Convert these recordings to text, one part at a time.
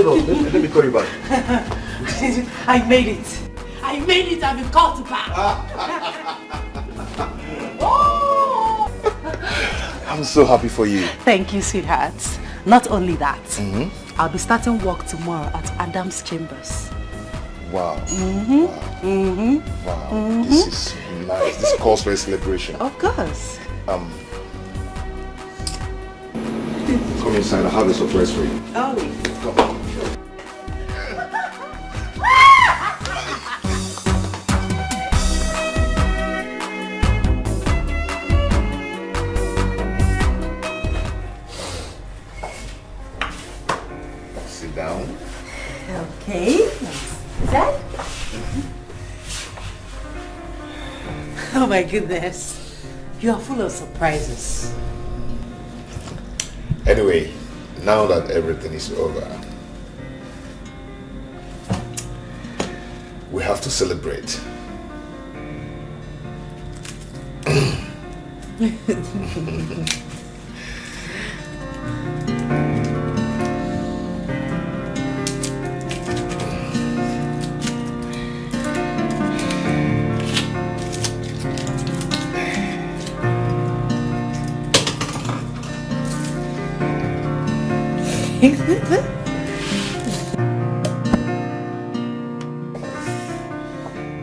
hold on. Let me call you back. I made it. I made it. I've been called back. Oh! I'm so happy for you. Thank you, sweetheart. Not only that, I'll be starting work tomorrow at Adam's Chambers. Wow. Wow. This is nice. This calls for a celebration. Of course. Come inside. I have a surprise for you. Oh. Come on. Sit down. Okay. That? Oh my goodness. You are full of surprises. Anyway, now that everything is over, we have to celebrate.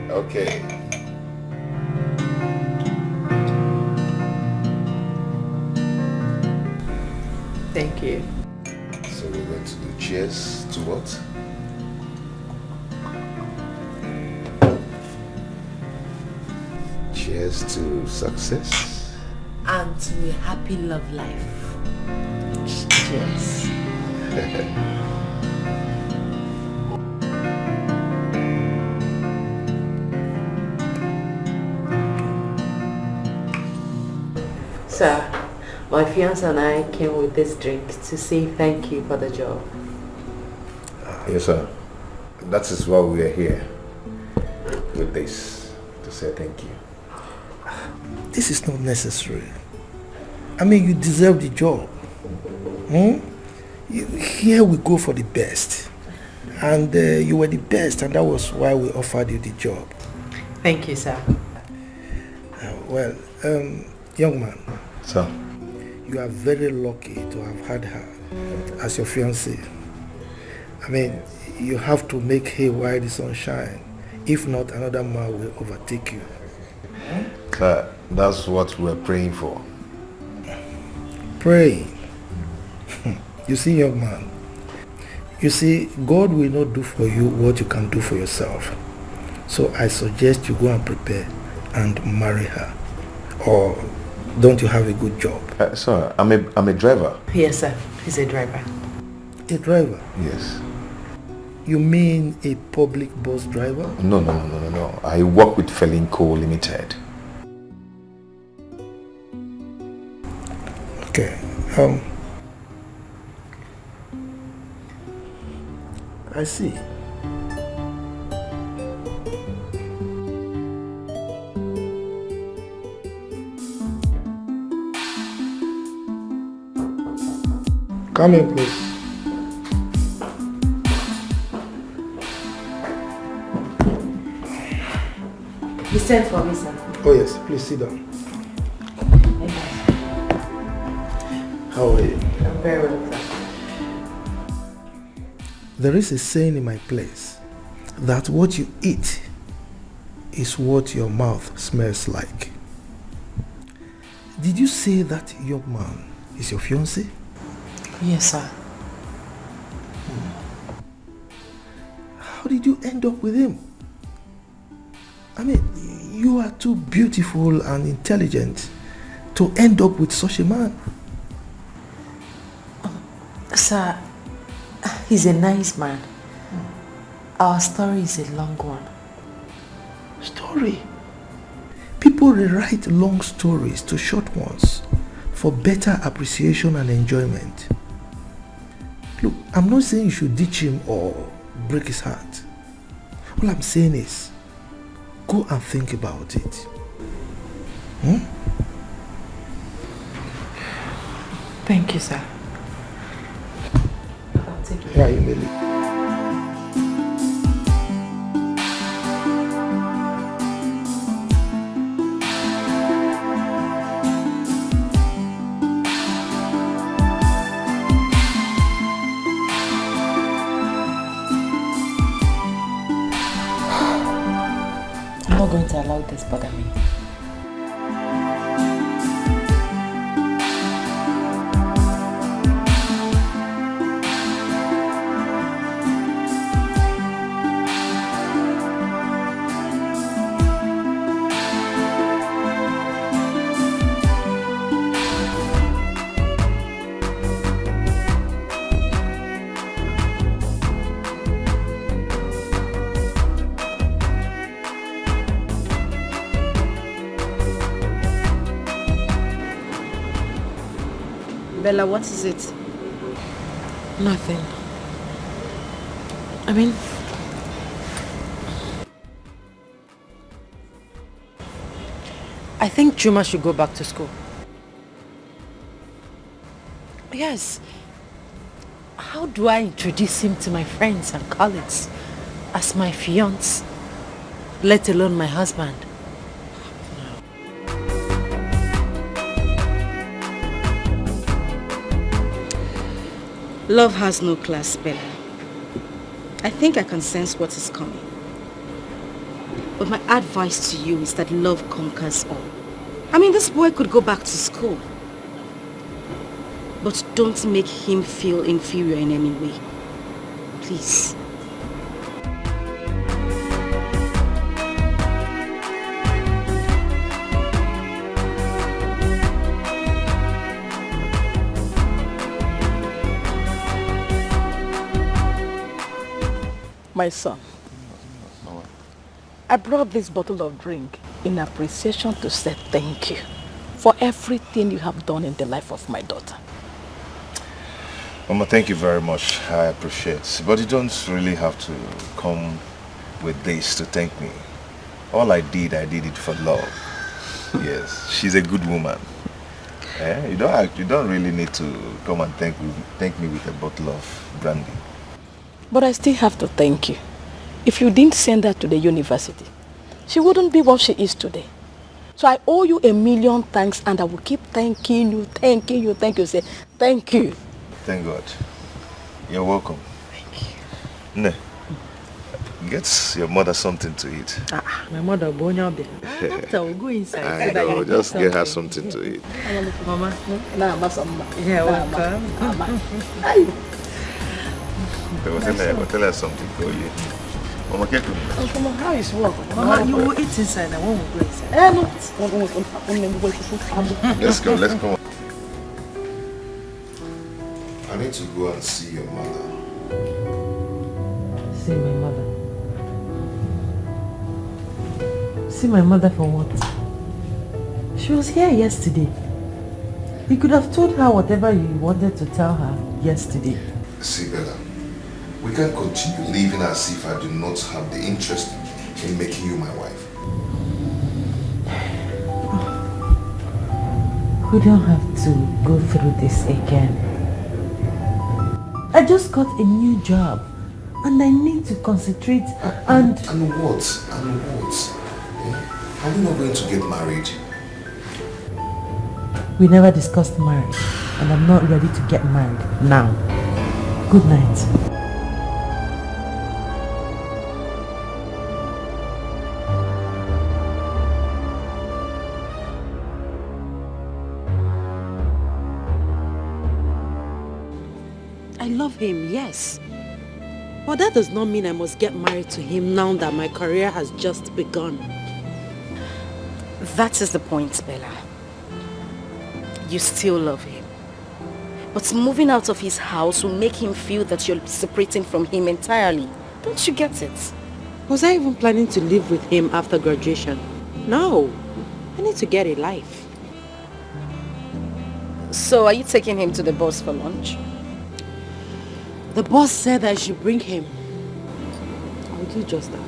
Okay. Thank you. So we're going to do cheers to what? Cheers to success. And to a happy love life. Cheers. Sir, my fiance and I came with this drink to say thank you for the job. Yes, sir. That is why we are here with this, to say thank you. This is not necessary. I mean, you deserve the job. Here we go for the best. And you were the best, and that was why we offered you the job. Thank you, sir. Well, young man. Sir. You are very lucky to have had her as your fiancée. I mean, you have to make hay while the sun shines. If not, another man will overtake you. Sir, that's what we're praying for. Praying. You see, young man, you see, God will not do for you what you can do for yourself. So I suggest you go and prepare and marry her. Or don't you have a good job? Sir, I'm a driver. Yes, sir. He's a driver. A driver? Yes. You mean a public bus driver? No. I work with Felinco Limited. Okay. I see. Come in, please. He sent for me, sir. Oh yes, please sit down. How are you? I'm very well, sir. There is a saying in my place that what you eat is what your mouth smells like. Did you say that young man is your fiancé? Yes, sir. How did you end up with him? I mean, you are too beautiful and intelligent to end up with such a man. Sir, he's a nice man. Our story is a long one. Story? People rewrite long stories to short ones for better appreciation and enjoyment. Look, I'm not saying you should ditch him or break his heart. All I'm saying is, go and think about it. Thank you, sir. I'll take it. Yeah, you may leave. let this bother me. Bella, what is it? Nothing. I mean, I think Chuma should go back to school. Yes. How do I introduce him to my friends and colleagues as my fiancé, let alone my husband? Love has no class, Bella. I think I can sense what is coming. But my advice to you is that love conquers all. I mean, this boy could go back to school. But don't make him feel inferior in any way. Please. My son, I brought this bottle of drink in appreciation to say thank you for everything you have done in the life of my daughter. Mama, thank you very much. I appreciate it. But you don't really have to come with this to thank me. All I did it for love. Yes, she's a good woman. You don't really need to come and thank me with a bottle of brandy. But I still have to thank you. If you didn't send her to the university, she wouldn't be what she is today. So I owe you a million thanks, and I will keep thanking you. Say thank you. Thank God. You're welcome. Thank you. Ne, get your mother something to eat. My mother, Bonyabe. After we'll go inside. I know, just get her something to eat. Mama. Yeah, welcome. Tell her something for you. Mama, get me. Mama, how is work? Mama, you will eat inside and one will go inside. Let's go. I need to go and see your mother. See my mother? See my mother for what? She was here yesterday. You could have told her whatever you wanted to tell her yesterday. See, Bella, we can't continue living as if I do not have the interest in making you my wife. We don't have to go through this again. I just got a new job and I need to concentrate and... And what? Are we not going to get married? We never discussed marriage and I'm not ready to get married now. Good night. I love him, yes. But that does not mean I must get married to him now that my career has just begun. That is the point, Bella. You still love him. But moving out of his house will make him feel that you're separating from him entirely. Don't you get it? Was I even planning to live with him after graduation? No. I need to get a life. So are you taking him to the boss for lunch? The boss said I should bring him. I'll do just that.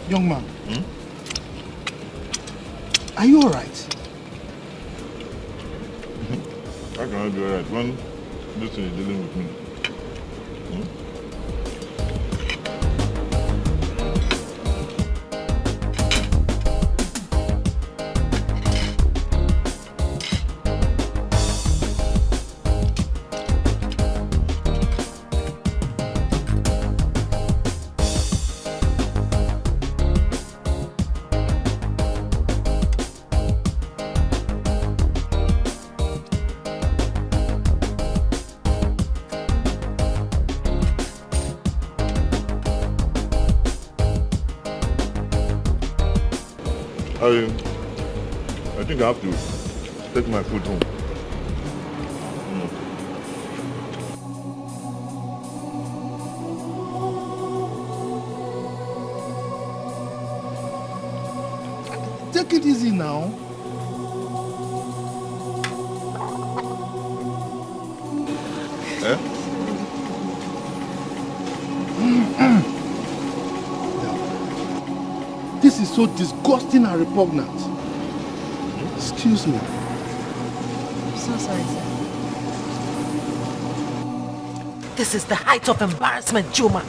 Young man, are you alright? How can I be alright when this thing is dealing with me? I think I have to take my food home. Take it easy now. Eh? This is so disgusting and repugnant. Excuse me. I'm so sorry, sir. This is the height of embarrassment, Chuma.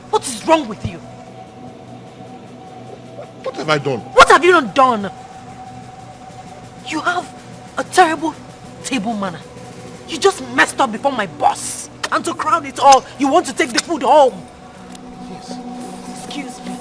What is wrong with you? What have I done? What have you not done? You have a terrible table manner. You just messed up before my boss. And to crown it all, you want to take the food home. Yes. Excuse me.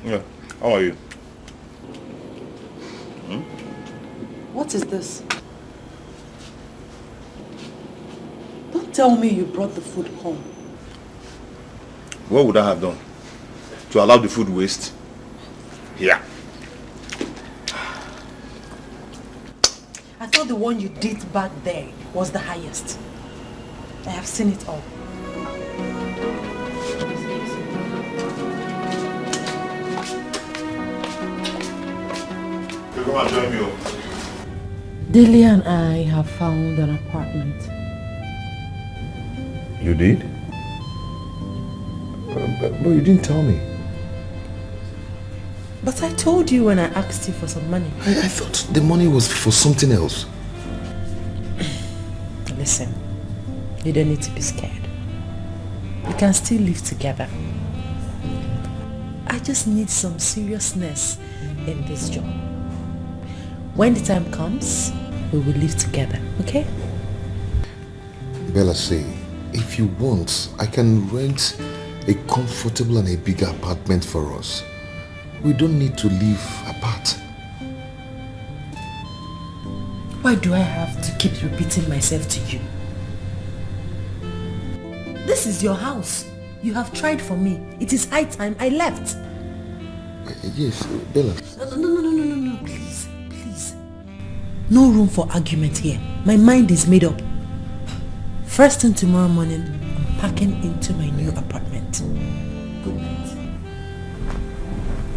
Yeah. How are you? What is this? Don't tell me you brought the food home. What would I have done? To allow the food waste? Yeah. I thought the one you did back there was the highest. I have seen it all. You come and join me. Delia and I have found an apartment. You did? But you didn't tell me. But I told you when I asked you for some money. I thought the money was for something else. Listen, you don't need to be scared. We can still live together. I just need some seriousness in this job. When the time comes, we will live together, okay? Bella say, if you want, I can rent a comfortable and a bigger apartment for us. We don't need to live apart. Why do I have to keep repeating myself to you? This is your house. You have tried for me. It is high time I left. Yes, Bella. No, please. No room for argument here. My mind is made up. First thing tomorrow morning, I'm packing into my new apartment. Good night.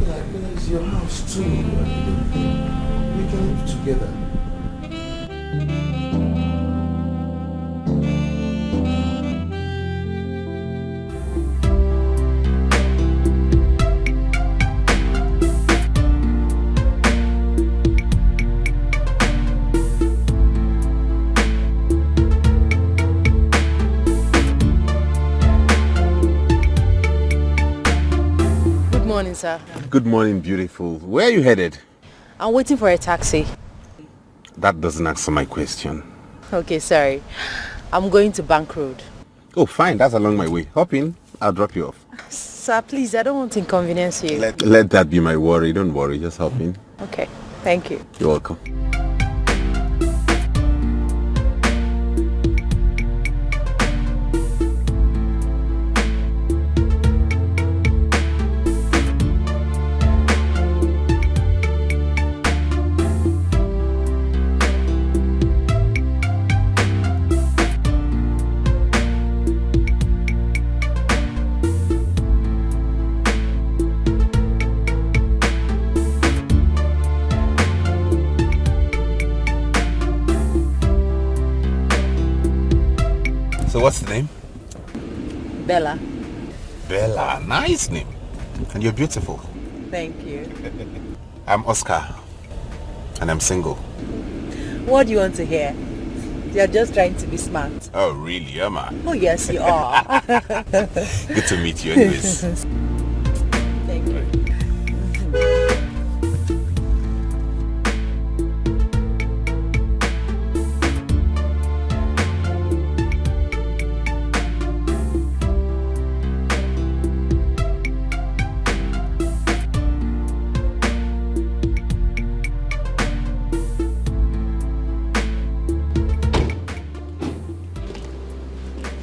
Bella, it's your house too. We can live together. Good morning, sir. Good morning, beautiful. Where are you headed? I'm waiting for a taxi. That doesn't answer my question. Okay, sorry. I'm going to Bank Road. Oh, fine. That's along my way. Hop in. I'll drop you off. Sir, please, I don't want to inconvenience you. Let that be my worry. Don't worry. Just hop in. Okay, thank you. You're welcome. So what's the name? Bella. Bella, nice name. And you're beautiful. Thank you. I'm Oscar, and I'm single. What do you want to hear? You're just trying to be smart. Oh, really, am I? Oh, yes, you are. Good to meet you anyways. Thank you.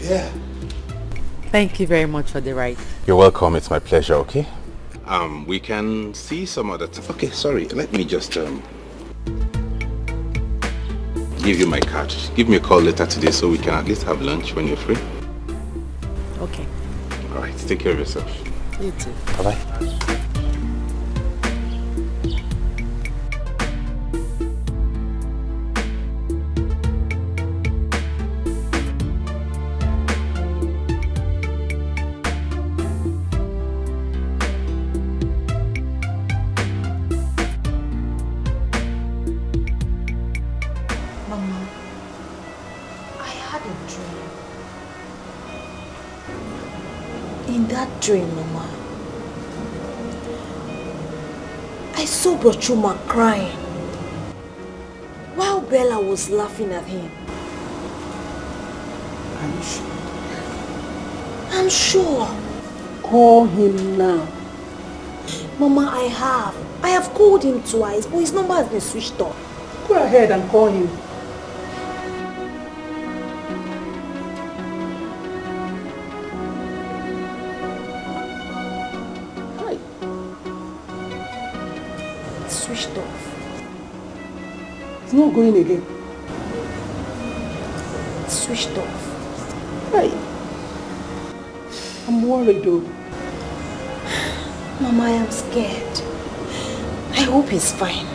Yeah. Thank you very much for the ride. You're welcome. It's my pleasure, okay? We can see some other time. Okay, sorry. Let me just give you my card. Give me a call later today so we can at least have lunch when you're free. Okay. All right. Take care of yourself. You too. Bye-bye. Mama, I had a dream. In that dream, Mama, I saw Bro Chuma crying while Bella was laughing at him. I'm sure. Call him now. Mama, I have called him twice, but his number has been switched off. Go ahead and call him. Hi. It's switched off. It's not going again. It's switched off. Hi. I'm worried though. Mama, I am scared. I hope he's fine.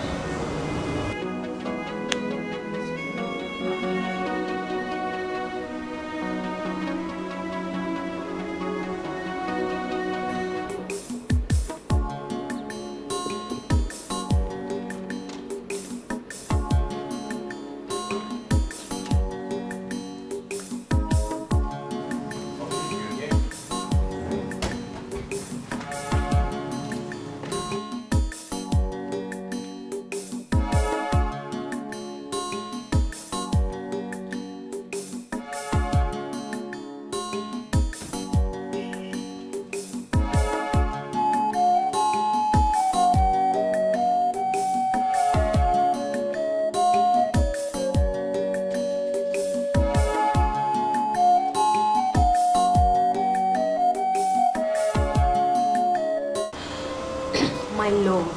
My love,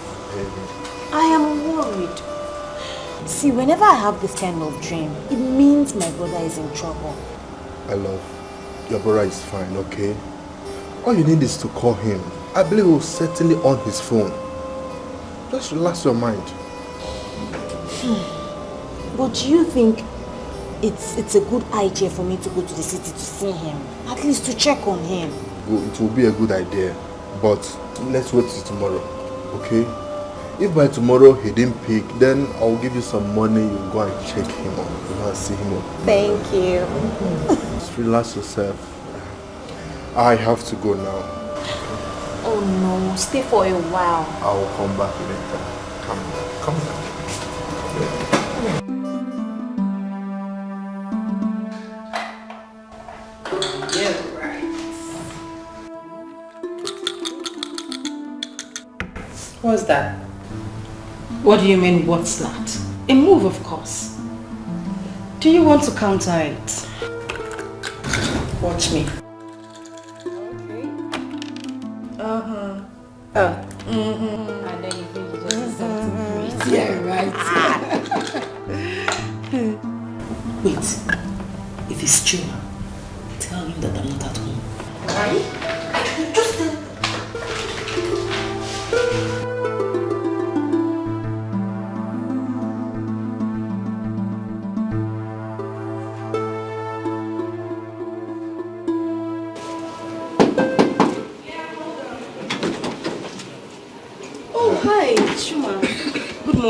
I am worried. See, whenever I have this kind of dream, it means my brother is in trouble. I love. Your brother is fine, okay? All you need is to call him. I believe he'll certainly on his phone. Just relax your mind. But do you think it's a good idea for me to go to the city to see him? At least to check on him. It will be a good idea. But let's wait till tomorrow, okay? If by tomorrow he didn't pick, then I'll give you some money. You go and check him out. You go and see him out. Thank you. Just relax yourself. I have to go now. Oh no, stay for a while. I will come back later. Come down. What's that? What do you mean, what's that? A move, of course. Do you want to counter it? Watch me. Okay. And then you think you just did something great. Yeah, right. Wait. If it's Chuma, tell him that I'm not at home. Right? Just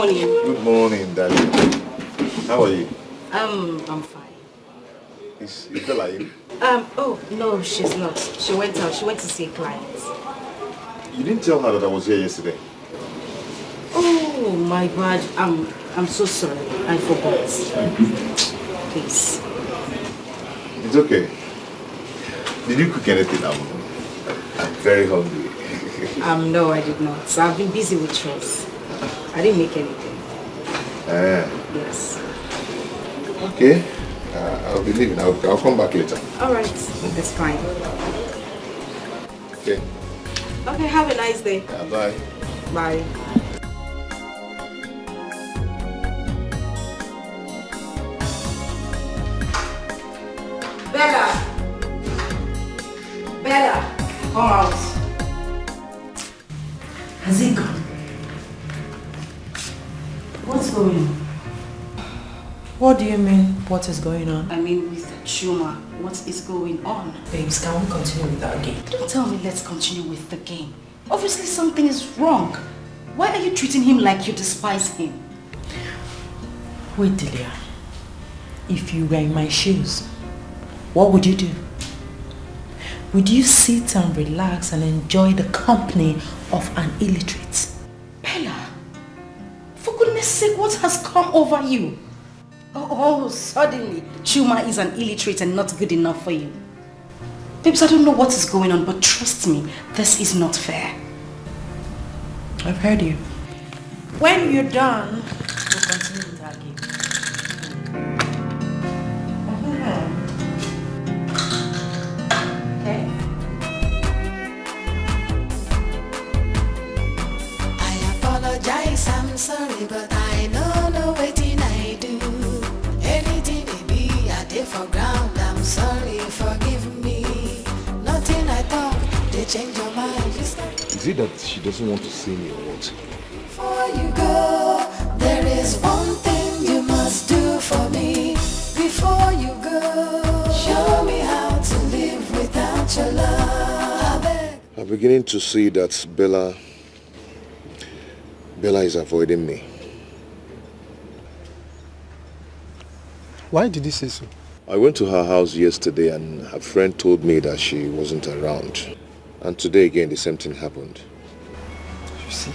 morning. Good morning, darling. How are you? I'm fine. Is Bella in? Oh, no, she's not. She went out. She went to see a client. You didn't tell her that I was here yesterday. Oh, my bad. I'm so sorry. I forgot. Please. It's okay. Did you cook anything? I'm very hungry. No, I did not. So I've been busy with chores. I didn't make anything. Yes. Okay. I'll be leaving. I'll come back later. All right. That's fine. Okay. Okay, have a nice day. Yeah, bye. Bye. Bella! Bella! Come out. Has he gone? What's going on? What do you mean, what is going on? I mean, with Chuma, what is going on? Babes, can we continue with that game? Don't tell me let's continue with the game. Obviously something is wrong. Why are you treating him like you despise him? Wait, Delia. If you were in my shoes, what would you do? Would you sit and relax and enjoy the company of an illiterate? Bella, for goodness sake, what has come over you? Oh, suddenly, Chuma is an illiterate and not good enough for you. Babes, I don't know what is going on, but trust me, this is not fair. I've heard you. When you're done, we'll continue with our game. Okay. I apologize, I'm sorry, but I know wetin I do. Anything it be, I did for ground, I'm sorry, forgive me. Nothing I talk, they change your mind. Is it that she doesn't want to see me or what? Before you go, there is one thing you must do for me. Before you go, show me how to live without your love. I'm beginning to see that Bella is avoiding me. Why did you say so? I went to her house yesterday and her friend told me that she wasn't around. And today again the same thing happened. You see,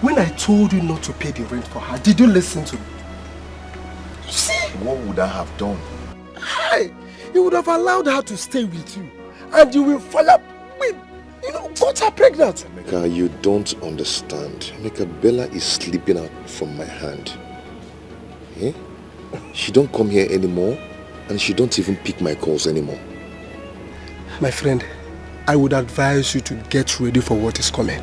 when I told you not to pay the rent for her, did you listen to me? You see? What would I have done? Hey, you would have allowed her to stay with you. And you will follow with, got her pregnant. Emeka, you don't understand. Emeka, Bella is sleeping out from my hand. Eh? She don't come here anymore and she don't even pick my calls anymore. My friend, I would advise you to get ready for what is coming.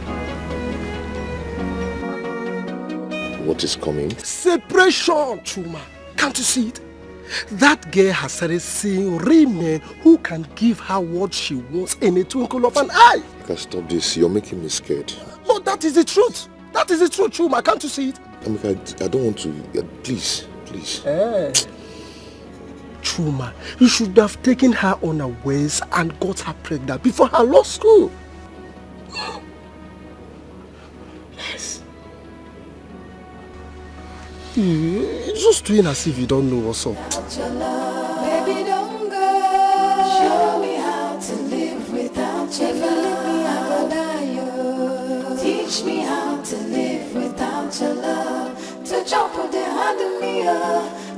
What is coming? Separation, Chuma. Can't you see it? That girl has started seeing real men who can give her what she wants in a twinkle of an eye. Emeka, stop this. You're making me scared. But that is the truth. That is the truth, Chuma. Can't you see it? Emeka, I don't want to. Please. Chuma, you should have taken her unawares and got her pregnant before her law school. Yes. You're just doing as if you don't know what's up. Baby, don't go. Show me how to live without your love. Teach me how to live without your love. To jump with the hand of me,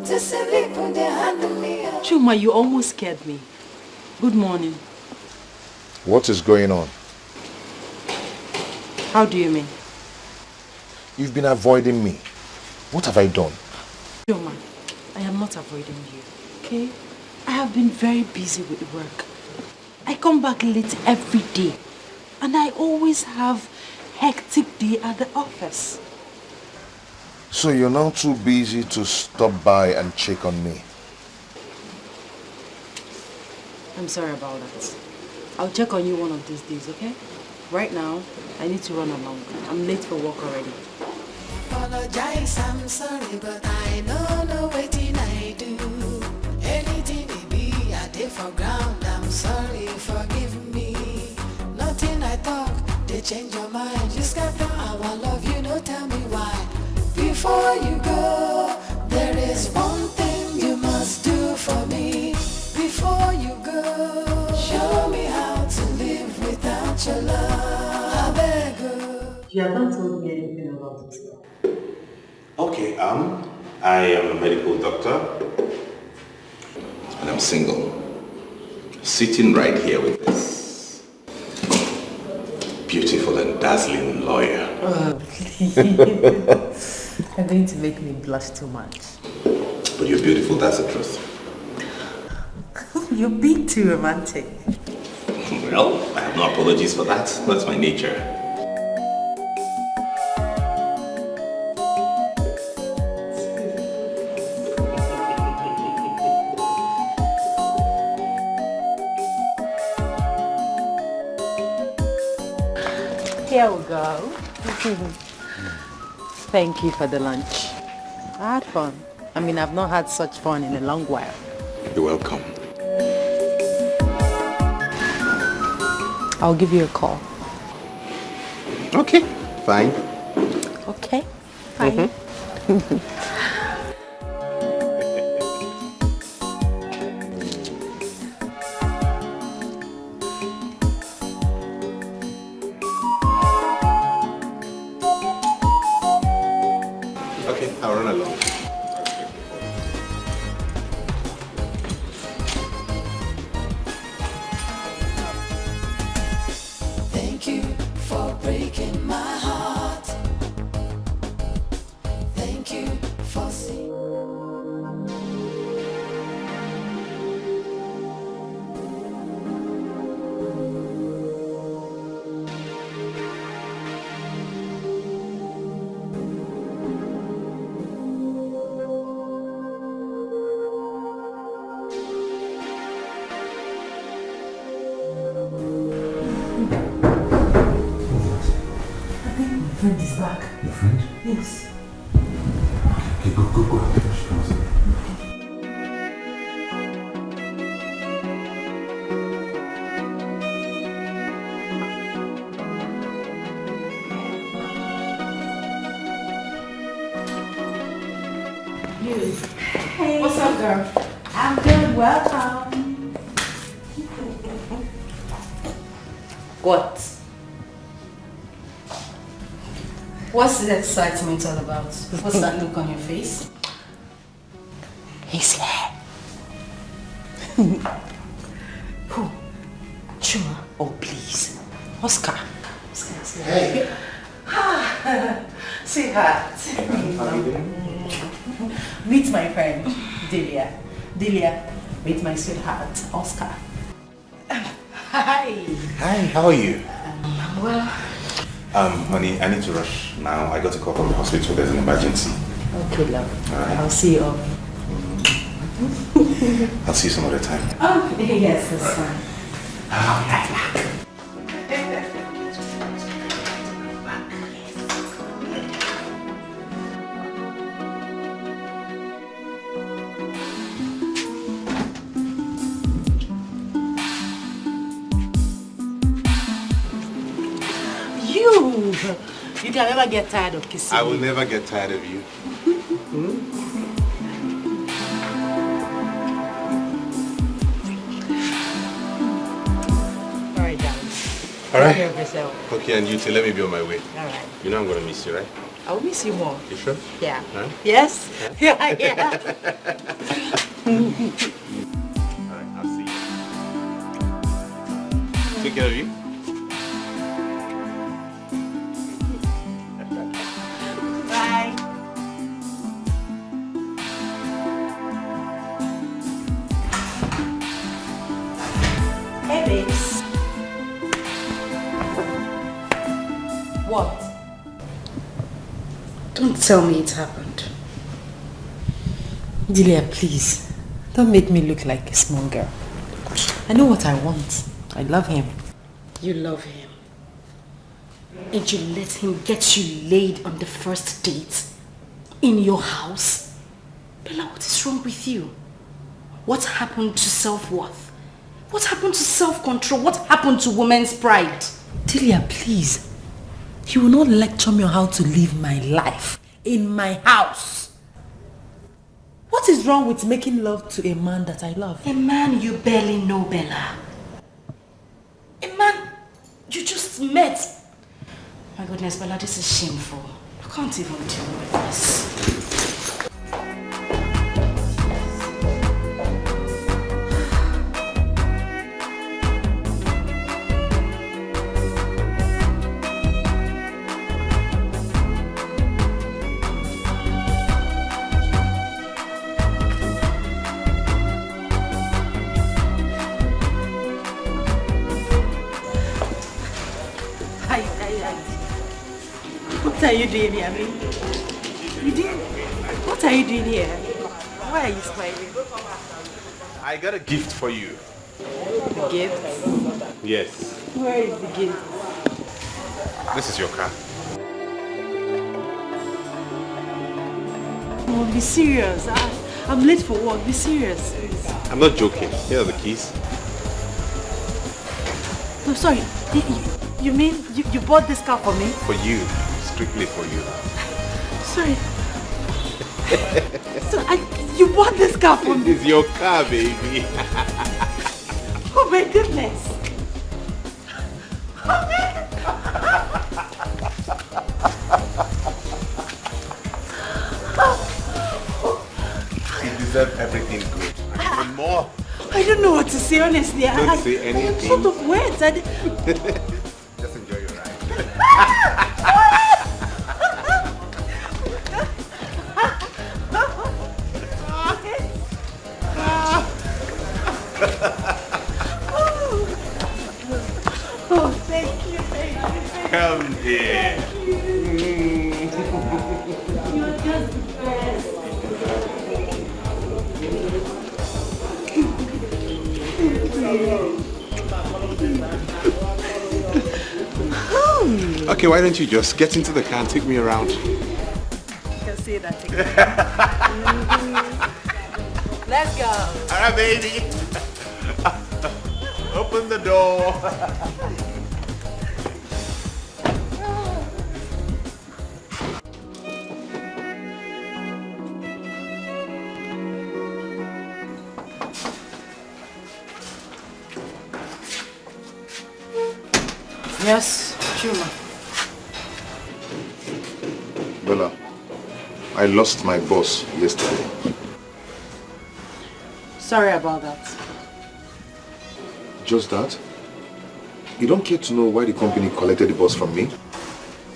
to sleep with the hand of me. Chuma, you almost scared me. Good morning. What is going on? How do you mean? You've been avoiding me. What have I done? Chuma, I am not avoiding you, okay? I have been very busy with work. I come back late every day. And I always have hectic day at the office. So you're now too busy to stop by and check on me? I'm sorry about that. I'll check on you one of these days, okay? Right now, I need to run along. I'm late for work already. Apologize, I'm sorry, but I know wetin I do. Anything it be, I did for ground, I'm sorry, forgive me. Nothing I talk, they change your mind. You scatter our love, you know, tell me why. Before you go, there is one thing you must do for me. Before you go, show me how to live without your love. I beg you. You have not told me anything about it. Okay, I am a medical doctor. And I'm single. Sitting right here with this beautiful and dazzling lawyer. Oh, please. You're going to make me blush too much. But you're beautiful, that's the truth. You're being too romantic. Well, I have no apologies for that. That's my nature. Here we go. Thank you for the lunch. I had fun. I mean, I've not had such fun in a long while. You're welcome. I'll give you a call. Okay, fine. Okay, fine. Okay, I'll run along. Thank you for breaking my heart. Thank you for seeing. My friend is back. Your friend? Yes. Okay, go. She comes in. Hey. What's up, girl? I'm good. Welcome. What? What's the excitement all about? What's that look on your face? He's here. Who? Chuma. Oh, please. Oscar. Hey. Sweetheart. Meet my friend, Delia. Delia, meet my sweetheart, Oscar. Hi. Hi, how are you? Well, Honey, I need to rush now. I got a call from the hospital. There's an emergency. Okay, love. All right. I'll see you off. I'll see you some other time. Oh, yes, that's fine. You can never get tired of kissing I will me. never get tired of you. Alright, darling. All right. Take care of yourself. Okay, and you too. Let me be on my way. Alright. You know I'm going to miss you, right? I'll miss you more. You sure? Yeah. Huh? Yes? Yeah, yeah. All right, I'll see you. Take care of you. Bye. Hey, babes. What? don't tell me it happened. Delia, please. Don't make me look like a small girl. I know what I want. I love him. You love him. And you let him get you laid on the first date in your house? Bella, what is wrong with you? What happened to self-worth? What happened to self-control? What happened to women's pride? Delia, please. You will not lecture me on how to live my life. in my house. What is wrong with making love to a man that I love? A man you barely know, Bella. A man you just met. My goodness, Bella, this is shameful. I can't even deal with this. What are you doing here, me? What are you doing here? Why are you smiling? I got a gift for you. The gift? Yes. Where is the gift? This is your car. Oh, be serious. I'm late for work. Be serious, please. I'm not joking. Here are the keys. No, sorry. You mean you bought this car for me? For you. Strictly for you. Sorry. So you bought this car for me? It's your car, baby. Oh my goodness. You deserve everything good. And more. I don't know what to say, honestly. Don't say anything. I'm short of words. Just enjoy your ride. Oh, thank you. Come here. You're just the best. Okay, why don't you just get into the car and take me around? You can say that again. Let's go. All right, baby. Open the door. Yes, Chuma. Bella, I lost my boss yesterday. Sorry about that. Just that? You don't care to know why the company collected the boss from me?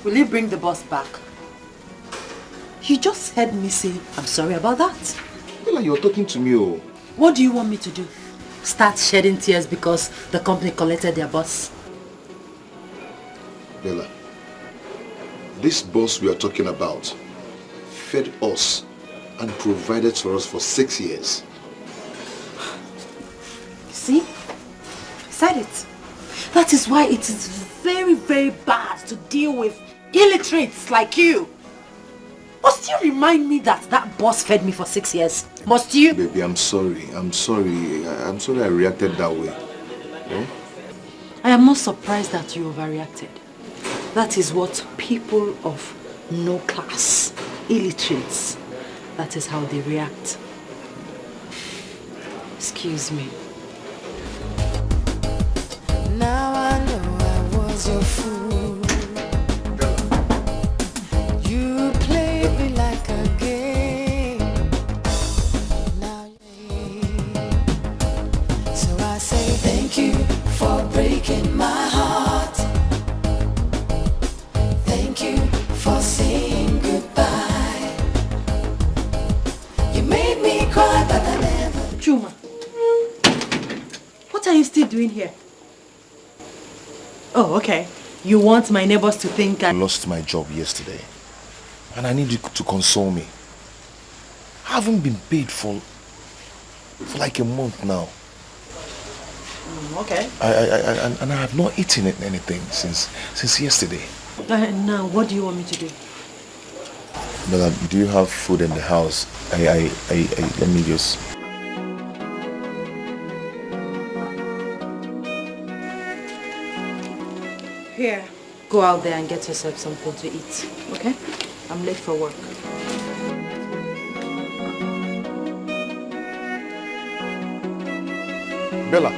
Will you bring the boss back? You just heard me say, I'm sorry about that. Bella, you're talking to me, oh. What do you want me to do? Start shedding tears because the company collected their boss? Bella, this boss we are talking about fed us and provided for us for 6 years. See? I said it. That is why it is very, very bad to deal with illiterates like you. Must you remind me that that boss fed me for 6 years? Must you? Baby, I'm sorry. I'm sorry I reacted that way. Eh? I am not surprised that you overreacted. That is what people of no class, illiterates, that is how they react. Excuse me. Now I know I was your fool. You played me like a game. Now so I say thank you for breaking my heart. Thank you for saying goodbye. You made me cry, but I never. Chuma, what are you still doing here? Oh, okay. You want my neighbors to think I lost my job yesterday. And I need you to console me. I haven't been paid for like a month now. Okay. And I have not eaten anything since yesterday. Now, what do you want me to do? Bella, do you have food in the house? Let me just... Here. Go out there and get yourself something to eat, okay? I'm late for work. Bella,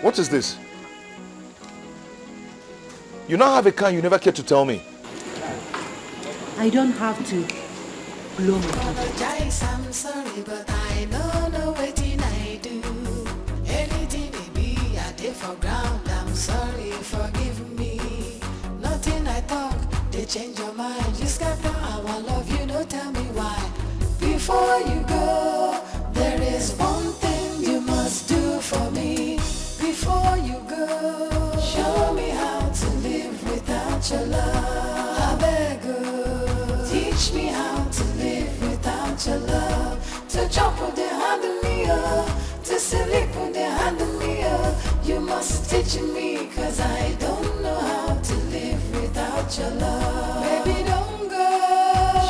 what is this? You now have a car, you never care to tell me. I don't have to blow my Apologize, I'm sorry, but I don't know what I do. Anything they be, I did for ground. I'm sorry, forgive me. Nothing I talk, they change your mind. You scatter our love, you don't tell me why. Before you go, there is one thing you must do for me. Before you go, show me how to live without your love. I beg you, teach me how to live without your love. To jump with the hand of me, to sleep with the hand of me. You must teach me, cause I don't know how to live without your love. Baby, don't go.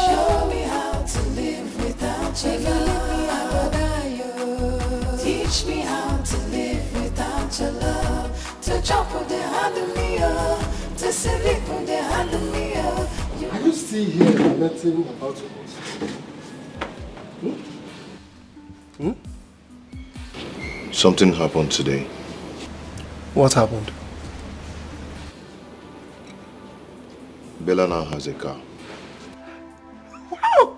Show me how to live without your love. If you leave me, I will die. Teach me how to live without your love. To jump with the hand of me, to sleep with the hand of me. Are you still here and nothing about us? Something happened today. What happened? Bella now has a car. Wow!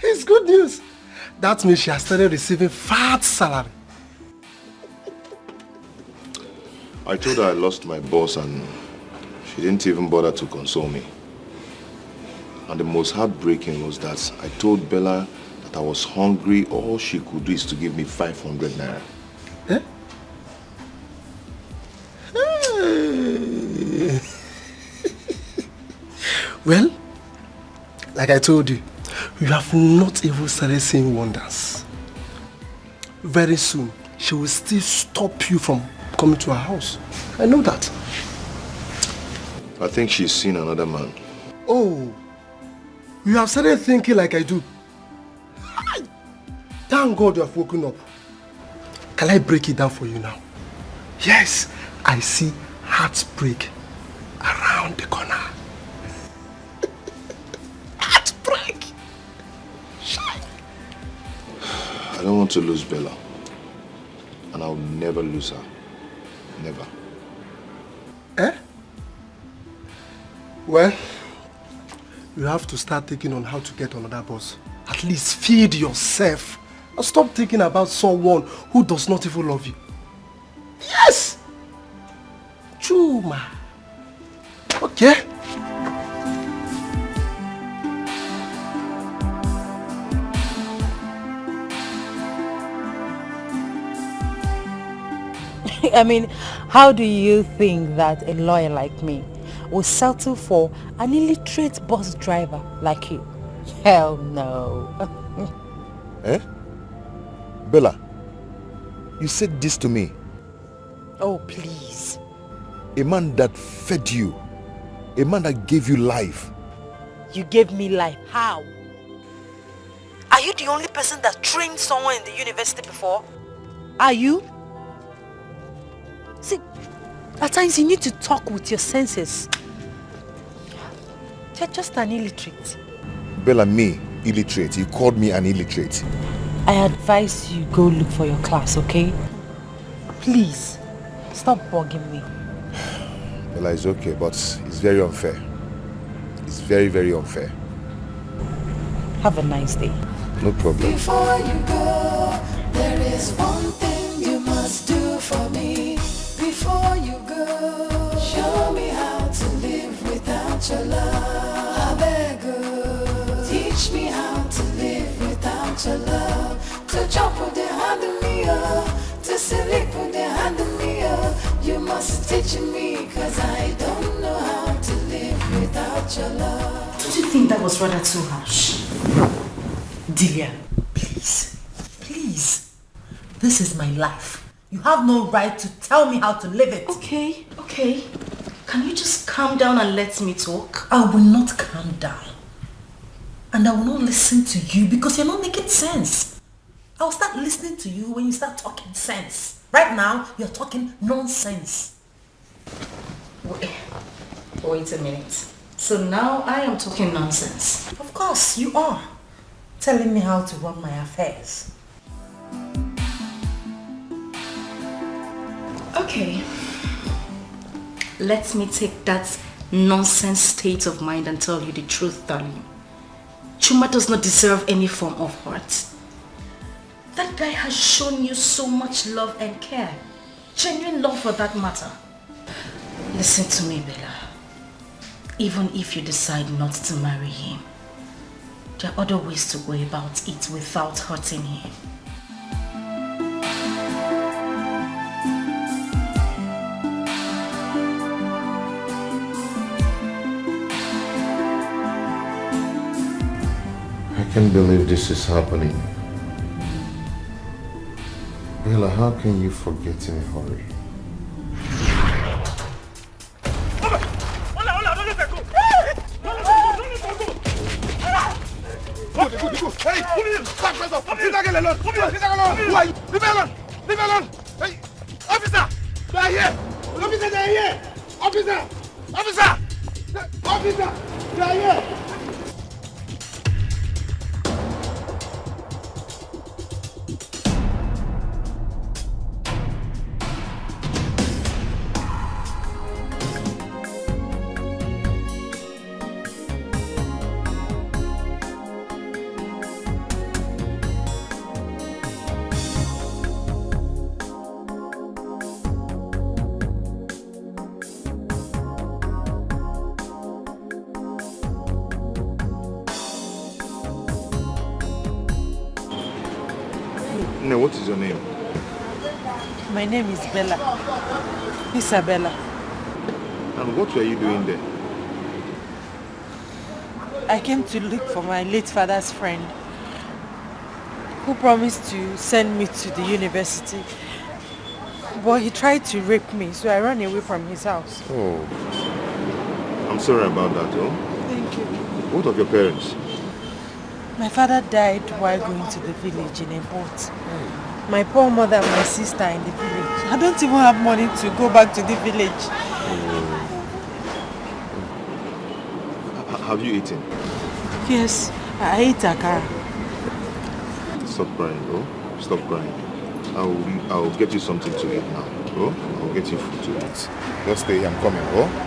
It's good news. That means she has started receiving fat salary. I told her I lost my boss and she didn't even bother to console me. And the most heartbreaking was that I told Bella that I was hungry. All she could do is to give me 500 naira. Eh? Well, like I told you, you have not even started seeing wonders. Very soon, she will still stop you from coming to her house. I know that. I think she's seen another man. Oh, you have started thinking like I do. Thank God you have woken up. Can I break it down for you now? Yes, I see heartbreak around the corner. Heartbreak! Shine! I don't want to lose Bella. And I'll never lose her. Never. Eh? Well, you have to start thinking on how to get another boss. At least feed yourself. And stop thinking about someone who does not even love you. Yes! Chuma. Okay? I mean, how do you think that a lawyer like me will settle for an illiterate bus driver like you? Hell no. Eh? Bella, you said this to me. Oh, please. A man that fed you. A man that gave you life. You gave me life. How? Are you the only person that trained someone in the university before? Are you? See, at times you need to talk with your senses. You're just an illiterate. Bella, me, illiterate. You called me an illiterate. I advise you go look for your class, okay? Please, stop bugging me. Bella, it's okay, but it's very unfair. It's very, very unfair. Have a nice day. No problem. Before you go, there is one thing you must do for me. Before you go, show me how to live without your love. I beg you, teach me how to live without your love. To jump with the hand of me, to sleep with the hand of me. You must teach me, cause I don't know how to live without your love. Don't you think that was rather too harsh? Delia, please, please. This is my life. You have no right to tell me how to live it. Okay. Can you just calm down and let me talk? I will not calm down. And I will not listen to you because you're not making sense. I will start listening to you when you start talking sense. Right now, you're talking nonsense. Wait a minute. So now I am talking nonsense. Of course, you are. Telling me how to run my affairs. Okay. Let me take that nonsense state of mind and tell you the truth, darling. Chuma does not deserve any form of hurt. That guy has shown you so much love and care. Genuine love for that matter. Listen to me, Bella. Even if you decide not to marry him, there are other ways to go about it without hurting him. I can't believe this is happening. Bella, how can you forget in a hurry? Hey, back press up. Leave that girl alone. Why? Leave her alone. Leave her alone. Hey, officer, they are here. Officer, they are here. Officer, they are here. What is your name? My name is Bella. Isabella. And what were you doing there? I came to look for my late father's friend who promised to send me to the university. But he tried to rape me, so I ran away from his house. Oh, I'm sorry about that, oh. Thank you. What of your parents? My father died while going to the village in a boat. My poor mother and my sister in the village. I don't even have money to go back to the village. Have you eaten? Yes, I ate akara. Stop crying, oh. Stop crying. I'll get you something to eat now, oh. I'll get you food to eat. Just stay here, I'm coming, oh.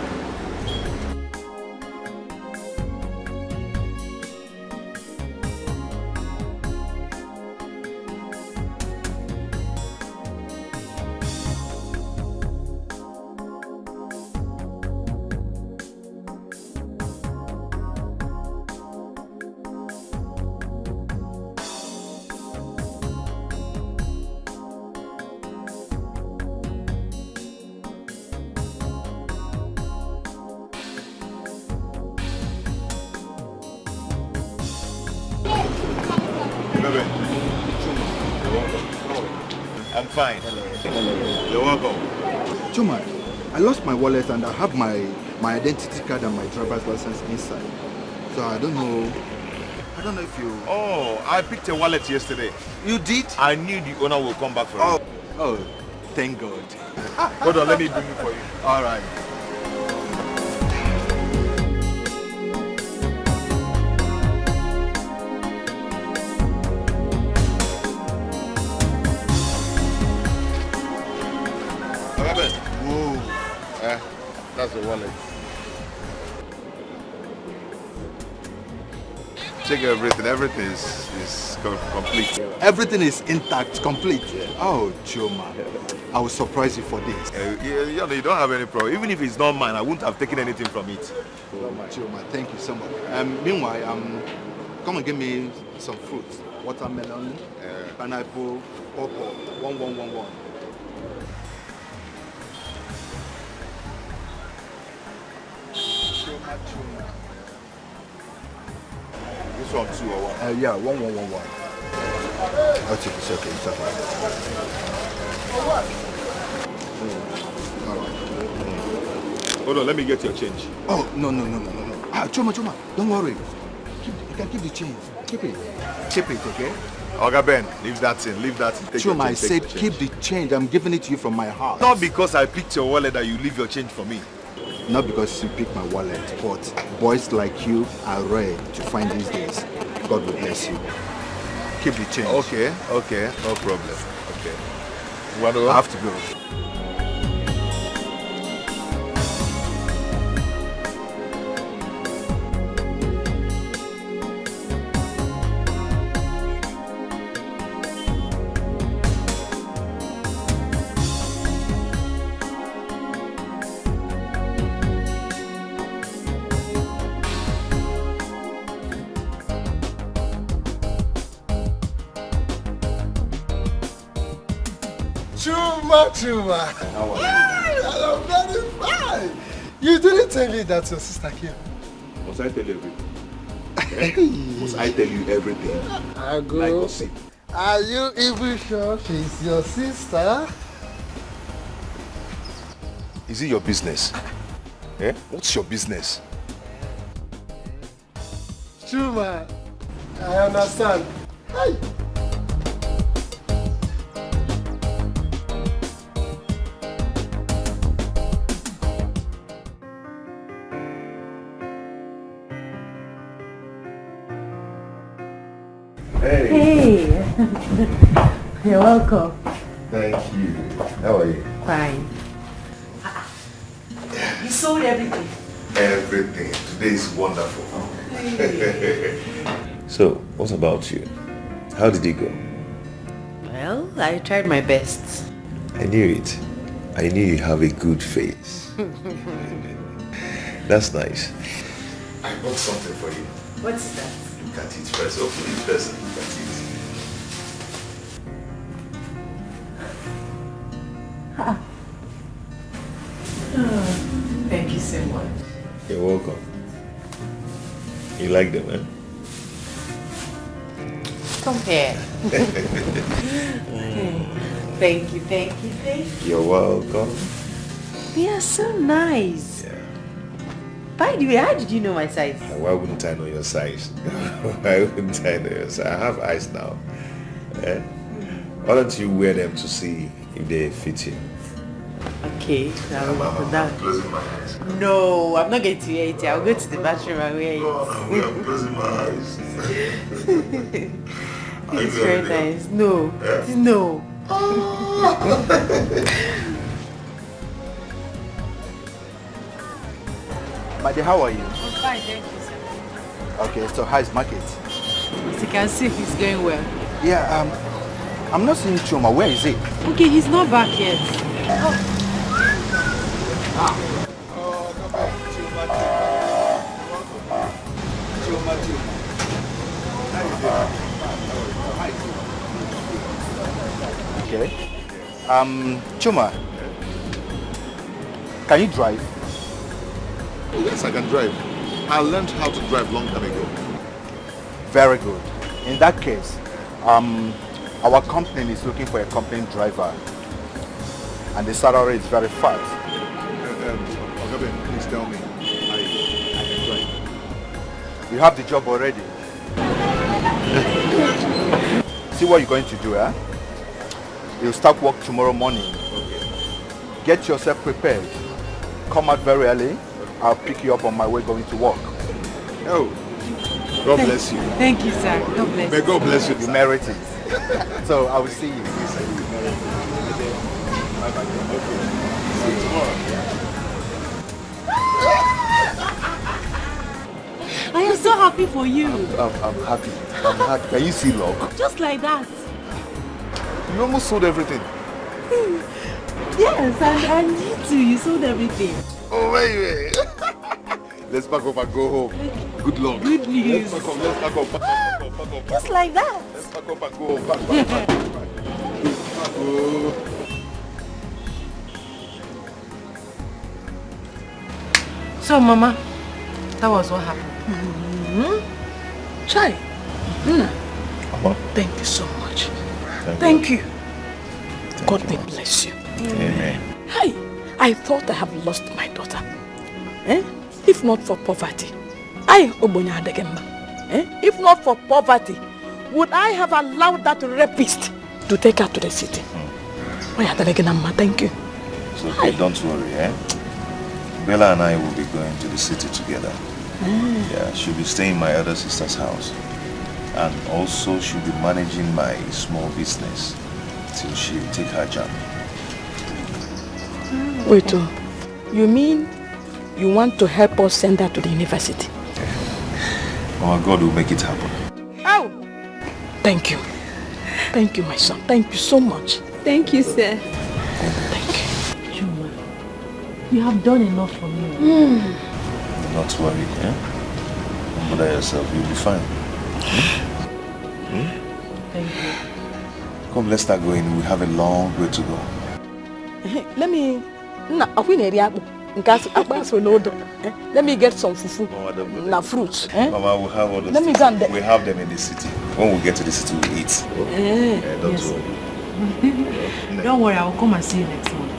I'm fine. Hello. You're welcome. Chuma, I lost my wallet and I have my identity card and my driver's license inside. So I don't know if you... Oh, I picked a wallet yesterday. You did? I knew the owner will come back for it. it. Oh, thank God. Hold on, let me bring it for you. All right. That's the wallet. Check everything. Everything is complete. Everything is intact, complete. Yeah. Oh, Chuma, I will surprise you for this. You don't have any problem. Even if it's not mine, I wouldn't have taken anything from it. Chuma, thank you so much. Meanwhile, come and give me some fruits. Watermelon, pineapple, pawpaw, 1111. This one 2 or 1? Yeah, 1111. Okay, it's okay, it's okay. All right. Hold on, let me get your change. Oh, no. Chuma, don't worry. You can keep the change. Keep it, okay? Oga Ben, leave that in. Take Chuma, I change, said keep the change. I'm giving it to you from my heart. Not because I picked your wallet that you leave your change for me. Not because you pick my wallet, but boys like you are rare to find these days. God will bless you. Keep the change. Okay, no problem. Okay. I have to go. Chuma. How are you? I'm very fine. You didn't tell me that your sister came. Must I tell you everything? Must I tell you everything? I go. Like gossip. Are you even sure she's your sister? Is it your business? Eh? What's your business? Chuma, I understand. Hey. Hey. You're welcome. Thank you. How are you? Fine. You sold everything? Everything. Today is wonderful. So, what about you? How did it go? Well, I tried my best. I knew it. I knew you have a good face. That's nice. I bought something for you. What's that? Look at it first. Open it first and look at it. Thank you so much. You're welcome. You like them, eh? Come here. Thank you. You're welcome. They are so nice. Yeah. By the way, how did you know my size? Why wouldn't I know your size? Why wouldn't I know your size? I have eyes now. Eh? Why don't you wear them to see if they fit you? Okay, I'm closing my eyes. No, I'm not going to wear it. I'll go to the bathroom and wear it. I'm closing my eyes. It's very nice. No, no. My dear, how are you? I'm fine, thank you, sir. Okay, so how's market? As you can see, he's going well. Yeah, I'm not seeing Chuma. Where is he? Okay, he's not back yet. Okay. Chuma, can you drive? Yes, I can drive. I learned how to drive long time ago. Very good. In that case, our company is looking for a company driver, and the salary is very fast. Okabe, please tell me. I can drive. You have the job already. See what you're going to do, eh? You'll start work tomorrow morning. Get yourself prepared. Come out very early. I'll pick you up on my way going to work. Oh, God bless you. Thank you, sir. God bless May God bless you. You merit it. So I will see you. I am so happy for you. I'm happy. I'm happy. Can you see luck? Just like that. You almost sold everything. Yes, and you too. You sold everything. Oh, wait. Let's pack up and go home. Good luck. Good news. Let's pack up. Just like that. Let's pack up and go home. Pack. So, Mama, that was what happened. Chai. Mama. Thank you so much. Thank you. God may bless you. Amen. Hi, I thought I have lost my daughter. If not for poverty. If not for poverty, would I have allowed that rapist to take her to the city? Thank you. It's okay, don't worry, eh? Bella and I will be going to the city together. Yeah, she'll be staying in my elder sister's house. And also she'll be managing my small business till she take her job. Wait, you mean you want to help us send her to the university? Our God will make it happen. Oh! Thank you. Thank you, my son. Thank you so much. Thank you, sir. Thank you. Chuma, you have done enough for me. Not to worry, eh? Don't bother yourself, you'll be fine. Thank you. Come, let's start going. We have a long way to go. Let me... Let me get some fufu. Na fruits. Mama, we'll have all those Let me things. go and We have them in the city. When we get to the city, we'll eat. Don't Yes. worry. Don't worry, I will come and see you next month.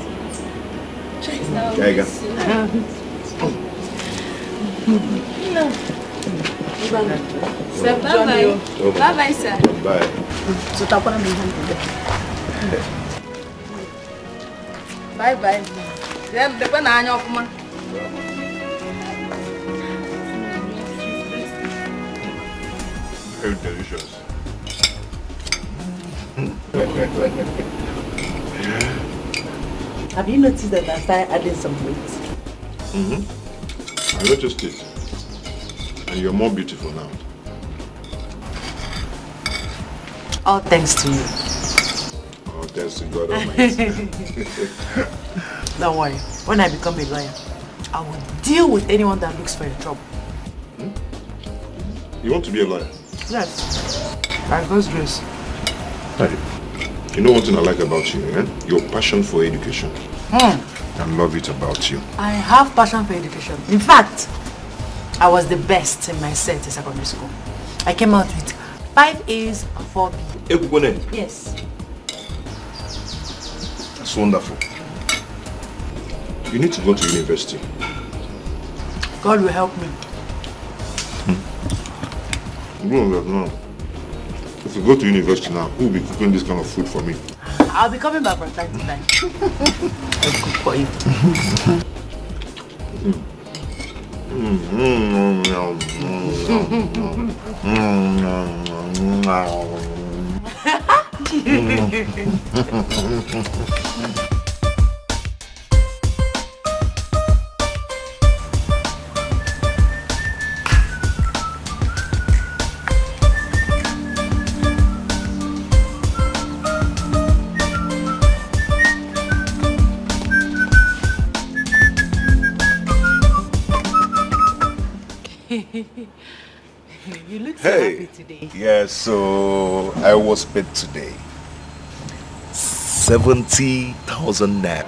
There you go. Bye-bye. Bye-bye, sir. Bye. Bye-bye. Very delicious. Have you noticed that I started adding some weight? I noticed it. And you're more beautiful now. All thanks to you. Oh, thanks to God Almighty. Don't worry. When I become a lawyer, I will deal with anyone that looks for your trouble. You want to be a lawyer? Yes. By God's grace. Hey, you know one thing I like about you, eh? Your passion for education. I love it about you. I have passion for education. In fact, I was the best in my set in secondary school. I came out with 5 A's and 4 B. Yes. That's wonderful. You need to go to university. God will help me. No. If you go to university now, who will be cooking this kind of food for me? I'll be coming back from time to time. I'll cook for you. You look so happy today. Yeah, so I was paid today. 70,000 naira.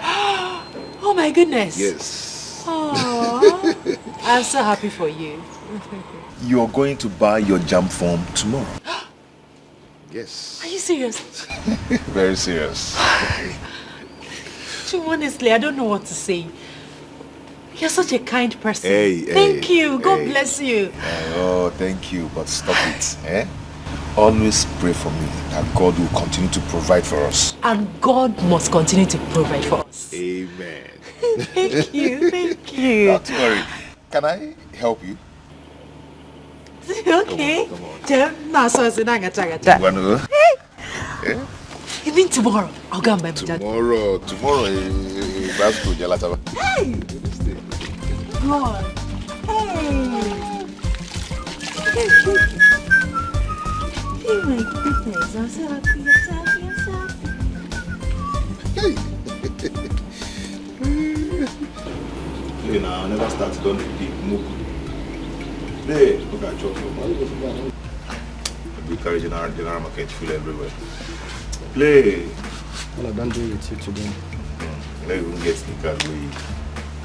Oh my goodness. Yes. Aww. I'm so happy for you. You're going to buy your jam form tomorrow. Yes. Are you serious? Very serious. Honestly, I don't know what to say. You're such a kind person. Hey, thank you. God bless you. Oh, thank you. But stop it. Eh? Always pray for me that God will continue to provide for us. And God must continue to provide for us. Amen. Thank you. Thank you. Not to worry. Can I help you? Okay. Come on. Hey. You mean tomorrow? I'll go and buy my dad. Tomorrow, that's good. Hey! God. Hey! Oh my goodness, I'm so happy, I'm so happy, I'm so happy. Hey, now I never started on the big move. Hey, look at chocolate. We carry general market full everywhere. Play. Well, I don't do it with you today. Let me get sneakers with you.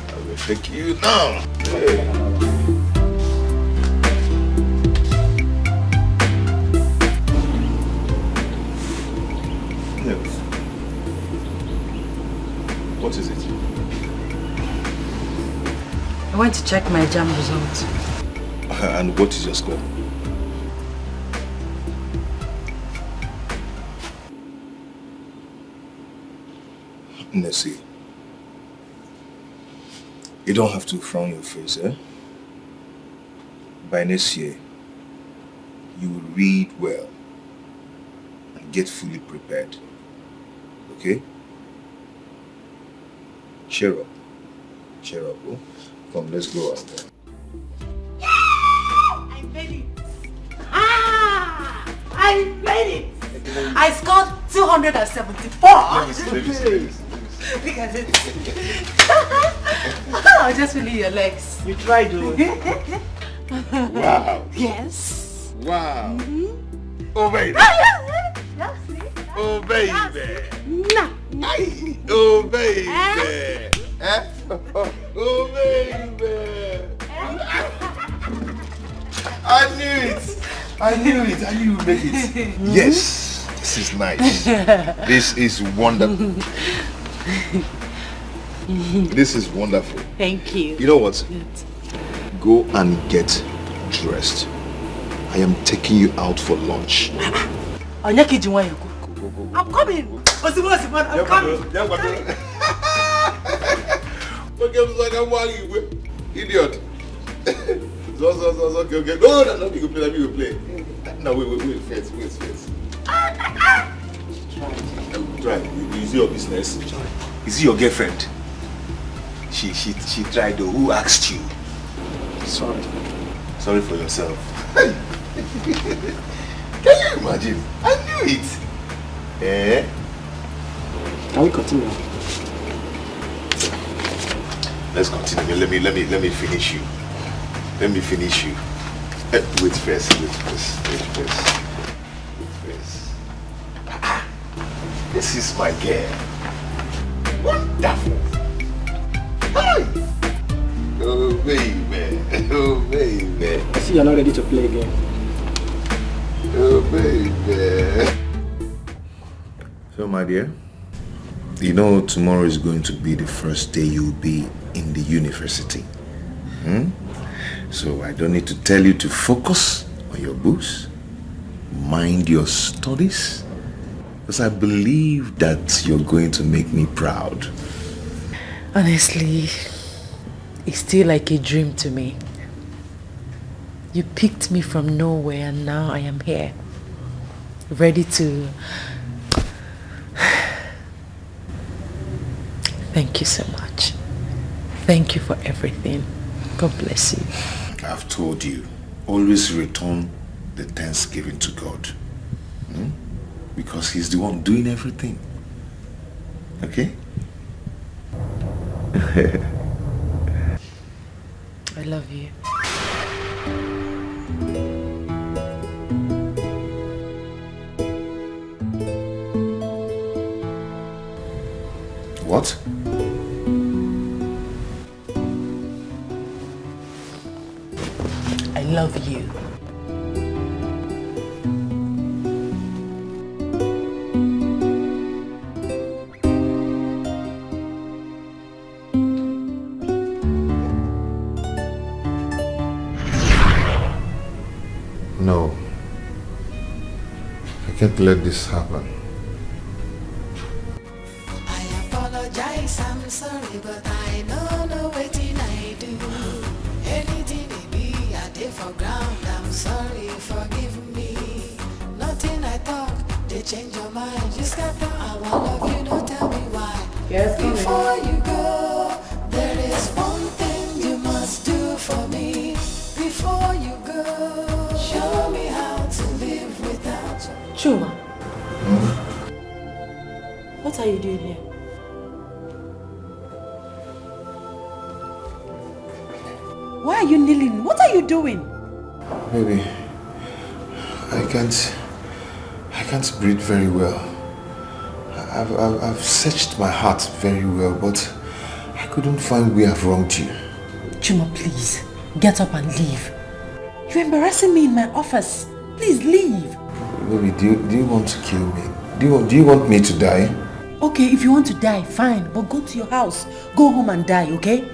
I will take you now. Hey. Yes. What is it? I went to check my jam results. And what is your score? Nessie. You don't have to frown your face, eh? By next year, you will read well and get fully prepared. Okay? Cheer up. Cheer up, oh. Come, let's go out there. I made it! I made it! I scored 274! Look at it. I'll just feel your legs. You tried to. Wow. Yes. Wow. Mm-hmm. Oh, baby. Yes. Oh, baby. Nah. Aye. Oh, baby. Eh? Oh, baby. I knew it. I knew it. I knew you would make it. Yes. This is nice. This is wonderful. This is wonderful. Thank you. You know what? Go and get dressed. I am taking you out for lunch. I'm coming. I'm coming. Idiot. Okay. No, you play. No, wait, first. Try. Is it your business? Is it your girlfriend? She tried though. Who asked you? Sorry for yourself. Can you imagine? I knew it. Eh? Can we continue? Let's continue. Let me finish you. Wait first. This is my girl. Wonderful. Hi. Oh baby. I see you're not ready to play again. Oh baby. So my dear, you know tomorrow is going to be the first day you'll be in the university. So I don't need to tell you to focus on your books, mind your studies, because I believe that you're going to make me proud. Honestly, it's still like a dream to me. You picked me from nowhere and now I am here, ready to... Thank you so much. Thank you for everything. God bless you. I've told you, always return the thanksgiving to God. Because He's the one doing everything. Okay? I love you. What? I love you. No. I can't let this happen. I apologize, I'm sorry, but I don't know what I do. Anything they be, I did for ground. I'm sorry, forgive me. Nothing I talk, they change your mind. You scatter, I want love you, don't tell me why. Yes, before you go, there is one thing you must do for me. Before you go, show me how to live without you. Chuma. What are you doing here? Why are you kneeling? What are you doing? Baby, I can't breathe very well. I've searched my heart very well, but I couldn't find where I've wronged you. Chuma, please, get up and leave. You're embarrassing me in my office. Please leave. Baby, do you want to kill me? Do you want me to die? Okay, if you want to die, fine, but go to your house. Go home and die, okay?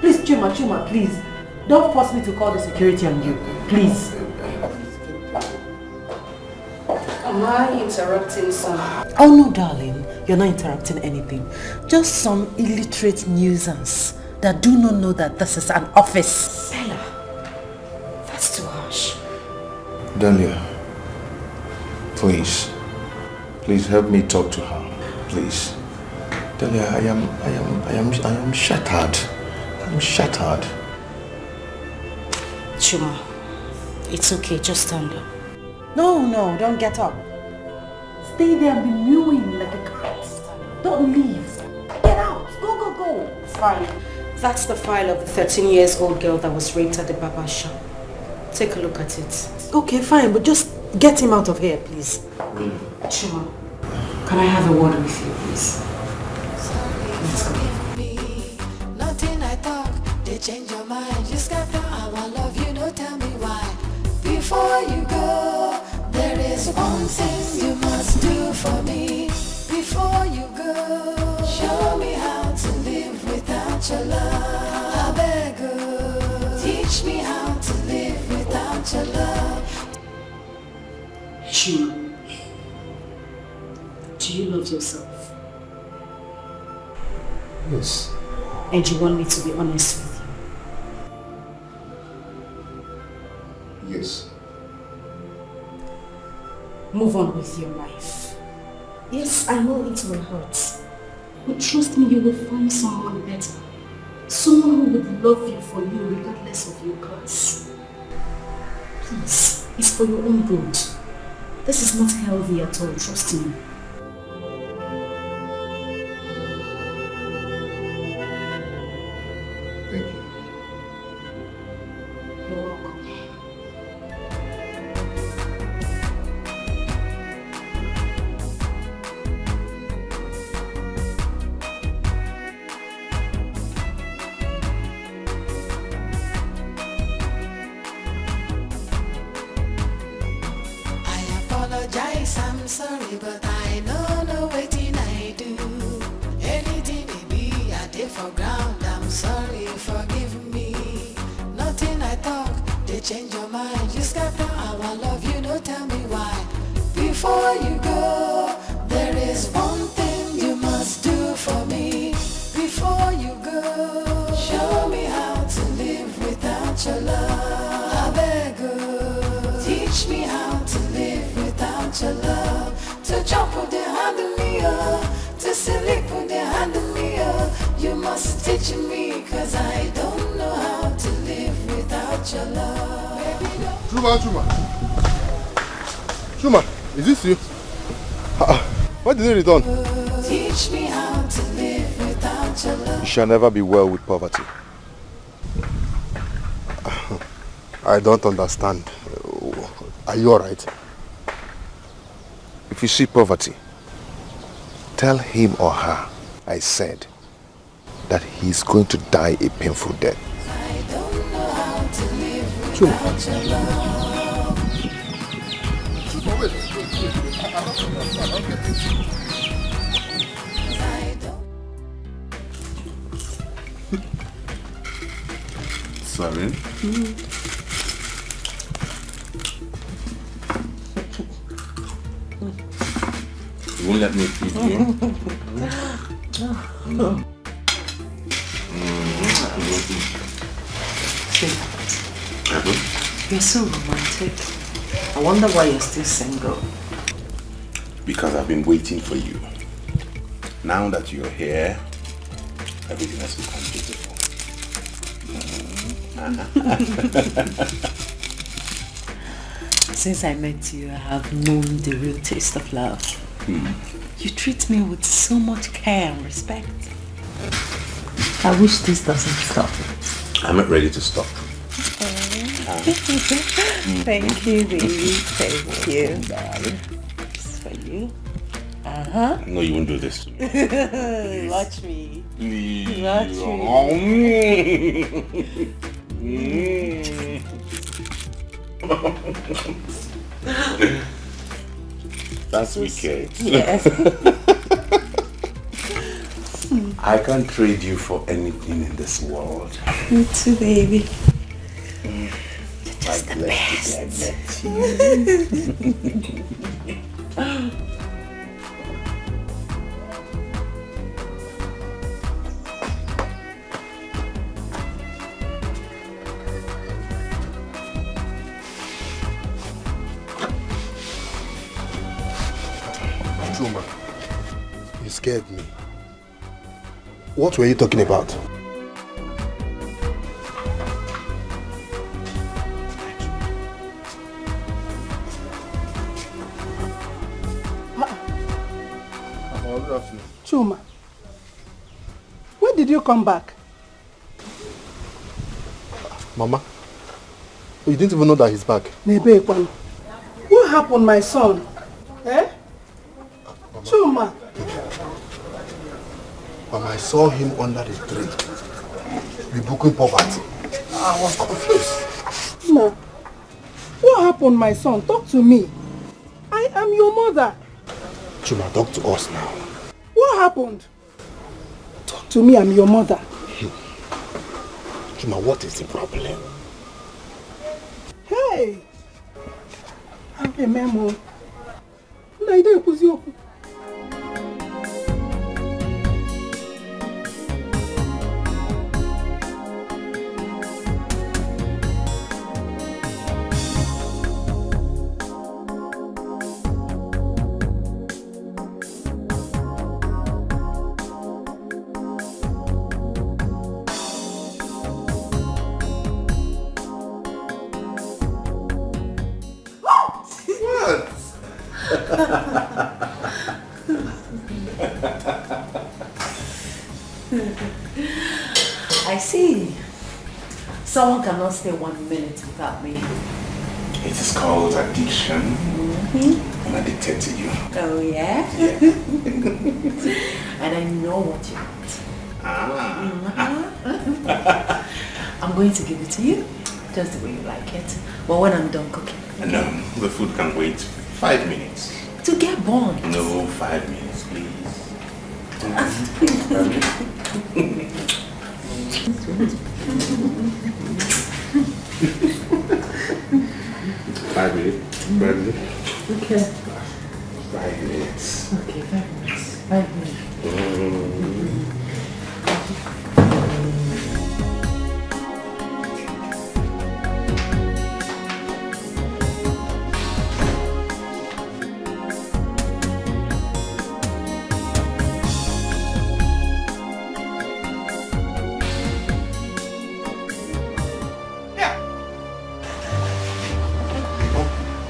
Please, Chuma, please. Don't force me to call the security on you. Please. Am I interrupting something? Oh no, darling. You're not interrupting anything. Just some illiterate nuisance that do not know that this is an office. Bella, that's too harsh. Delia, please help me talk to her, please. Delia, I am shattered. I'm shattered. Chuma, it's okay, just stand up. No, don't get up. Stay there and be mewing like a cat. Don't leave. Get out. Go. Fine. That's the file of the 13-year-old girl that was raped at the barber shop. Take a look at it. Okay, fine, but just get him out of here, please. Chuma, can I have a word with you, please? Let's go. Nothing I talk, they change your mind. You scatter our love, you don't tell me why. Before you go, there is one thing you must do for me. Before you go, show me how to live without your love. I beg you, teach me how to live without your love. Chuma, do you love yourself? Yes. And you want me to be honest with you? Yes. Move on with your life. Yes, I know it will hurt. But trust me, you will find someone better. Someone who would love you for you regardless of your class. Please, it's for your own good. This is not healthy at all, trust me. Thank you. You're welcome. I'm sorry, but I know no waiting I do. Anything it be, I did for ground. I'm sorry, forgive me. Nothing I talk, they change your mind. You scatter our love, you don't tell me why. Before you go, there is one thing you must do for me. Before you go, show me how to live without your love. I beg you, teach me how to live without your love. To jump with the hand of me, to sleep with the hand of me, you must teach me, cause I don't know how to live without your love. Chuma, is this you? Why did you return? Teach me how to live without your love. You shall never be well with poverty. I don't understand. Are you alright? If you see poverty, tell him or her I said that he's going to die a painful death. I don't know how to live without your love. Wait. I don't. Sorry. You won't let me feed you? You're so romantic. I wonder why you're still single. Because I've been waiting for you. Now that you're here, everything has become beautiful. Since I met you, I have known the real taste of love. You treat me with so much care and respect. I wish this doesn't stop. I'm not ready to stop. Thank you, baby. Thank you. This is for you. No, you won't do this to me. Watch me. Please. Watch That's wicked. Yes. I can't trade you for anything in this world. Me too, baby. Just the best. Chuma, you scared me. What were you talking about? Chuma, when did you come back? Mama, you didn't even know that he's back. What happened, my son? Eh? Mama. Chuma. Mama, I saw him under the tree, rebuking poverty. I was confused. No. What happened, my son? Talk to me. I am your mother. Chuma, talk to us now. What happened? Talk to me, I'm your mother. Chuma, what is the problem? Hey! I'm a memo. Naija was your... I see. Someone cannot stay 1 minute without me. It is called addiction. I'm addicted to you. Oh, yeah? And I know what you want. I'm going to give it to you, just the way you like it. But when I'm done cooking. No, the food can wait 5 minutes. To get born. No, 5 minutes, please. 5 minutes. 5 minutes. Okay. 5 minutes. Okay, 5 minutes. 5 minutes.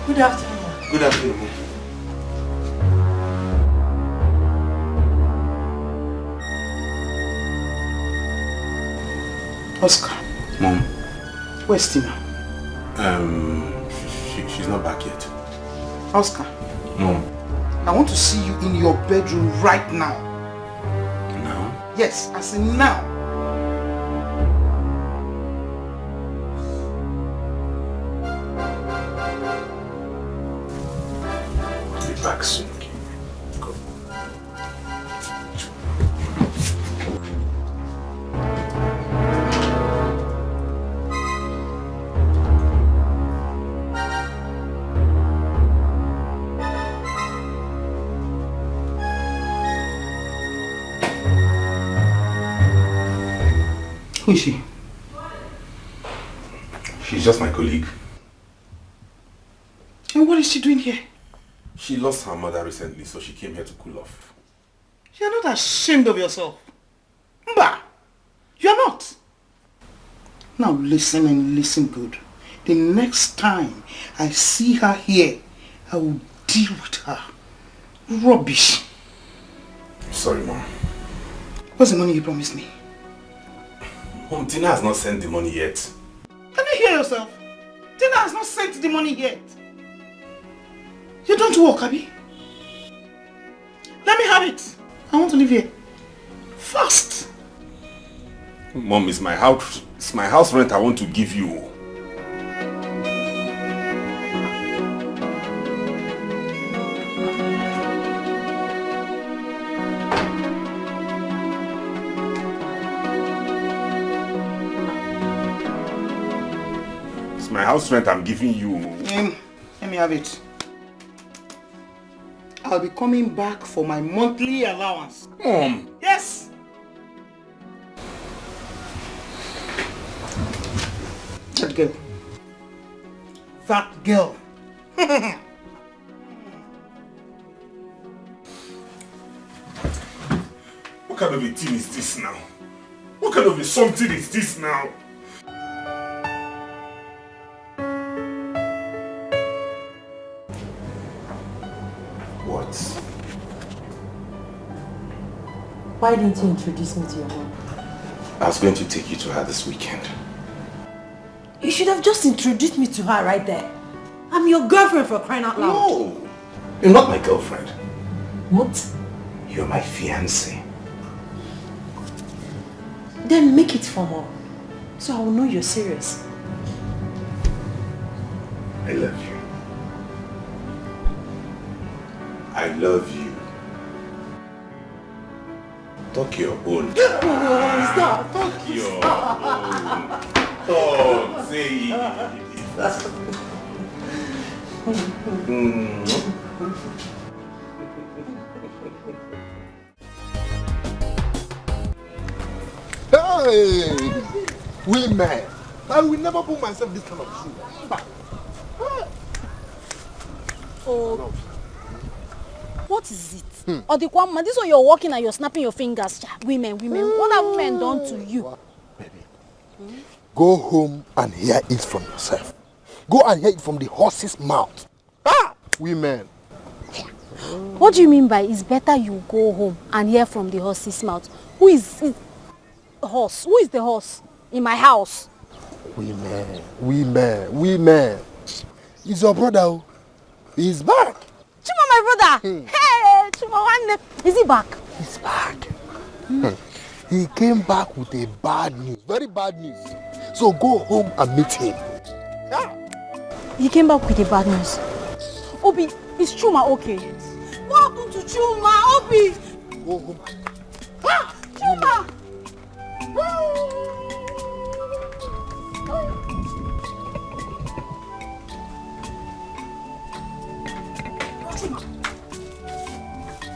Good afternoon. Good afternoon. Oscar. Mom. Where's Tina? She's not back yet. Oscar. Mom. I want to see you in your bedroom right now. Now? Yes, I say now. Back soon. Go. Who is she? She's just my colleague. And what is she doing here? She lost her mother recently, so she came here to cool off. You're not ashamed of yourself. Mba! You're not. Now listen and listen good. The next time I see her here, I will deal with her. Rubbish. Sorry, Mom. What's the money you promised me? Mom, Tina has not sent the money yet. Can you hear yourself? Tina has not sent the money yet. You don't work, Abby. Let me have it. I want to live here. Fast. Mom, it's my house rent I want to give you. It's my house rent I'm giving you. Let me have it. I'll be coming back for my monthly allowance. Mom. Yes. That girl. That girl. kind of a thing is this now? What kind of a something is this now? What? Why didn't you introduce me to your mom? I was going to take you to her this weekend. You should have just introduced me to her right there. I'm your girlfriend, for crying out loud. No! You're not my girlfriend. What? You're my fiancé. Then make it formal, so I will know you're serious. I love you. I love you. Talk your own. Stop! Talk your own. Oh, say it. Hey! Women! I will never put myself this kind of shoe. Oh. What is it? Or the one, this one you're walking and you're snapping your fingers. Women. What have women done to you? Baby, go home and hear it from yourself. Go and hear it from the horse's mouth. Women. What do you mean by it's better you go home and hear from the horse's mouth? Who is it? Horse? Who is the horse in my house? Women. It's your brother. He's back. Chuma, my brother. Hey, Chuma, is he back? He's back. He came back with a bad news. Very bad news. So go home and meet him. He came back with the bad news. Obi, is Chuma okay? What happened to Chuma? Obi! Go home. Chuma!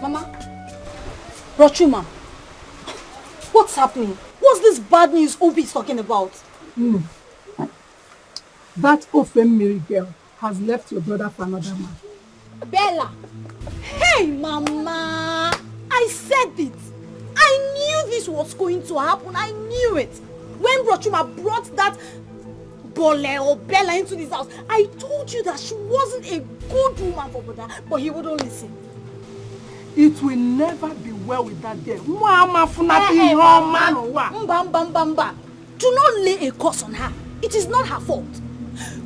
Mama? Chuma, what's happening? What's this bad news Obi is talking about? That Ofemiri girl has left your brother for another man. Bella! Hey, Mama! I said it! I knew this was going to happen. I knew it. When Chuma brought that Bole or Bella into this house, I told you that she wasn't a good woman for brother, but he wouldn't listen. It will never be well with that girl. Do not lay a curse on her. It is not her fault.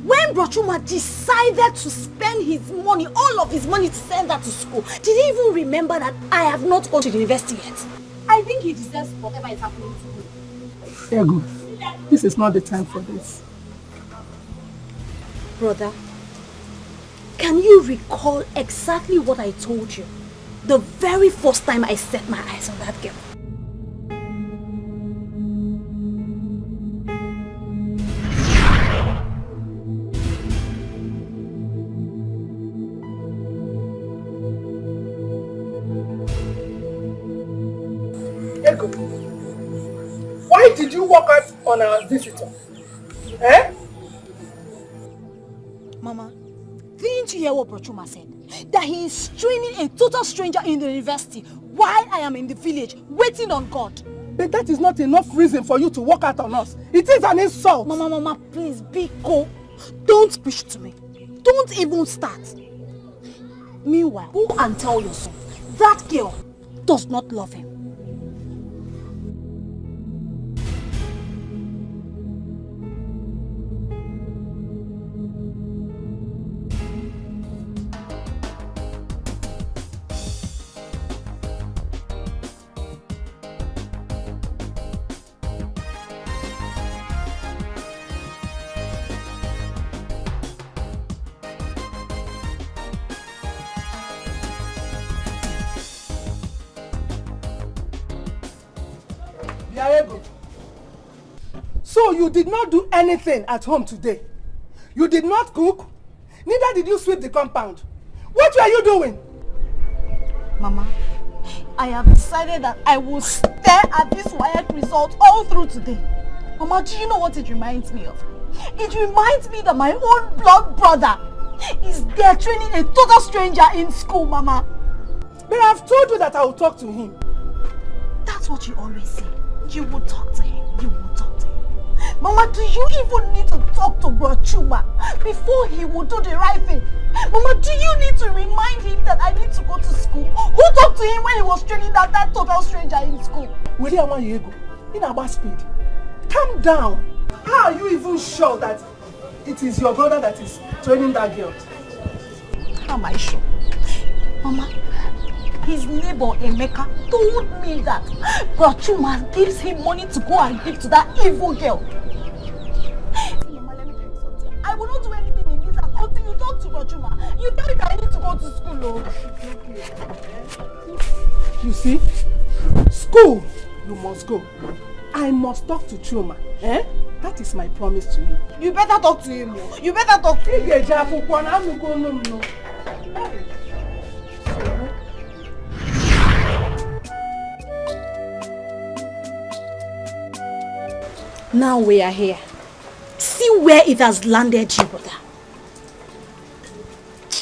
When Chuma decided to spend his money, all of his money to send her to school, did he even remember that I have not gone to the university yet? I think he deserves whatever is happening to him. Ego, this is not the time for this. Brother, can you recall exactly what I told you the very first time I set my eyes on that girl? Ego, why did you walk out on our visitor? Eh? Mama, didn't you hear what Chuma said? That he is training a total stranger in the university while I am in the village waiting on God. But that is not enough reason for you to walk out on us. It is an insult. Mama, please be cool. Don't preach to me. Don't even start. Meanwhile, go and tell your son that girl does not love him. So you did not do anything at home today? You did not cook? Neither did you sweep the compound. What were you doing? Mama, I have decided that I will stare at this WAEC result all through today. Mama, do you know what it reminds me of? It reminds me that my own blood brother is there training a total stranger in school, Mama. But I've told you that I will talk to him. That's what you always say. You will talk to him. You will talk to him. Mama, do you even need to talk to Bro Chuma before he will do the right thing? Mama, do you need to remind him that I need to go to school? Who talked to him when he was training that total stranger in school? Where am I go? In about speed. Calm down. How are you even sure that it is your brother that is training that girl? How am I sure? Mama, his neighbor Emeka told me that Bro Chuma gives him money to go and give to that evil girl. Mama, let me tell you something. I will not do anything in this house until you talk to Bro Chuma. You tell me that I need to go to school. You see? School, you must go. I must talk to Chuma. Eh? That is my promise to you. You better talk to him. You better talk to him. Now we are here. See where it has landed you, brother.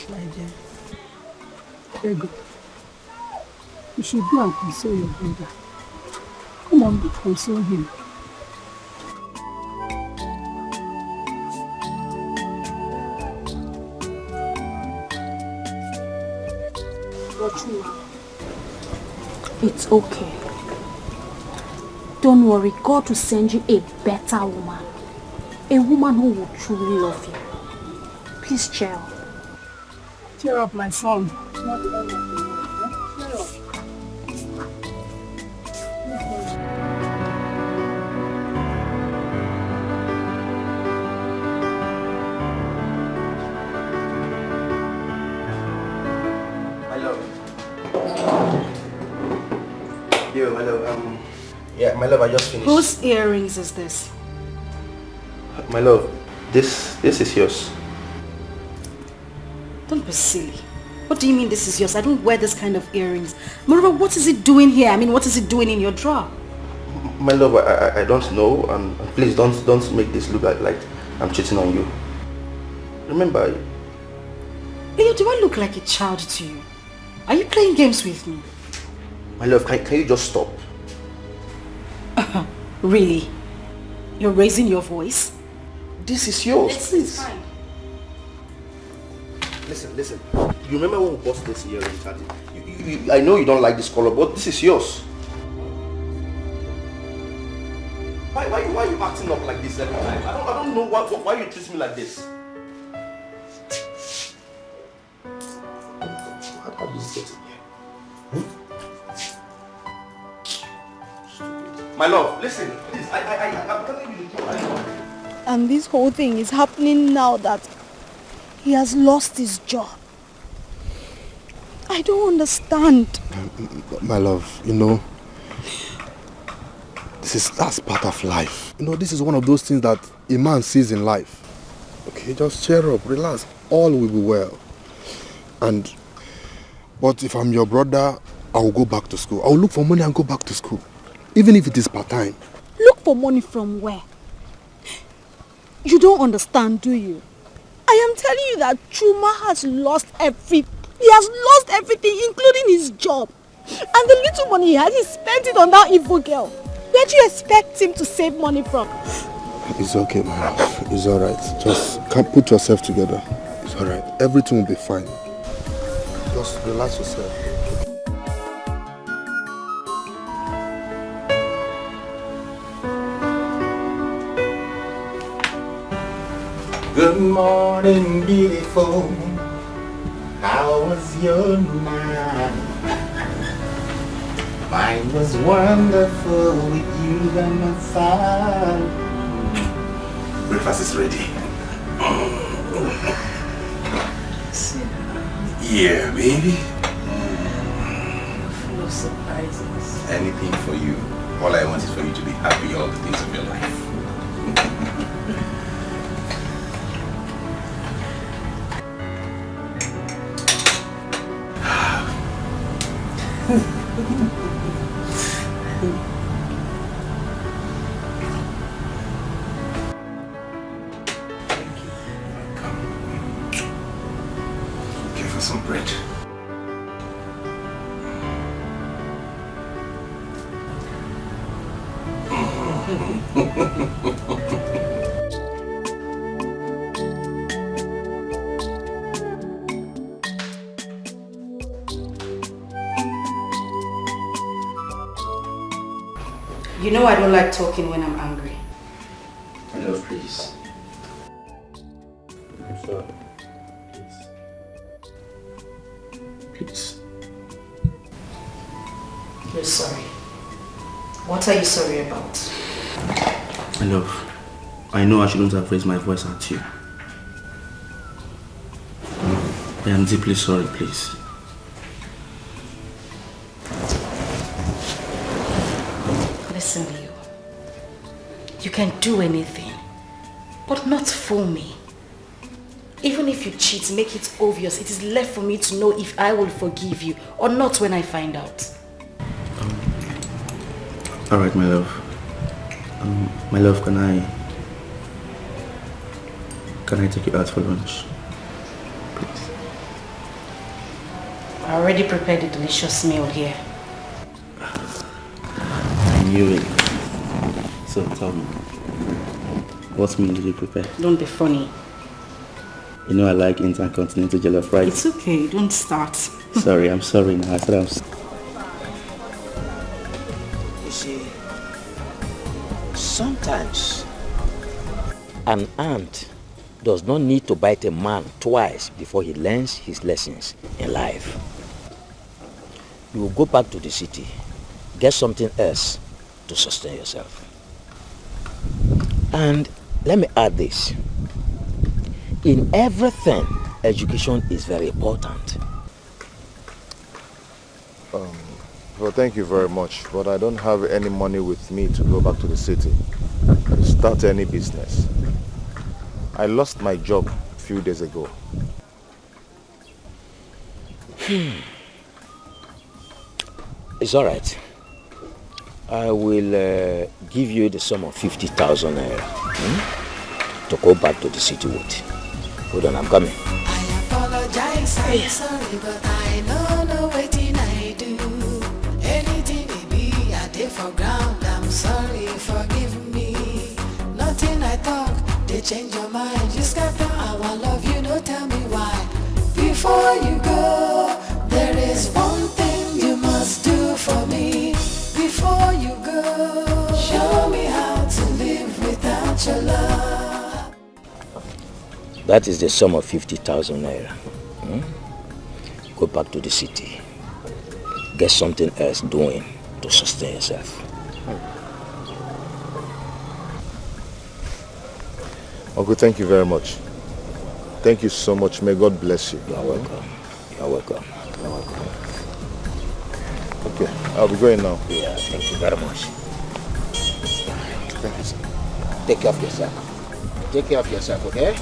My dear. Ego. You should go and console your brother. Come on, go console him. It's okay. Don't worry, God will send you a better woman. A woman who will truly love you. Please cheer up. Cheer up, my son. Cheer up. Yo, my love, yeah, my love, I just finished. Whose earrings is this? My love, this is yours. Don't be silly. What do you mean this is yours? I don't wear this kind of earrings. Moreover, what is it doing here? I mean, what is it doing in your drawer? My love, I don't know, and please don't make this look like I'm cheating on you. Remember... Leo, do I look like a child to you? Are you playing games with me? My love, can you just stop? Really? You're raising your voice? This is yours, It's fine. Listen. You remember when we bought this earring, Charlie? I know you don't like this color, but this is yours. Why are you acting up like this every time? I don't know why you treat me like this. How do you get in here? My love, listen, please. I'm telling you the truth. And this whole thing is happening now that he has lost his job. I don't understand. My love, you know, that's part of life. You know, this is one of those things that a man sees in life. Okay, just cheer up, relax. All will be well. But if I'm your brother, I will go back to school. I will look for money and go back to school. Even if it is part-time. Look for money from where? You don't understand, do you? I am telling you that Chuma has lost everything. He has lost everything, including his job. And the little money he has, he spent it on that evil girl. Where do you expect him to save money from? It's okay, my love. It's alright. Just can't put yourself together. It's alright. Everything will be fine. Just relax yourself. Good morning, beautiful. How was your night? Mine was wonderful with you by my side. Breakfast is ready. Yeah, baby. Full of surprises. Anything for you. All I want is for you to be happy all the days of your life. Okay, for some bread. You know I don't like talking when I'm angry. My love, please. I'm sorry. Please. You're sorry. What are you sorry about? My love, I know I shouldn't have raised my voice at you. I am deeply sorry, please. Listen, Leo. You can do anything, but not fool me. Even if you cheat, make it obvious. It is left for me to know if I will forgive you or not when I find out. Alright, my love. My love, can I take you out for lunch? Please. I already prepared a delicious meal here. I knew it. So tell me, what meal did you prepare? Don't be funny. You know I like intercontinental jollof rice. It's okay, don't start. Sorry, I'm sorry now. I said I'm sorry. You see, sometimes an ant does not need to bite a man twice before he learns his lessons in life. You will go back to the city, get something else to sustain yourself. And let me add this. In everything, education is very important. Well, thank you very much, but I don't have any money with me to go back to the city to start any business. I lost my job a few days ago. It's all right. I will give you the sum of 50,000 naira to go back to the city with. Hold on, I'm coming. I apologize, I'm sorry, but I know waiting I do. Anything it be, I did for ground. I'm sorry, forgive me. Nothing I talk, they change your mind. You scatter our love, you don't tell me why. Before you go, there is one thing you must do for me. Before you go, show me how to live without your love. That is the sum of 50,000 naira. Go back to the city. Get something else doing to sustain yourself. Uncle, thank you very much. Thank you so much. May God bless you. You are welcome. You are welcome. You are welcome. Okay, I'll be going now. Yeah, thank you very much. Thank you, sir. Take care of yourself. Take care of yourself, okay?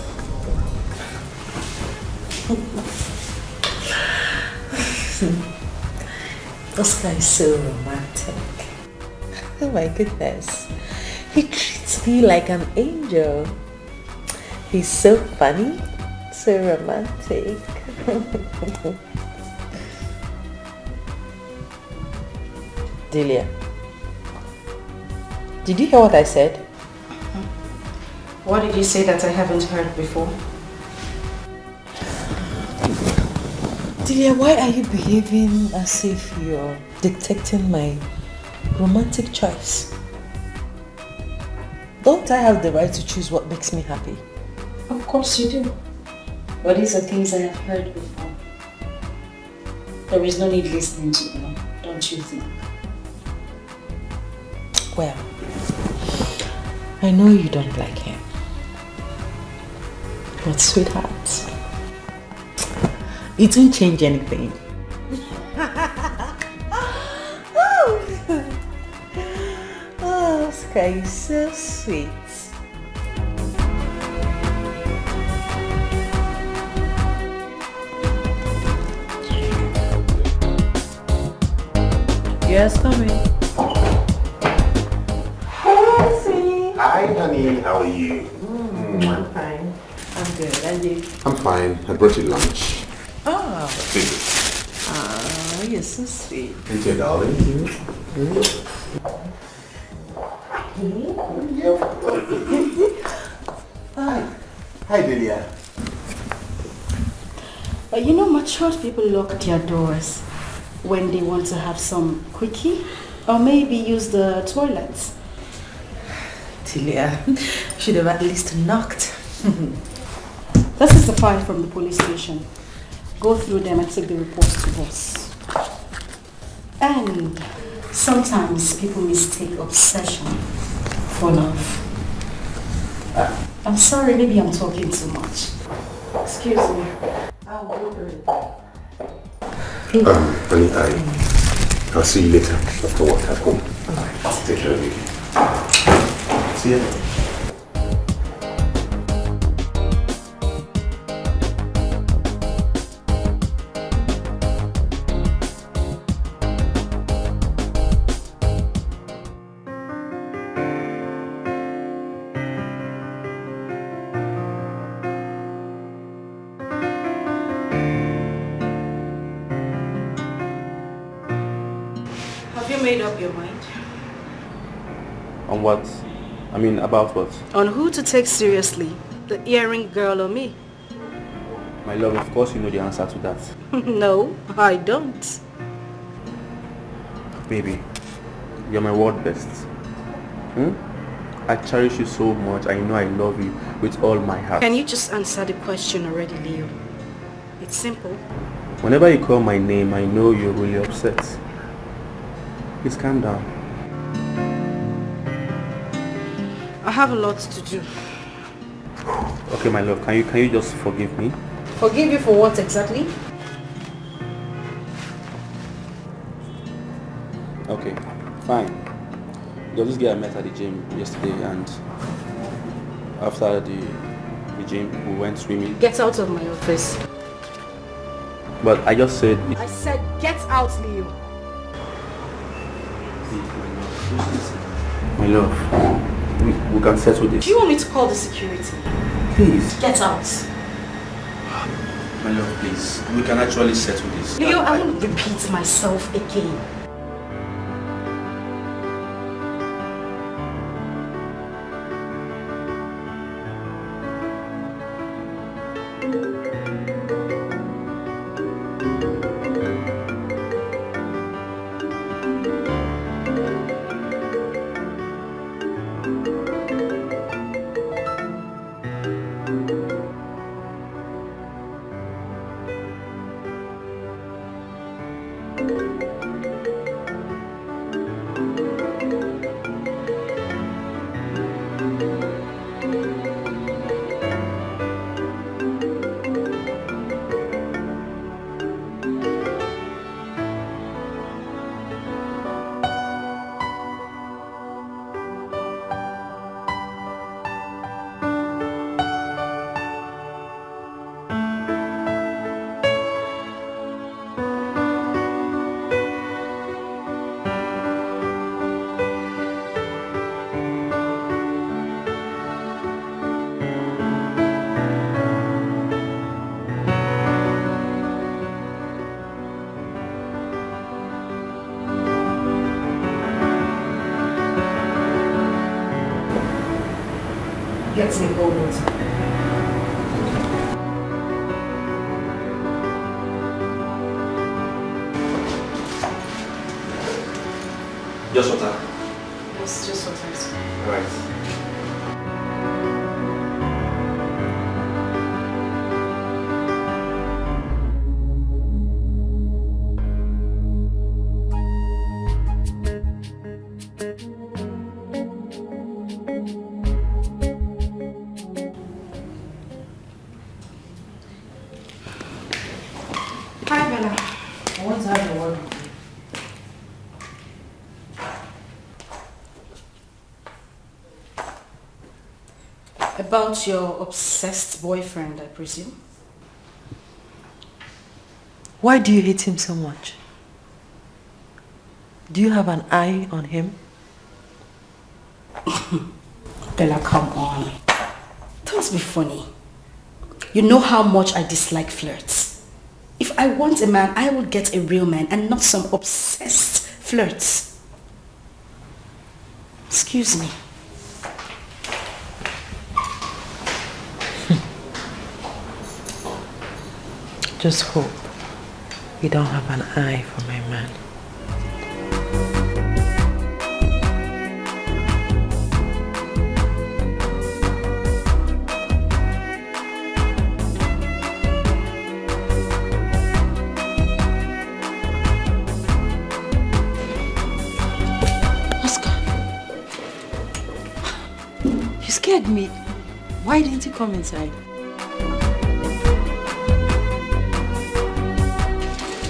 This guy is so romantic. Oh my goodness. He treats me like an angel. He's so funny, so romantic. Delia, did you hear what I said? What did you say that I haven't heard before? Delia, why are you behaving as if you're dictating my romantic choice? Don't I have the right to choose what makes me happy? Of course you do. But these are things I have heard before. There is no need listening to them, don't you think? Well, I know you don't like him. But sweetheart, it won't change anything. Oh, Sky is so sweet. Yes, coming. Hi, sweetie. Hi, honey. How are you? I'm fine. I'm good. And you? I'm fine. I brought you lunch. Oh. Take it. Oh, you're so sweet. Thank you, darling. Hi, Delia. You know, matured people lock their doors when they want to have some quickie or maybe use the toilets. Delia, should have at least knocked. This is the file from the police station. Go through them and take the reports to us. And sometimes people mistake obsession for love. I'm sorry, maybe I'm talking too much. Excuse me. I'll go through it. Honey, I'll see you later after work at home. Alright. Take care of you. See you. Have you made up your mind? On what? I mean, about what? On who to take seriously? The earring girl or me? My love, of course you know the answer to that. No, I don't. Baby, you're my world best. I cherish you so much. I know I love you with all my heart. Can you just answer the question already, Leo? It's simple. Whenever you call my name, I know you're really upset. Please calm down. I have a lot to do. Okay, my love, can you just forgive me? Forgive you for what exactly? Okay, fine. There's this guy I met at the gym yesterday, and after the gym, we went swimming. Get out of my office. But I just said... I said get out, Leo. My love, we can settle this. Do you want me to call the security? Please. Get out. My love, please. We can actually settle this. Leo, I won't repeat myself again. Get me cold water. Just water. Yes, just water. Alright. Hi, Bella. I want to have a word with you. About your obsessed boyfriend, I presume. Why do you hate him so much? Do you have an eye on him? Bella, come on. Don't be funny. You know how much I dislike flirts. If I want a man, I will get a real man and not some obsessed flirts. Excuse me. Just hope you don't have an eye for my man. You scared me. Why didn't you come inside?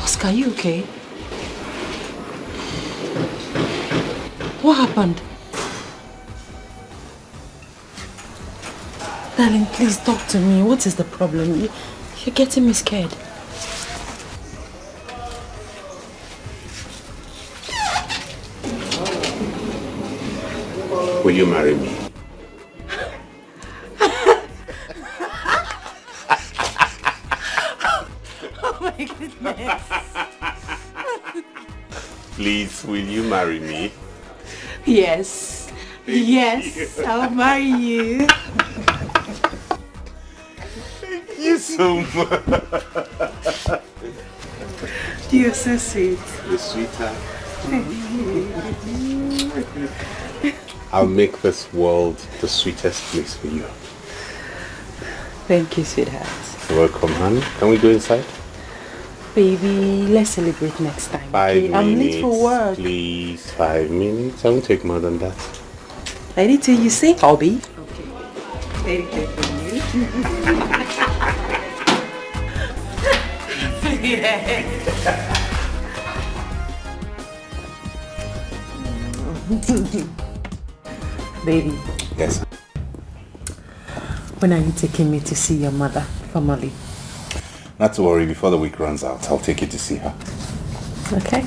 Oscar, are you okay? What happened? Darling, please talk to me. What is the problem? You're getting me scared. Will you marry me? Oh my goodness. Please, will you marry me? Yes. Yes, I'll marry you. Thank you so much. You're so sweet. The sweetheart. I'll make this world the sweetest place for you. Thank you, sweetheart. You're welcome, honey. Can we go inside? Baby, let's celebrate next time. 5 okay? minutes. I'm late for work. Please, 5 minutes. I won't take more than that. Ready till you say hobby? Okay. Very good for you. Baby. Yes. When are you taking me to see your mother formally? Not to worry, before the week runs out, I'll take you to see her. Okay.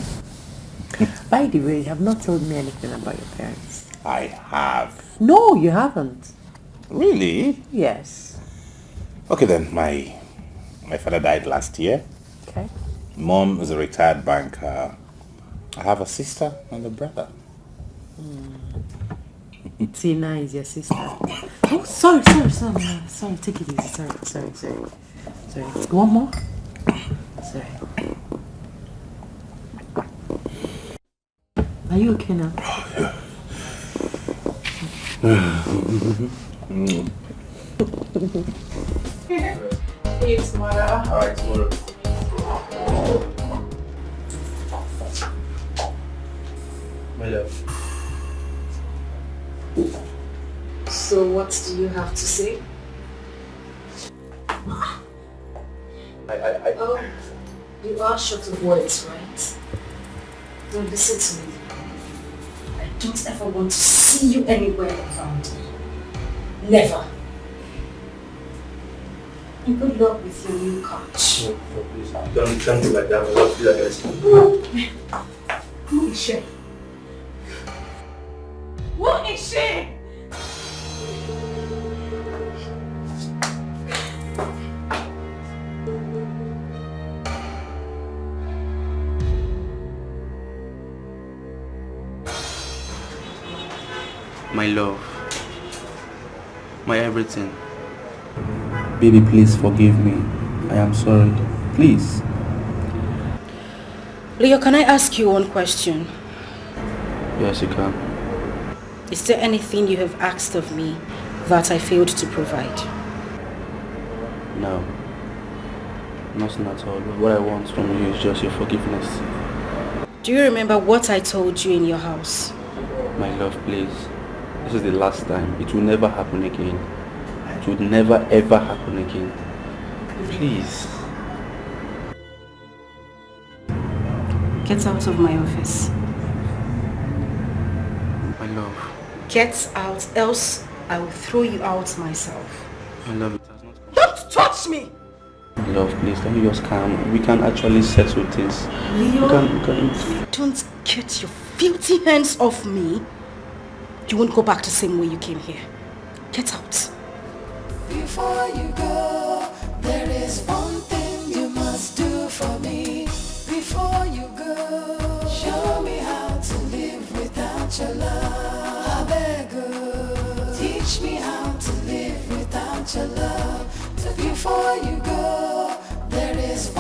By the way, you have not told me anything about your parents. I have. No, you haven't. Really? Yes. Okay then, my father died last year. Okay. Mom is a retired banker. I have a sister and a brother. Tina is your sister. Oh, sorry. Sorry, take it easy. Sorry. One more? Sorry. Are you okay now? See you tomorrow. Alright, tomorrow. My love. So what do you have to say? Oh, you are short of words, right? Now listen to me. I don't ever want to see you anywhere around me. Never. And good luck with your new couch. No, please. Don't do like that. I don't feel like this. Who is she? Who is she? My love. My everything. Baby, please forgive me. I am sorry. Please. Leo, can I ask you one question? Yes, you can. Is there anything you have asked of me that I failed to provide? No. Nothing at all. What I want from you is just your forgiveness. Do you remember what I told you in your house? My love, please. This is the last time. It will never happen again. It would never ever happen again. Please. Get out of my office. My love. Get out, else I will throw you out myself. My love, it has not come. Don't touch me! My love, please, can you just calm? We can actually settle this. Leo, we can... don't get your filthy hands off me. You won't go back the same way you came here. Get out. Before you go, there is one thing you must do for me. Before you go, show me how to live without your love. I beg you, teach me how to live without your love. Before you go, there is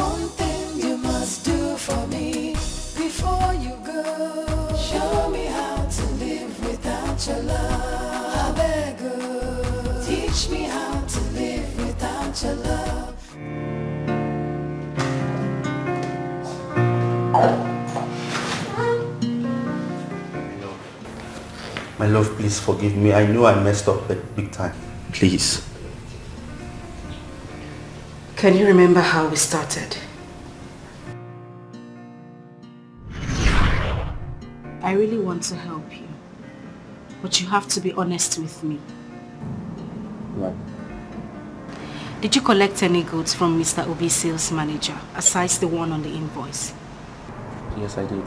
My love, please forgive me. I know I messed up big time. Please. Can you remember how we started? I really want to help you, but you have to be honest with me. Right. Did you collect any goods from Mr. Obi's sales manager, aside the one on the invoice? Yes, I did.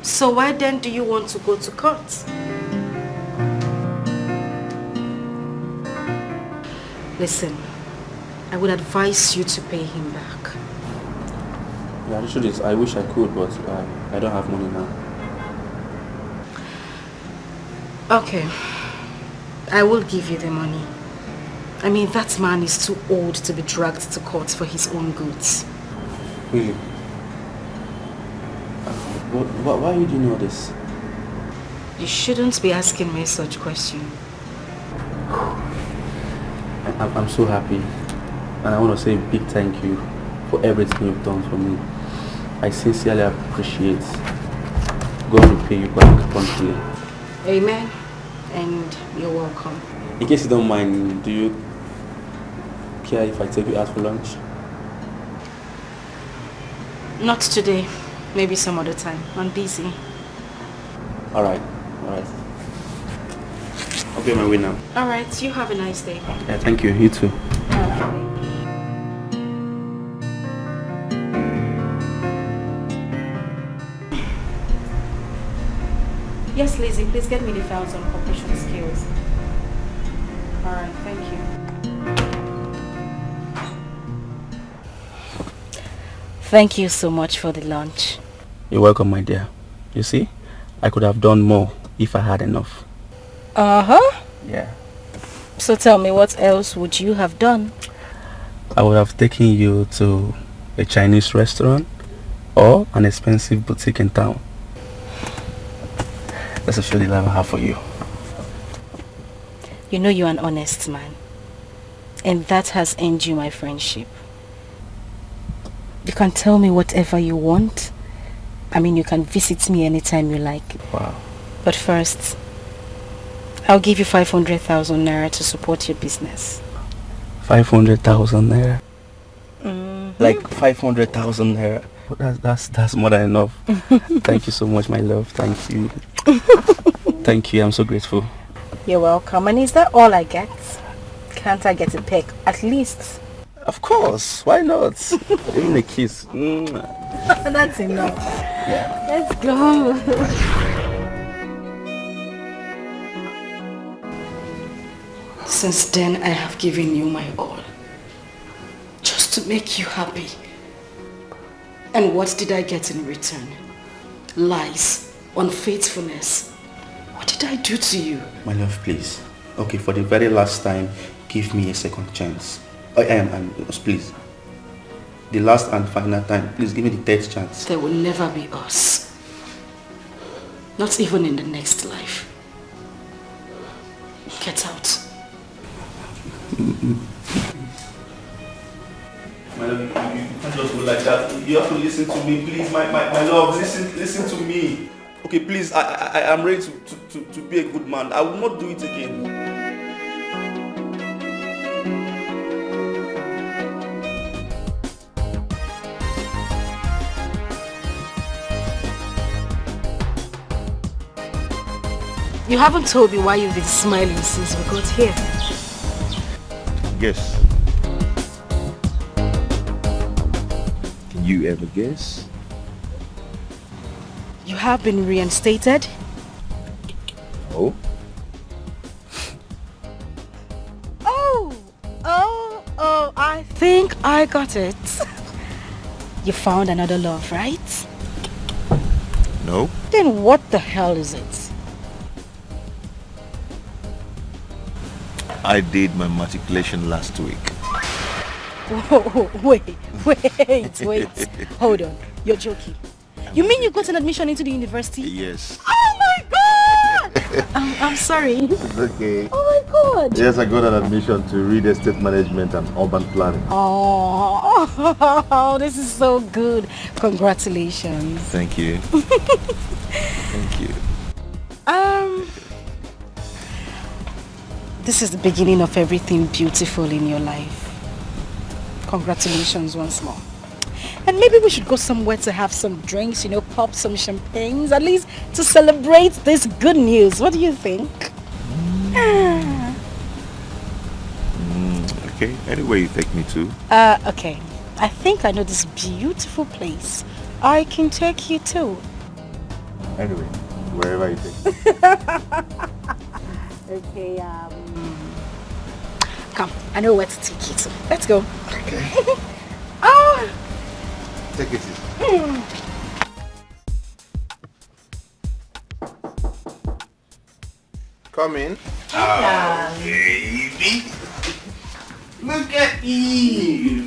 So why then do you want to go to court? Listen, I would advise you to pay him back. Yeah, the truth is, I wish I could, but I don't have money now. Okay, I will give you the money. I mean, that man is too old to be dragged to court for his own goods. Really? Why would you know this? You shouldn't be asking me such questions. I'm so happy, and I want to say a big thank you for everything you've done for me. I sincerely appreciate. God will pay you back promptly. Amen, and you're welcome. In case you don't mind, do you care if I take you out for lunch? Not today, maybe some other time. I'm busy. Alright. I'll pay my way now. Alright, you have a nice day. Yeah, thank you. You too. Yes, Lizzie, please get me the files on corporation skills. Alright, thank you. Thank you so much for the lunch. You're welcome, my dear. You see, I could have done more if I had enough. Uh-huh. Yeah. So tell me, what else would you have done? I would have taken you to a Chinese restaurant or an expensive boutique in town. That's actually love I have for you. You know you're an honest man. And that has earned you my friendship. You can tell me whatever you want. I mean, you can visit me anytime you like. Wow. But first, I'll give you 500,000 naira to support your business. 500,000 naira? Mm-hmm. Like 500,000 naira? That's more than enough. Thank you so much, my love. Thank you. Thank you. I'm so grateful. You're welcome. And is that all I get? Can't I get a peck? At least. Of course. Why not? Even a kiss. That's enough. Yeah. Let's go. Since then, I have given you my all. Just to make you happy. And what did I get in return? Lies, unfaithfulness. What did I do to you? My love, please. Okay, for the very last time, give me a second chance. Please. The last and final time, please give me the third chance. There will never be us. Not even in the next life. Get out. My love, you can't just go like that. You have to listen to me, please. My love, listen to me. Okay, please, I am ready to be a good man. I will not do it again. You haven't told me why you've been smiling since we got here. Guess. Can you ever guess? You have been reinstated? Oh? Oh, I think I got it. You found another love, right? No. Then what the hell is it? I did my matriculation last week. Whoa, wait. Hold on. You're joking. You mean you got an admission into the university? Yes. Oh my god! I'm sorry. It's okay. Oh my good. Yes, I got an admission to real estate management and urban planning. Oh, this is so good. Congratulations. Thank you. Thank you. This is the beginning of everything beautiful in your life. Congratulations once more. And maybe we should go somewhere to have some drinks, you know, pop some champagnes, at least to celebrate this good news. What do you think? Okay, anywhere you take me to. Okay. I think I know this beautiful place. I can take you to. Anyway, wherever you take me. Okay, come, I know where to take you to. Let's go. Okay. Take it easy. Come in. Oh, baby. Look at you.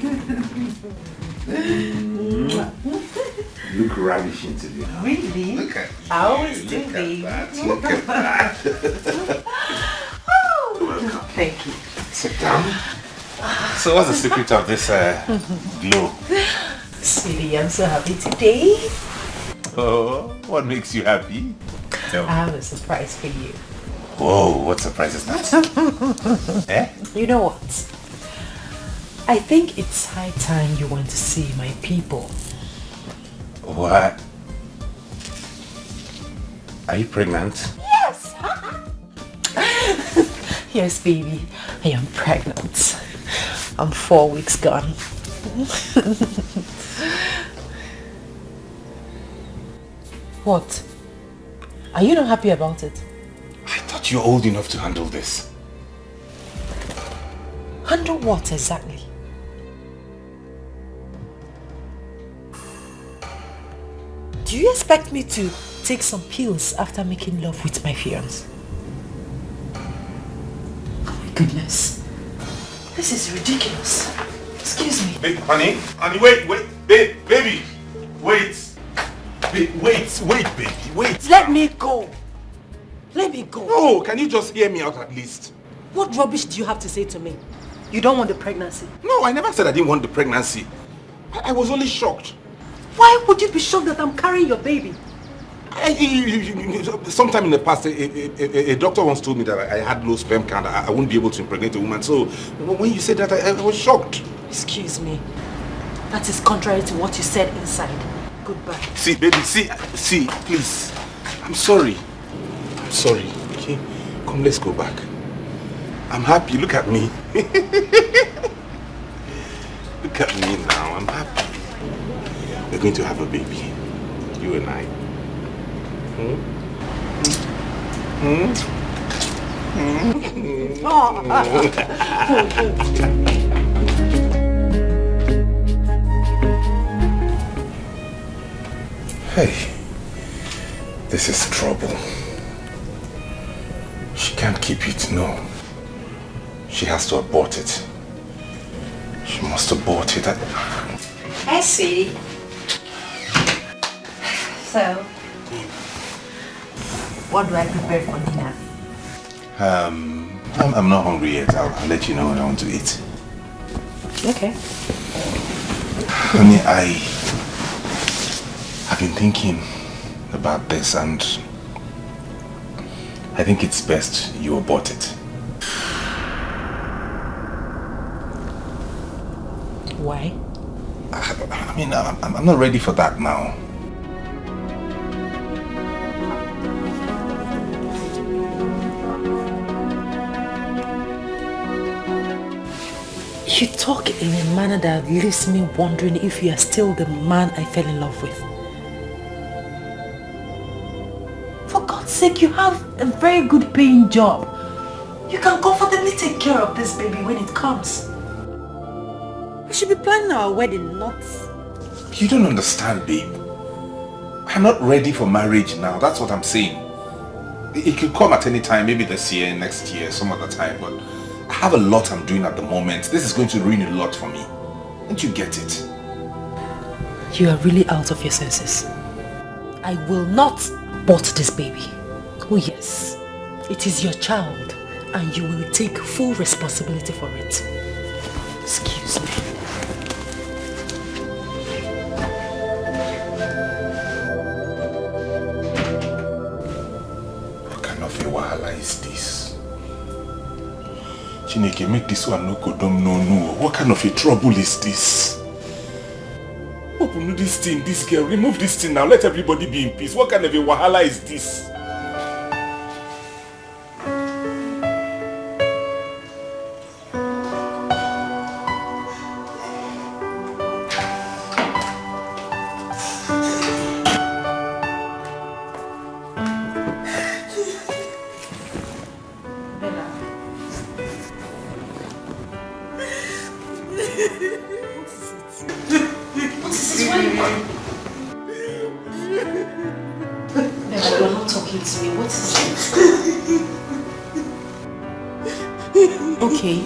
Look ravishing today. Really? Look at you. I always do, Look babe. at that. Look at that. Welcome. Thank you. Sit down. So what's the secret of this glow? Sweetie, I'm so happy today. Oh, what makes you happy? Tell me. I have a surprise for you. Whoa, what surprise is that? Eh? You know what? I think it's high time you went to see my people. What? Are you pregnant? Yes! Yes, baby. I am pregnant. I'm 4 weeks gone. What? Are you not happy about it? I thought you're old enough to handle this. Handle what exactly? Do you expect me to take some pills after making love with my fiancé? Oh my goodness. This is ridiculous. Excuse me. Babe, honey, wait, babe, baby, wait. Wait, baby, wait. Let me go. Let me go. No, can you just hear me out at least? What rubbish do you have to say to me? You don't want the pregnancy? No, I never said I didn't want the pregnancy. I was only shocked. Why would you be shocked that I'm carrying your baby? Sometime in the past, a doctor once told me that I had low sperm count. I wouldn't be able to impregnate a woman. So when you said that, I was shocked. Excuse me. That is contrary to what you said inside. Goodbye. See, baby, see, please. I'm sorry. I'm sorry. Okay? Come, let's go back. I'm happy. Look at me. Look at me now. I'm happy. We're going to have a baby. You and I. Hey, this is trouble. She can't keep it, no. She has to abort it. She must abort it. I see. So, what do I prepare for dinner? I'm not hungry yet. I'll let you know when I want to eat. Okay. Honey, I've been thinking about this and I think it's best you abort it. Why? I mean, I'm not ready for that now. You talk in a manner that leaves me wondering if you are still the man I fell in love with. For God's sake, you have a very good paying job. You can comfortably take care of this baby when it comes. We should be planning our wedding, not... You don't understand, babe. I'm not ready for marriage now. That's what I'm saying. It could come at any time, maybe this year, next year, some other time, but I have a lot I'm doing at the moment. This is going to ruin a lot for me. Don't you get it? You are really out of your senses. I will not abort this baby. Oh yes, it is your child. and you will take full responsibility for it. Excuse me. What kind of a wahala is this? Chineke, make this one no kodom no. What kind of a trouble is this? Open this thing, this girl, remove this thing now, let everybody be in peace. What kind of a wahala is this?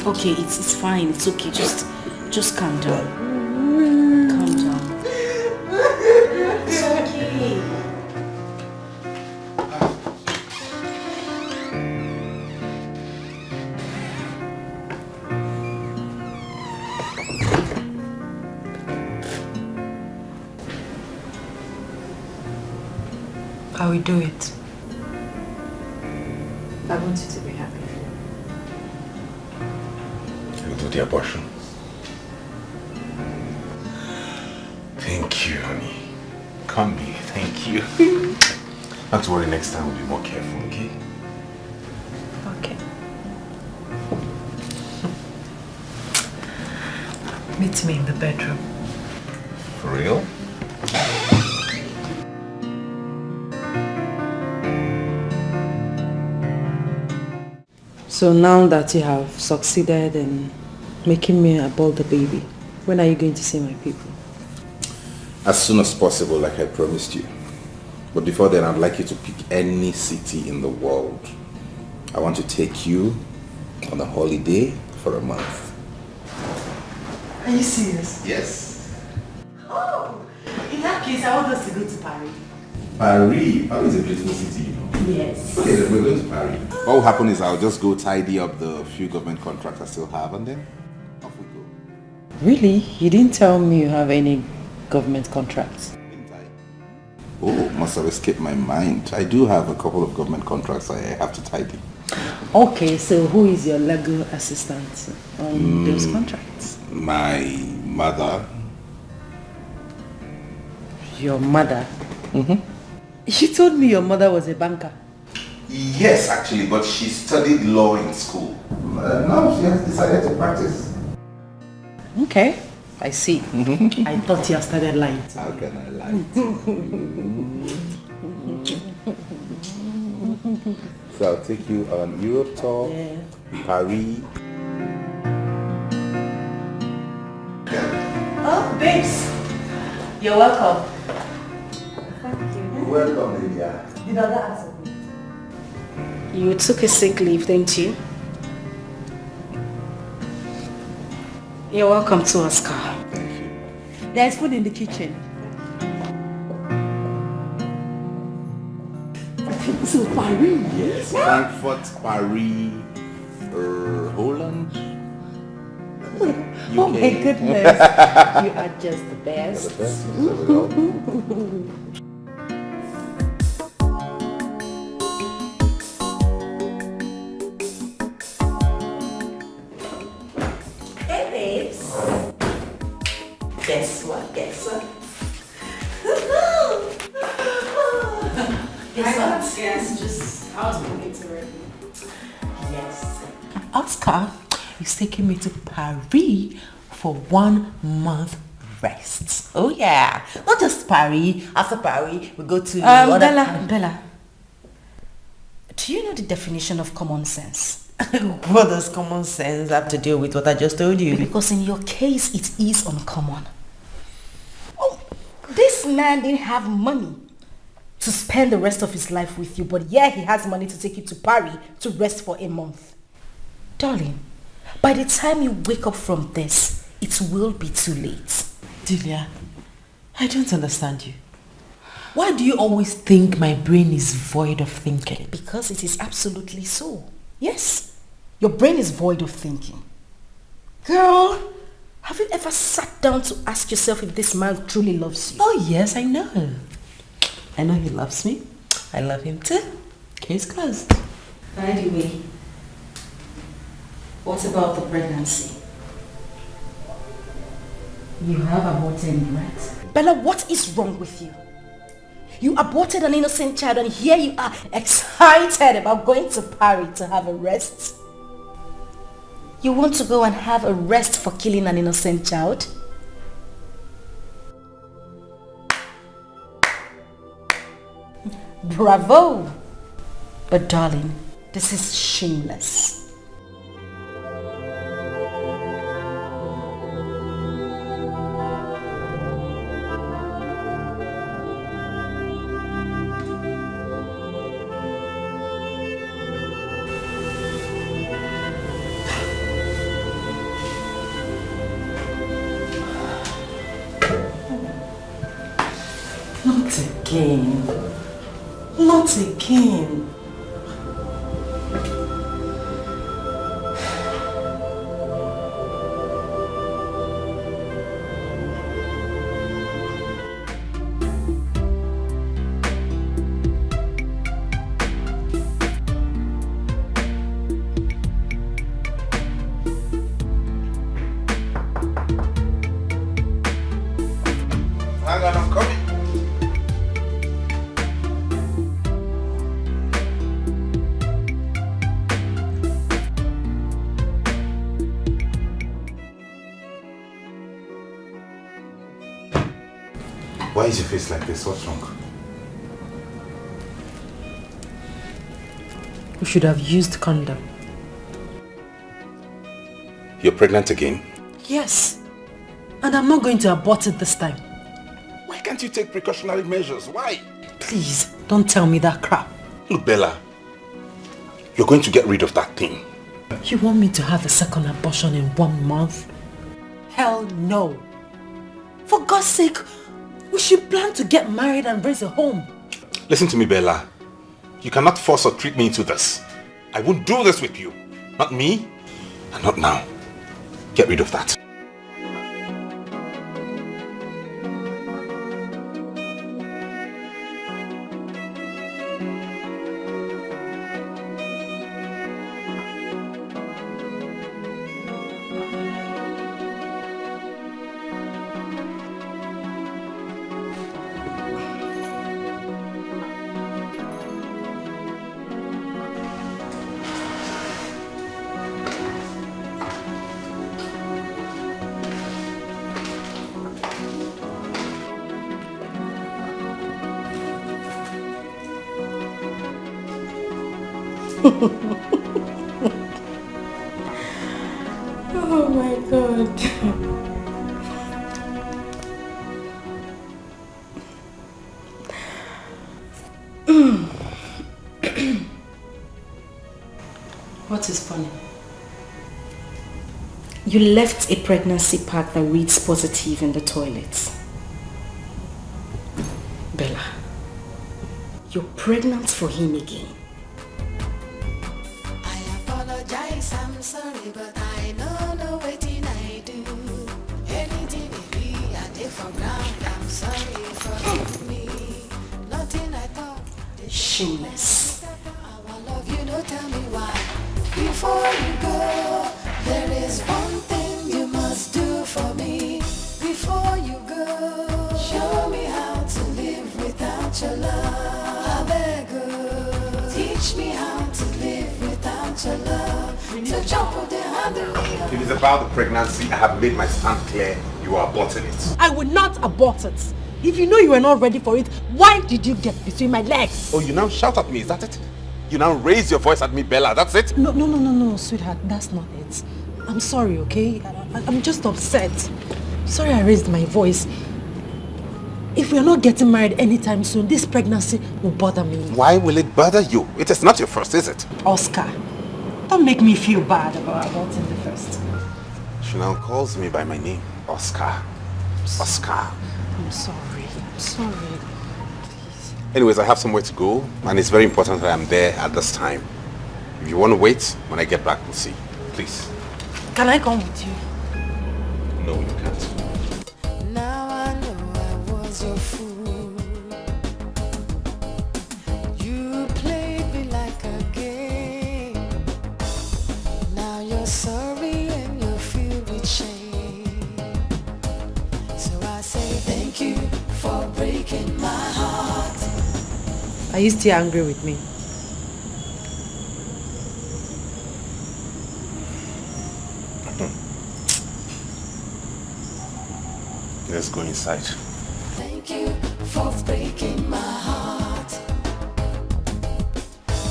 Okay, it's fine. It's okay. Just calm down. Calm down. It's okay. I will do it. I want you to be happy. You'll do the abortion. Thank you, honey. Come here, thank you. Not to worry, next time we'll be more careful, okay? Okay. Meet me in the bedroom. For real? So now that you have succeeded in making me abort the baby, when are you going to see my people? As soon as possible, like I promised you. But before then, I'd like you to pick any city in the world. I want to take you on a holiday for a month. Are you serious? Yes. Oh, in that case, I want us to go to Paris. Paris? Paris is a beautiful city, you know. Yes. Okay, then we're going to Paris. What will happen is I'll just go tidy up the few government contracts I still have and then off we go. Really? You didn't tell me you have any government contracts. Oh, must have escaped my mind. I do have a couple of government contracts I have to tidy. Okay, so who is your legal assistant on those contracts? My mother. Your mother? Mm-hmm. You told me your mother was a banker. Yes, actually, but she studied law in school. Now she has decided to practice. Okay, I see. I thought you had started lying to How can I lie to you? So I'll take you on Europe tour, Paris. Oh, babes. You're welcome. Thank you. Welcome, Lydia. Did other ask me? You took a sick leave, didn't you? You're welcome to Oscar. Thank you. There's food in the kitchen. So Paris? Yes, Frankfurt, Paris, Holland. Oh my goodness. You are just the best. You're the best. So we go. Hey babes. Guess what? Guess what? Yes, just I was moving to it. Yes. Oscar is taking me to Paris for 1 month rest. Oh yeah. Not just Paris. After Paris, we go to Bella. Do you know the definition of common sense? What does common sense have to do with what I just told you? Because in your case, it is uncommon. Oh, this man didn't have money to spend the rest of his life with you, but yeah, he has money to take you to Paris to rest for a month. Darling, by the time you wake up from this, it will be too late. Delia, I don't understand you. Why do you always think my brain is void of thinking? Because it is absolutely so. Yes. Your brain is void of thinking. Girl, have you ever sat down to ask yourself if this man truly loves you? Oh yes, I know. I know he loves me. I love him too. Case closed. By the way, what about the pregnancy? You have aborted, right? Bella, what is wrong with you? You aborted an innocent child and here you are excited about going to Paris to have a rest. You want to go and have a rest for killing an innocent child? Bravo! But darling, this is shameless. Not again. Not again. Hang on, I'm coming. Why is your face like this? What's wrong? We should have used condom. You're pregnant again? Yes. And I'm not going to abort it this time. Why can't you take precautionary measures? Why? Please, don't tell me that crap. Look, Bella, you're going to get rid of that thing. You want me to have a second abortion in 1 month? Hell no. For God's sake, we should plan to get married and raise a home. Listen to me, Bella. You cannot force or trick me into this. I won't do this with you. Not me, and not now. Get rid of that. Oh my God. What is funny? You left a pregnancy pack that reads positive in the toilet. Bella, you're pregnant for him again. Apologize, I'm sorry, but I know no waiting I do. Anything it be, I take for ground. I'm sorry for me. Nothing I thought. Shameless. I love you, don't tell me why. Before you go, there is one thing you must do for me. Before you go, show me how to live without your love. I beg you, teach me how to live without your love. So jump with the handle. If it's about the pregnancy, I have made my stand clear. You are aborting it. I will not abort it. If you know you were not ready for it, why did you get between my legs? Oh, you now shout at me, is that it? You now raise your voice at me, Bella, that's it? No, sweetheart, that's not it. I'm sorry, okay? I'm just upset. Sorry I raised my voice. If we are not getting married anytime soon, this pregnancy will bother me. Why will it bother you? It is not your first, is it? Oscar, don't make me feel bad about aborting the first. She now calls me by my name, Oscar. Oscar. I'm sorry. Anyways, I have somewhere to go, and it's very important that I'm there at this time. If you want to wait, when I get back, we'll see. Please. Can I come with you? No, you can't. Now I know I was your fool. You played me like a game. Now you're sorry and you're filled with shame. So I say thank you for breaking my heart. Are you still angry with me? Let's go inside. Thank you for breaking my heart.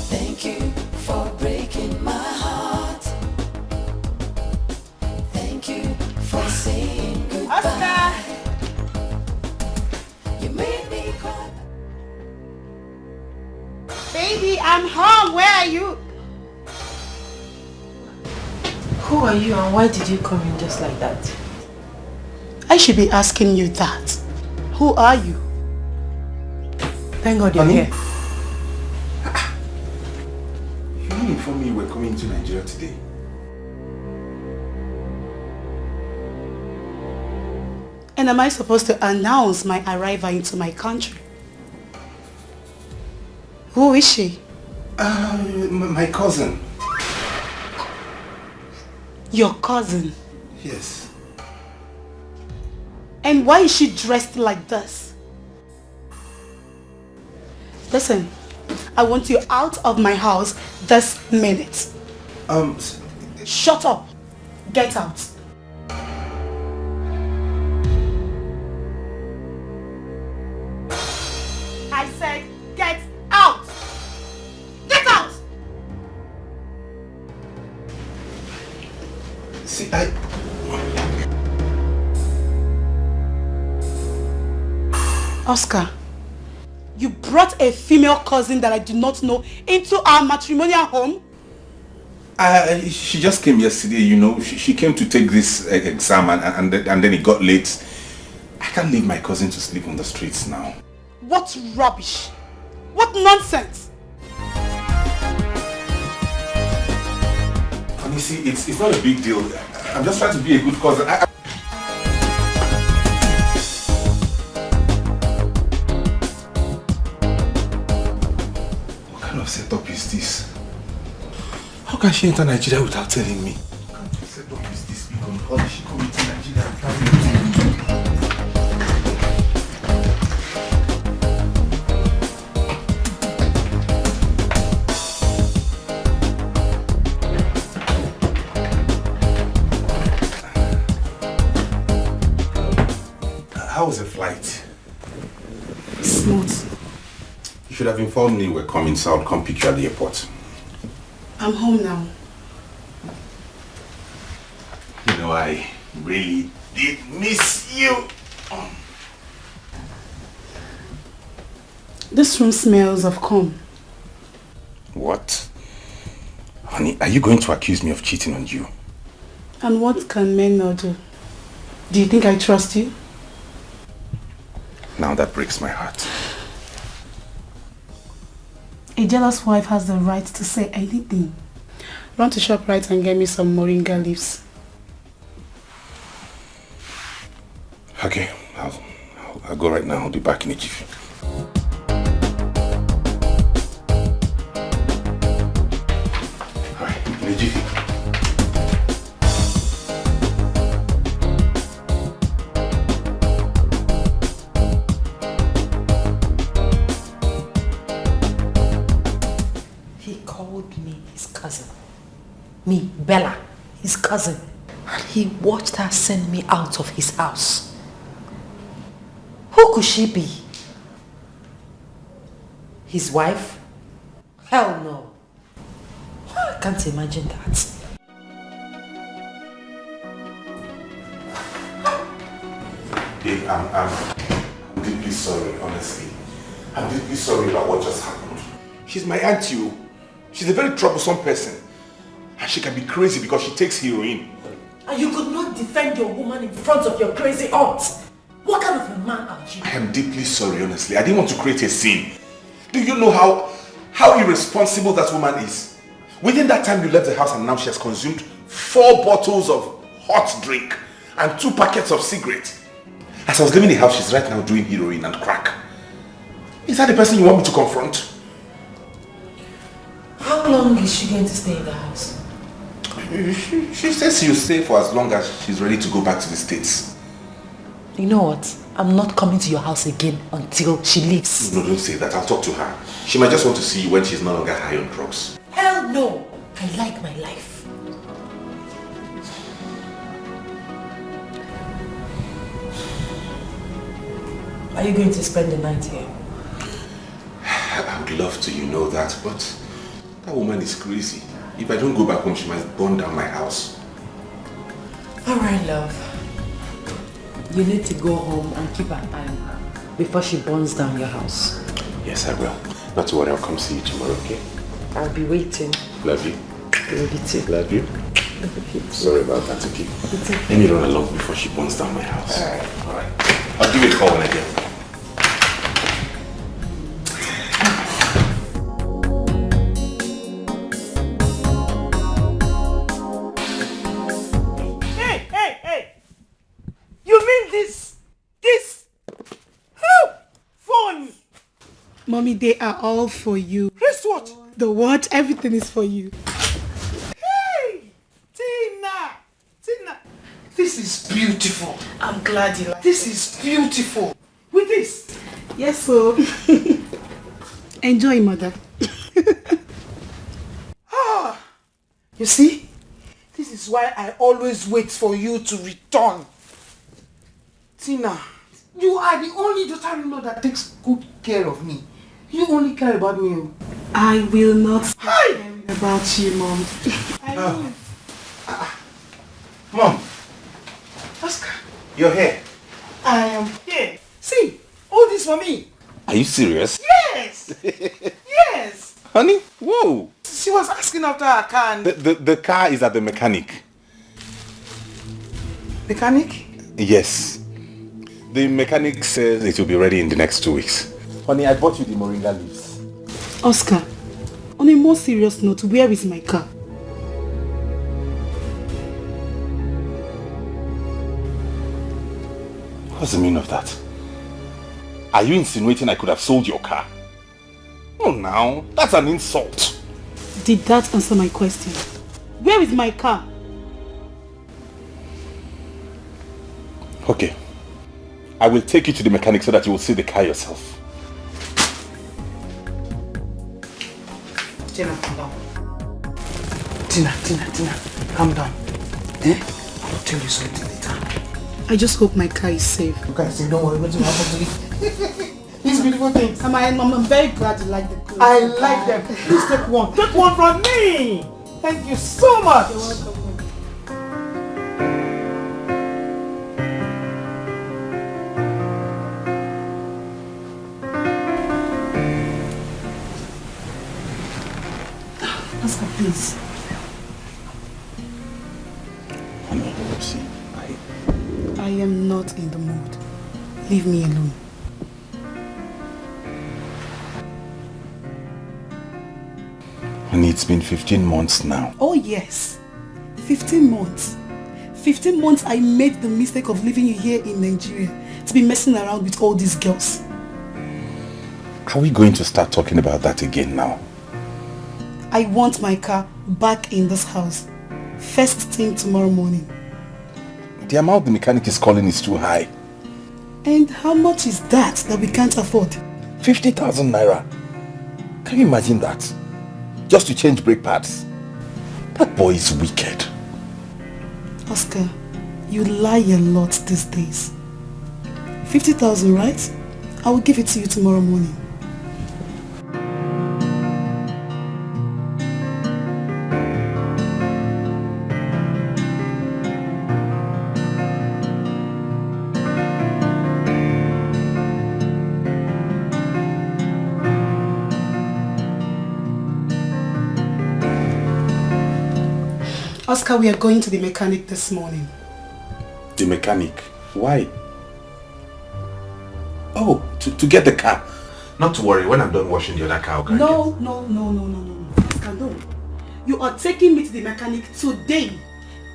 Thank you for breaking my heart. Thank you for saying goodbye. Oscar! You made me cry. Baby, I'm home. Where are you? Who are you and why did you come in just like that? I should be asking you that. Who are you? Thank God you're here. You didn't inform me you were coming to Nigeria today. And am I supposed to announce my arrival into my country? Who is she? My cousin. Your cousin? Yes. And why is she dressed like this? Listen, I want you out of my house this minute. Shut up. Get out. I said get out. Get out. See, Oscar, you brought a female cousin that I do not know into our matrimonial home? She just came yesterday, you know. She came to take this exam and then it got late. I can't leave my cousin to sleep on the streets now. What rubbish! What nonsense! And you see, it's not a big deal. I'm just trying to be a good cousin. What kind of setup is this? How can she enter Nigeria without telling me? What kind of setup is this? How did she come into Nigeria without me? How was the flight? Smooth. You should have informed me you were coming, so I'll come pick you at the airport. I'm home now. You know, I really did miss you. This room smells of cum. What? Honey, are you going to accuse me of cheating on you? And what can men not do? Do you think I trust you? Now that breaks my heart. A jealous wife has the right to say anything. Run to ShopRite and get me some moringa leaves. Okay, I'll go right now. I'll be back in a jiffy. Alright, in a jiffy. Me, Bella, his cousin. And he watched her send me out of his house. Who could she be? His wife? Hell no. I can't imagine that. Babe, I'm deeply sorry, honestly. I'm deeply sorry about what just happened. She's my auntie. She's a very troublesome person. And she can be crazy because she takes heroin. And you could not defend your woman in front of your crazy aunt. What kind of a man are you? I am deeply sorry, honestly. I didn't want to create a scene. Do you know how irresponsible that woman is? Within that time you left the house and now she has consumed 4 bottles of hot drink and 2 packets of cigarettes. As I was leaving the house, she's right now doing heroin and crack. Is that the person you want me to confront? How long is she going to stay in the house? She says she'll stay for as long as she's ready to go back to the States. You know what? I'm not coming to your house again until she leaves. No, don't say that. I'll talk to her. She might just want to see you when she's no longer high on drugs. Hell no! I like my life. Are you going to spend the night here? I would love to, you know that, but that woman is crazy. If I don't go back home, she might burn down my house. Alright, love. You need to go home and keep an eye on her before she burns down your house. Yes, I will. Not to worry, I'll come see you tomorrow, okay? I'll be waiting. Love you. Love you too. Love you. Sorry about that, okay? Let me run along before she burns down my house. Alright. I'll give you a call when I get home. Mommy, they are all for you. Wristwatch! The watch, everything is for you. Hey! Tina! This is beautiful. I'm glad you like This is beautiful. With this? Yes, so. Enjoy, mother. You see? This is why I always wait for you to return. Tina, you are the only daughter-in-law that takes good care of me. You only care about me. I will not stop caring about you, Mom. Mom! Oscar, You're here. I am here. See, all this for me. Are you serious? Yes! Yes! Honey? Whoa! She was asking after her car and... The car is at the mechanic. Mechanic? Yes. The mechanic says it will be ready in the next 2 weeks. Honey, I bought you the moringa leaves. Oscar, on a more serious note, where is my car? What's the meaning of that? Are you insinuating I could have sold your car? Oh, now, that's an insult. Did that answer my question? Where is my car? Okay. I will take you to the mechanic so that you will see the car yourself. Tina, calm down. Tina, calm down. Eh? I'll tell you something later. I just hope my car is safe. You guys say, don't worry, nothing will happen to you. These beautiful things. I'm very glad you like the clothes. I like them. Please take one. Take one from me. Thank you so much. You're welcome. Oscar, please. Honey, see, I am not in the mood. Leave me alone. Honey, it's been 15 months now. Oh yes, 15 months. 15 months I made the mistake of leaving you here in Nigeria to be messing around with all these girls. Are we going to start talking about that again now? I want my car back in this house. First thing tomorrow morning. The amount the mechanic is calling is too high. And how much is that we can't afford? 50,000 naira. Can you imagine that? Just to change brake pads. That boy is wicked. Oscar, you lie a lot these days. 50,000, right? I will give it to you tomorrow morning. Oscar, we are going to the mechanic this morning. The mechanic? Why? Oh, to get the car. Not to worry, when I'm done washing the other car, I'll No. Oscar, no. you are taking me to the mechanic today.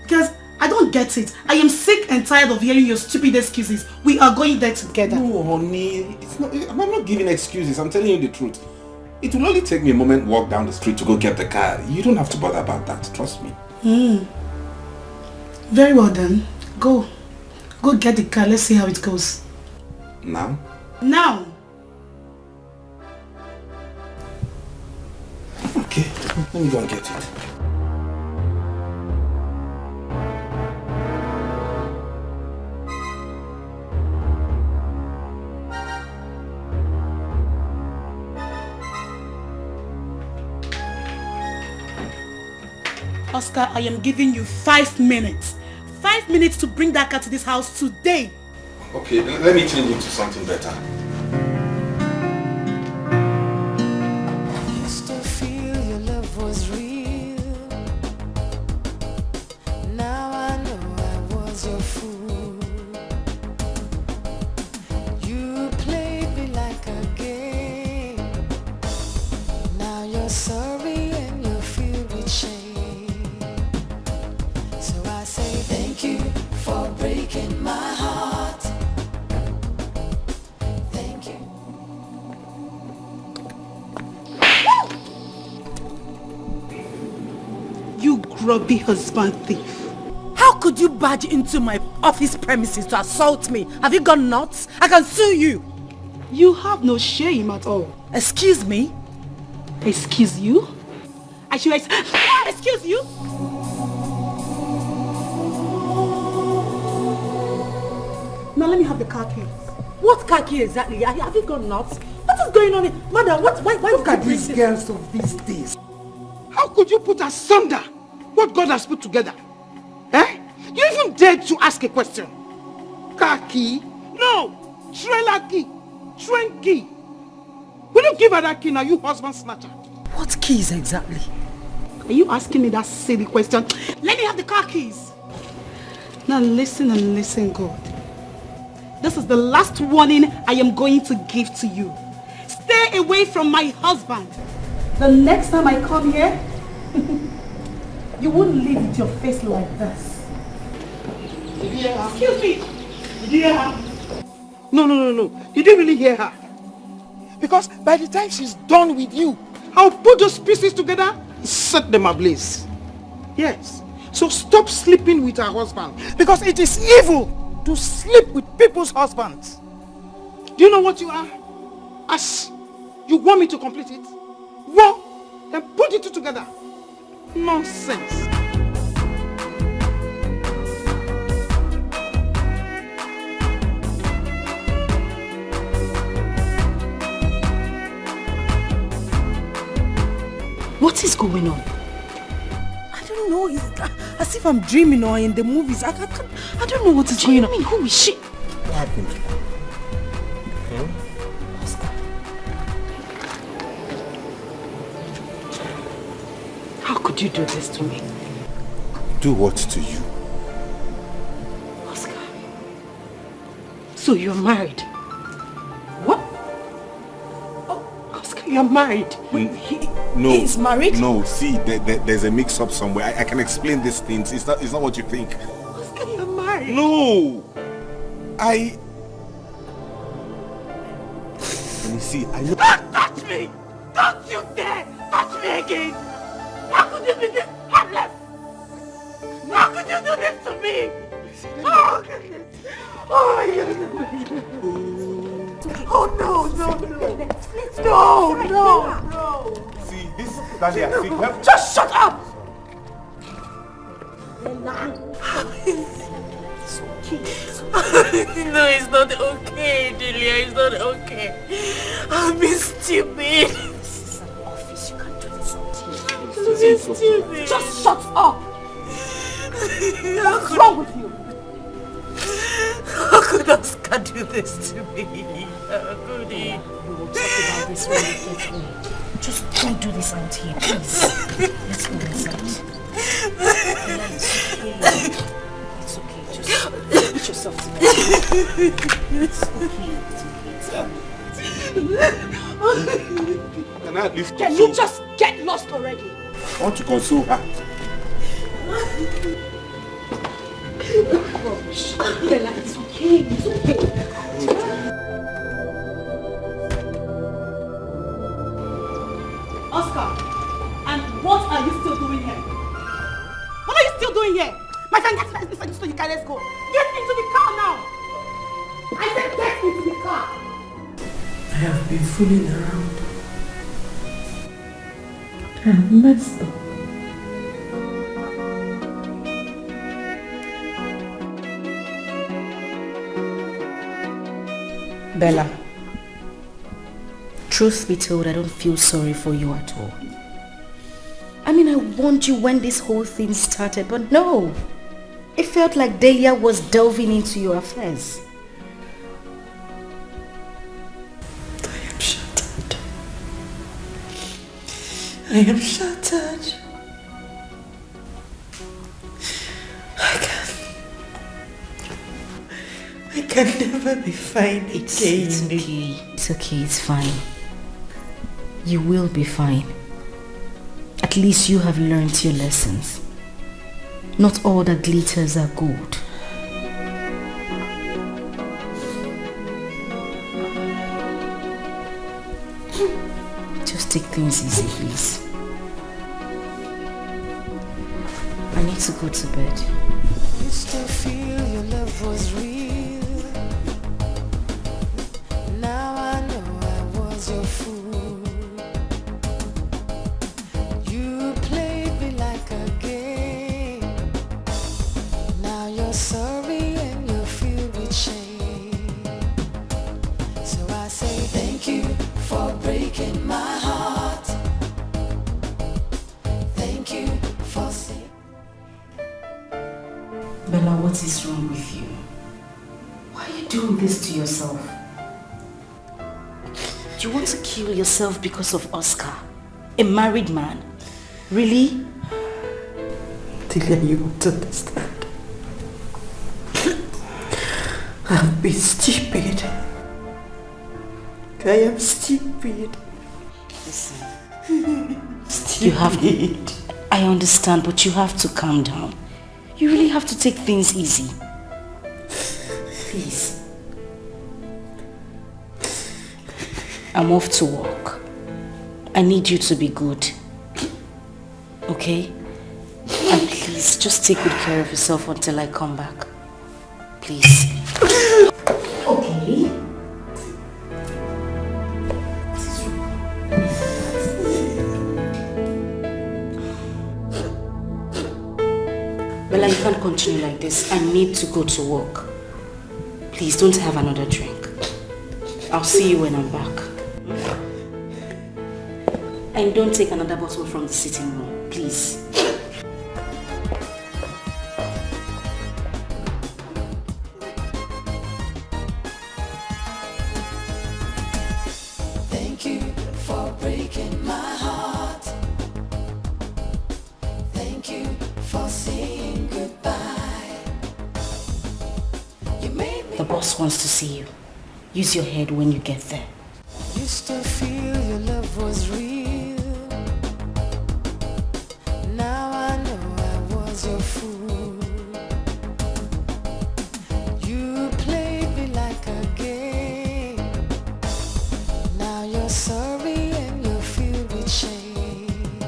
Because I don't get it. I am sick and tired of hearing your stupid excuses. We are going there together. No, honey. I'm not giving excuses. I'm telling you the truth. It will only take me a moment walk down the street to go get the car. You don't have to bother about that. Trust me. Very well then. Go get the car. Let's see how it goes. Now? Now! Okay, let me go and get it. Oscar, I am giving you 5 minutes. 5 minutes to bring that car to this house today. Okay, let me change into something better. Used to feel your love was real. Now I know I was your fool. You played me like a game. Now you're sorry and you're filled with shame. So I say thank you for breaking my heart. Thank you. You grubby husband thief. How could you barge into my office premises to assault me? Have you gone nuts? I can sue you. You have no shame at all. Excuse me? Excuse you? I should excuse you? Now let me have the car keys. What car key exactly? Have you gone nuts? What is going on here? Madam, why Look at these girls of these days. How could you put asunder what God has put together? Eh? You even dared to ask a question. Car key? No! Trailer key! Train key! Will you give her that key now, you husband snatcher? What keys exactly? Are you asking me that silly question? Let me have the car keys. Now listen and listen good. This is the last warning I am going to give to you. Stay away from my husband. The next time I come here, you won't leave with your face like this. Excuse me. Did you hear her? No. You didn't really hear her. Because by the time she's done with you, I'll put those pieces together and set them ablaze. Yes. So stop sleeping with her husband. Because it is evil to sleep with people's husbands. Do you know what you are? As you want me to complete it? Well, then put it together. Nonsense. What is going on? I don't know. It's as if I'm dreaming or in the movies. I don't know what is going on. Who is she? What happened? Oscar. How could you do this to me? Do what to you? Oscar. So you're married? What? Oh, Oscar, you're married. No. He's married? No, see, there's a mix-up somewhere. I can explain these things. It's not what you think. Oscar, you're married. No! Let me see, I know. Don't touch me! Don't you dare touch me again! How could you be this heartless? How could you do this to me? Oh, goodness. Oh, my goodness. Oh, no. See, this, Dahlia, see, Just shut up! No, it's not okay, Julia. It's not okay. I've been stupid. This is an office. You can't do this on TV. I've been stupid. Just shut up! What's wrong with you? How could Oscar do this to me? How could he? We will talk about this when we get home. Just don't do this out here, please. Let's go inside. It's okay. Just put yourself together. It's okay. Can I at least Can you just get lost already? I want to console her. Bella, it's okay. It's okay. Oscar, and what are you still doing here? What are you still doing here? My friend, get inside so you can let's go. Get into the car now. I said get into the car. I have been fooling around. I have messed up. Bella, truth be told, I don't feel sorry for you at all. I mean, I warned you when this whole thing started, but no. It felt like Delia was delving into your affairs. I am shattered. I am shattered. I can never be fine again. It's okay. It's okay. It's fine. You will be fine. At least you have learned your lessons. Not all that glitters are gold. Just take things easy, please. I need to go to bed. Used to feel your love was real. Now I know I was your fool. You played me like a game. Now you're sorry and you're filled with shame. So I say thank you for breaking my heart. Thank you for saying. Bella, what is wrong with you? Why are you doing this to yourself? You want to kill yourself because of Oscar? A married man? Really? Delia, you won't understand. I've been stupid. I am stupid. Listen. Stupid. You have to, I understand, but you have to calm down. You really have to take things easy. Please. I'm off to work. I need you to be good. Okay? And please, just take good care of yourself until I come back. Please. Okay. Bella, you can't continue like this. I need to go to work. Please don't have another drink. I'll see you when I'm back. And don't take another bottle from the sitting room, please. Thank you for breaking my heart. Thank you for saying goodbye. You made me. The boss wants to see you. Use your head when you get there. Used to feel your love was real. Now I know I was your fool. You played me like a game. Now you're sorry and you're filled with shame.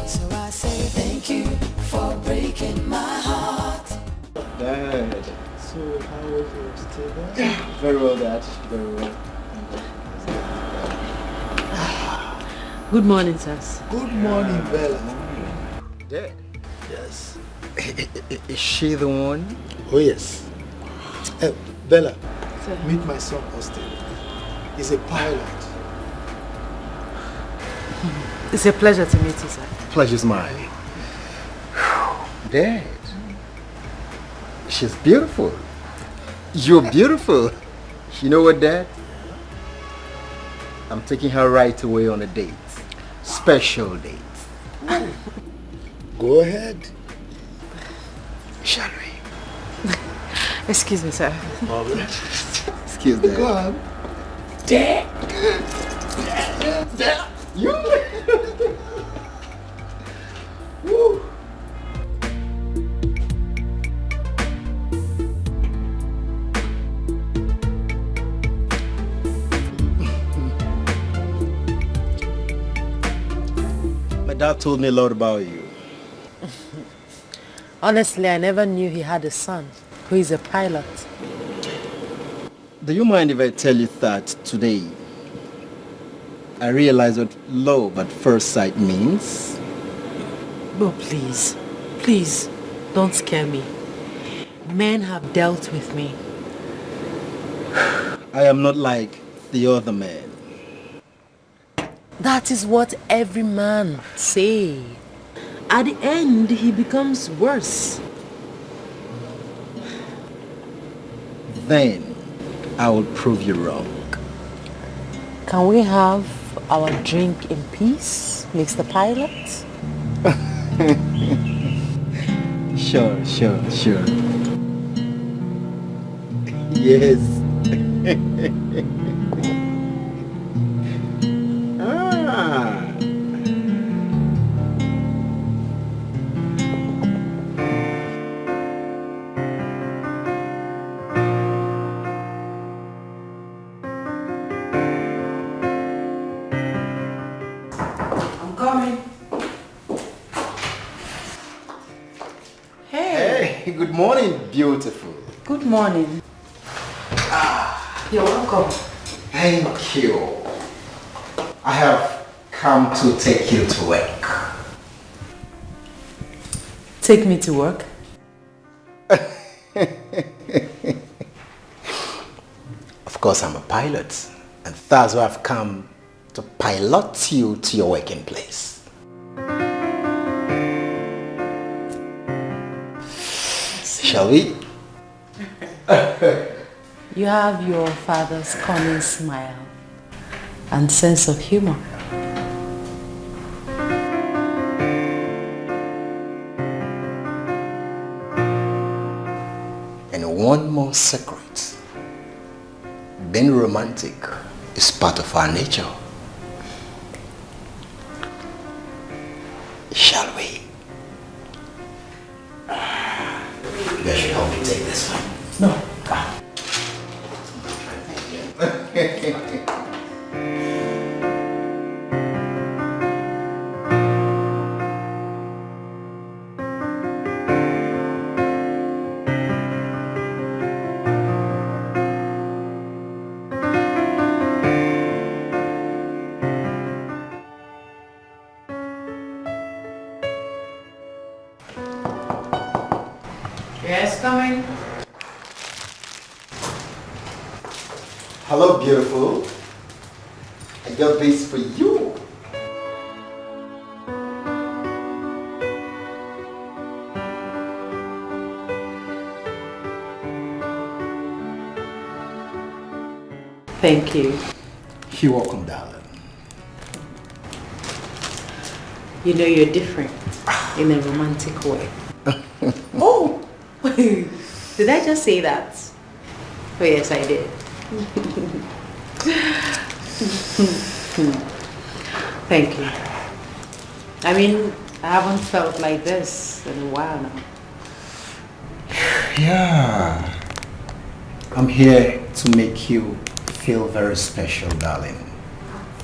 So I say thank you for breaking my heart. Dad, so how was your stay there? Very well, Dad. Very well. Good morning, sirs. Good morning, Bella. Dad? Yes. Is she the one? Oh, yes. Bella, Sir. meet my son, Austin. He's a pilot. It's a pleasure to meet you, sir. Pleasure's mine. Dad, she's beautiful. You're beautiful. You know what, Dad? I'm taking her right away on a date. Special date. Go ahead. Shall we? Excuse me, sir. Excuse me. Go on. Dad. Dad. You. dad told me a lot about you. Honestly, I never knew he had a son who is a pilot. Do you mind if I tell you that today I realize what love at first sight means? Oh, please, please, don't scare me. Men have dealt with me. I am not like the other men. That is what every man say. At the end, he becomes worse. Then I will prove you wrong. Can we have our drink in peace, Mr. Pilot? Sure. Yes. Ah. I'm coming. Hey, good morning, beautiful. Good morning. You're welcome. Thank you. I have come to take you to work. Take me to work? Of course, I'm a pilot, and that's why I've come to pilot you to your working place. Shall we? You have your father's cunning smile and sense of humor. And one more secret. Being romantic is part of our nature. Shall we? You guys should help me take this one. No. Yes, coming. Hello, beautiful. I got this for you. Thank you. You're welcome, darling. You know you're different in a romantic way. Oh! Did I just say that? Oh yes, I did. Thank you. I mean, I haven't felt like this in a while now. Yeah. I'm here to make you feel very special, darling.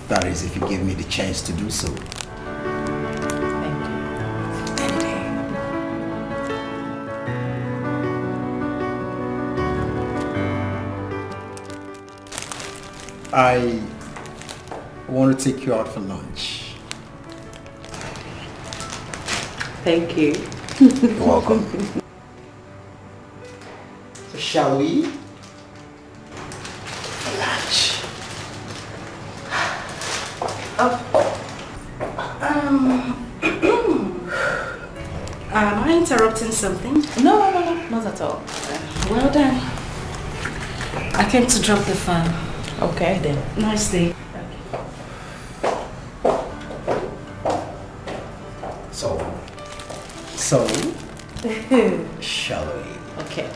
That is, if you give me the chance to do so. I want to take you out for lunch. Thank you. You're welcome. So shall we? For lunch. Am I interrupting something? No, not at all. Well done. I came to drop the fan. Okay then. Nice day. So, shall we? Okay.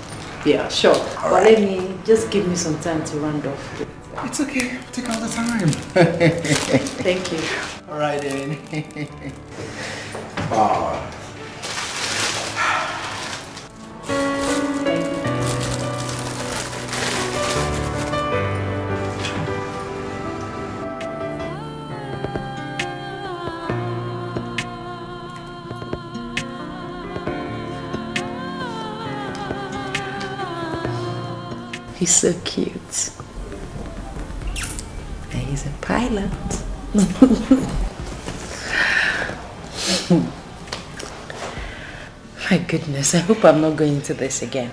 Yeah, sure. All but right. let me just give me some time to round off. It's okay. Take all the time. Thank you. All right then. Oh. He's so cute. And he's a pilot. My goodness, I hope I'm not going to this again.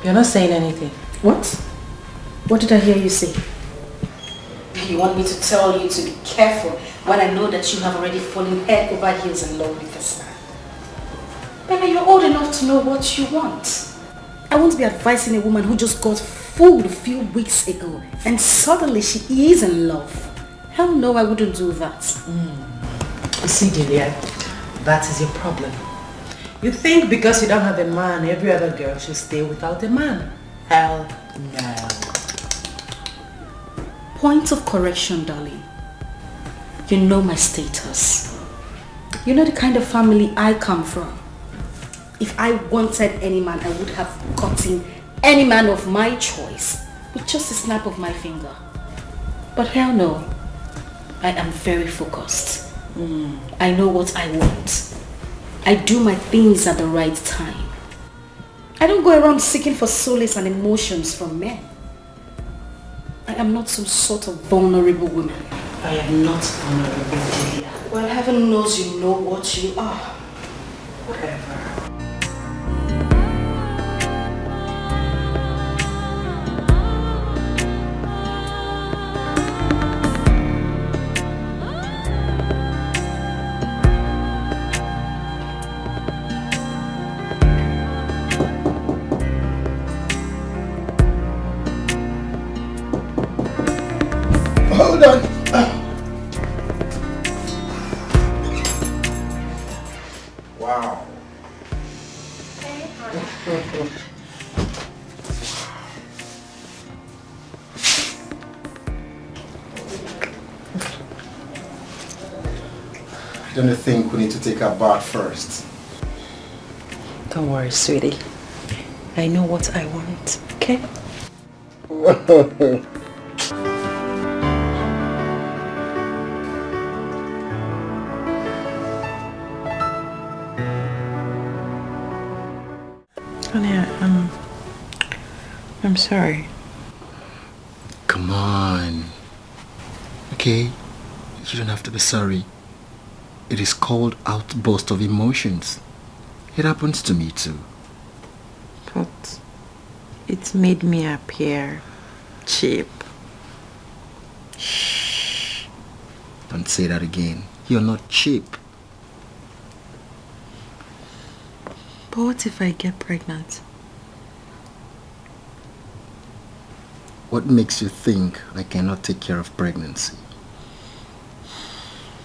You're not saying anything. What? What did I hear you say? You want me to tell you to be careful when I know that you have already fallen head over heels in love with this man? Baby, you're old enough to know what you want. I won't be advising a woman who just got fooled a few weeks ago and suddenly she is in love. Hell no, I wouldn't do that. You see, Delia, that is your problem. You think because you don't have a man, every other girl should stay without a man. Hell no. Point of correction, darling. You know my status. You know the kind of family I come from. If I wanted any man, I would have gotten any man of my choice with just a snap of my finger. But hell no. I am very focused. I know what I want. I do my things at the right time. I don't go around seeking for solace and emotions from men. I am not some sort of vulnerable woman. I am not vulnerable, Delia. Well, heaven knows you know what you are. Whatever. Hold on. Wow. Don't you think we need to take a bath first? Don't worry, sweetie. I know what I want, okay? Honey, I'm sorry. Come on. Okay? You don't have to be sorry. It is called outburst of emotions. It happens to me too. But it made me appear cheap. Shh. Don't say that again. You're not cheap. But what if I get pregnant? What makes you think I cannot take care of pregnancy?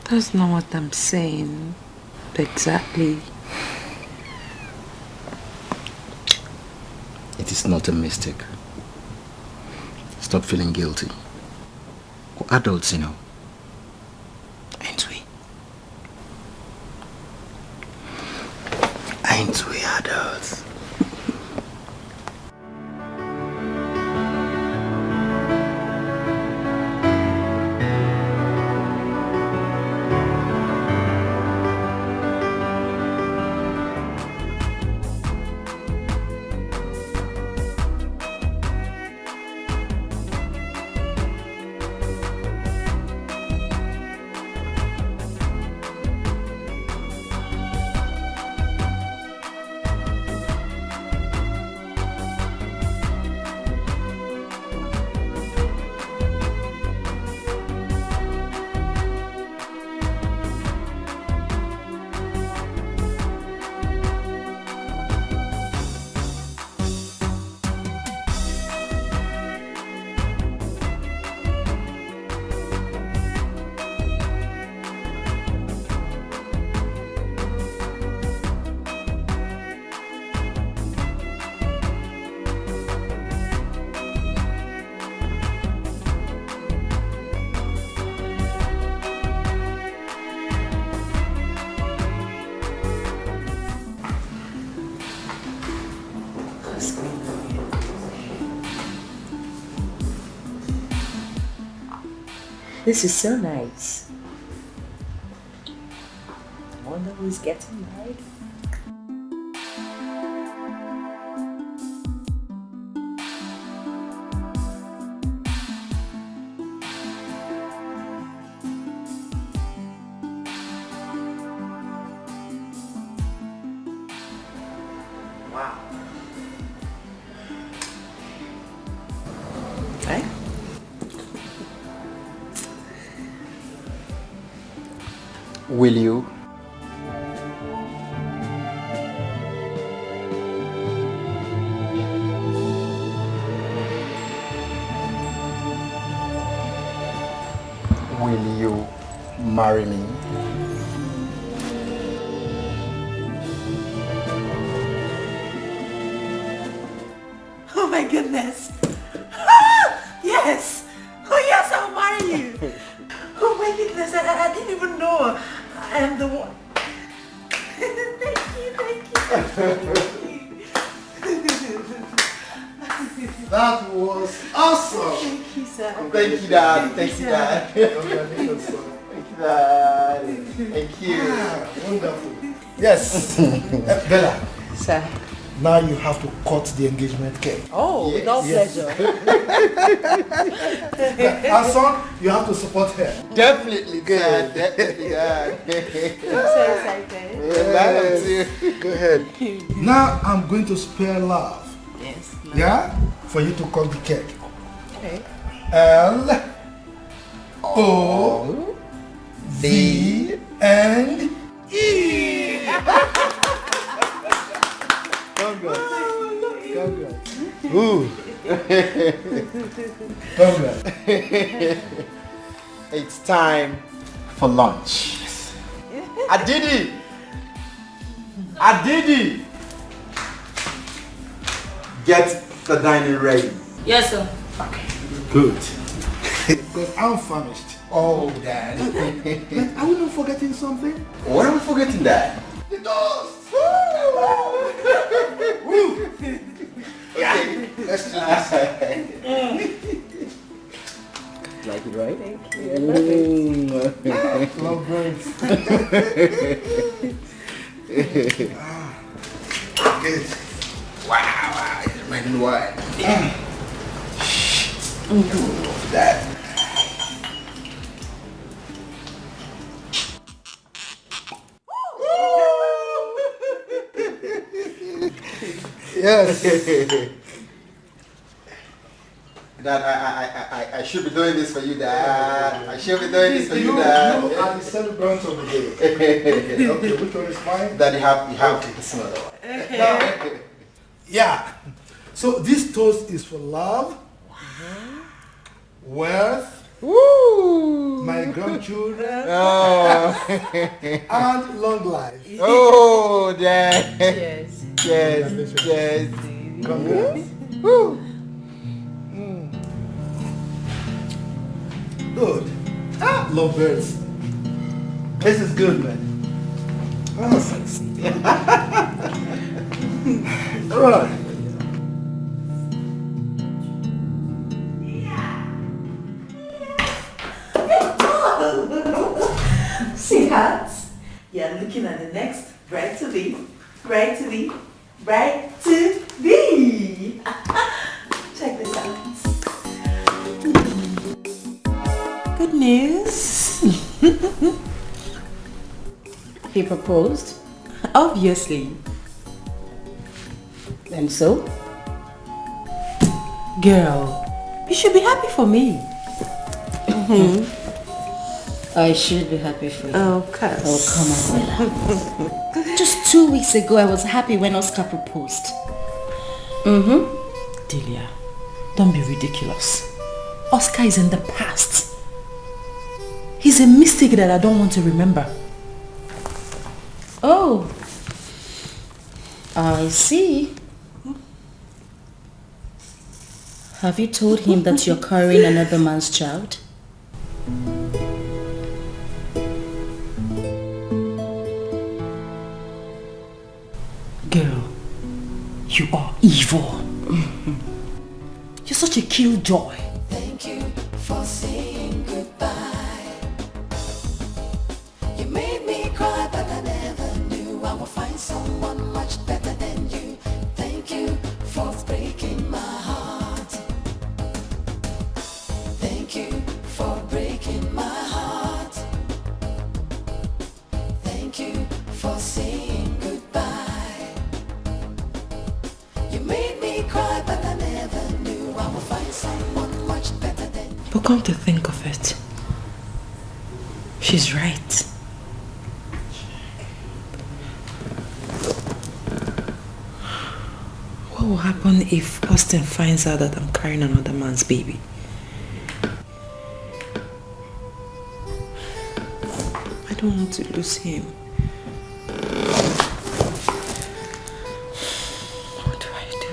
That's not what I'm saying. Exactly. It is not a mistake. Stop feeling guilty. We're adults, you know. Ain't we? Ain't we adults? This is so nice. who's getting married. Wow. Eh? Will you? Will you marry me? Oh my goodness. Ah, yes. Oh yes, I'll marry you. Oh my goodness, I didn't even know I am the one. That was awesome. Thank you, sir. Thank you, Dad. Thank you, Dad. Congratulations, son. Thank you, Dad. Thank you. Ah, wonderful. Yes. Bella. Sir. Now you have to cut the engagement cake. Oh, with all pleasure. And son, you have to support her. Definitely, Dad. Definitely, Dad. I'm so excited. Yes. Go ahead. Now I'm going to spare love. Yes. Yeah? For you to cut the cake. Okay. L O V and E. Congrats. Ooh. Congrats. It's time for lunch. I did it. I did it. Get the dining ready. Yes, sir. Good. Because I'm famished. Oh, Dad. But are we not forgetting something? What are we forgetting, Dad? The toast! Woo! Okay, let's do this. Like it, right? Thank you. I love it. Love birds. Good. Wow, it's red and white. That. Yes. Dad, I should be doing this for you, Dad. I should be doing this for you, Dad. You are the celebrant of the day. Okay, which one is mine? Dad, you have the smaller one. Now, yeah. So this toast is for love, wealth, my grandchildren, and long life. Oh, Dad. Yes. Yes, yes. Congrats. Good. Love birds. This is good, man. Oh, sexy. All right. Sweetheart, you're looking at the next bride to be, bride to be, bride to be. Check this out. Good news. He proposed? Obviously. And so? Girl, you should be happy for me. I should be happy for you. Oh, come on. Just 2 weeks ago, I was happy when Oscar proposed. Delia, don't be ridiculous. Oscar is in the past. He's a mistake that I don't want to remember. Oh, I see. Have you told him that you're carrying another man's child? Girl, you are evil. You're such a killjoy. Thank you for saying goodbye. You made me cry, but I never someone much better than you. Thank you for breaking my heart. Thank you for breaking my heart. Thank you for saying goodbye. You made me cry, but I never knew I would find someone much better than you. But come to think of it, she's right. What will happen if Austin finds out that I'm carrying another man's baby? I don't want to lose him. What do I do?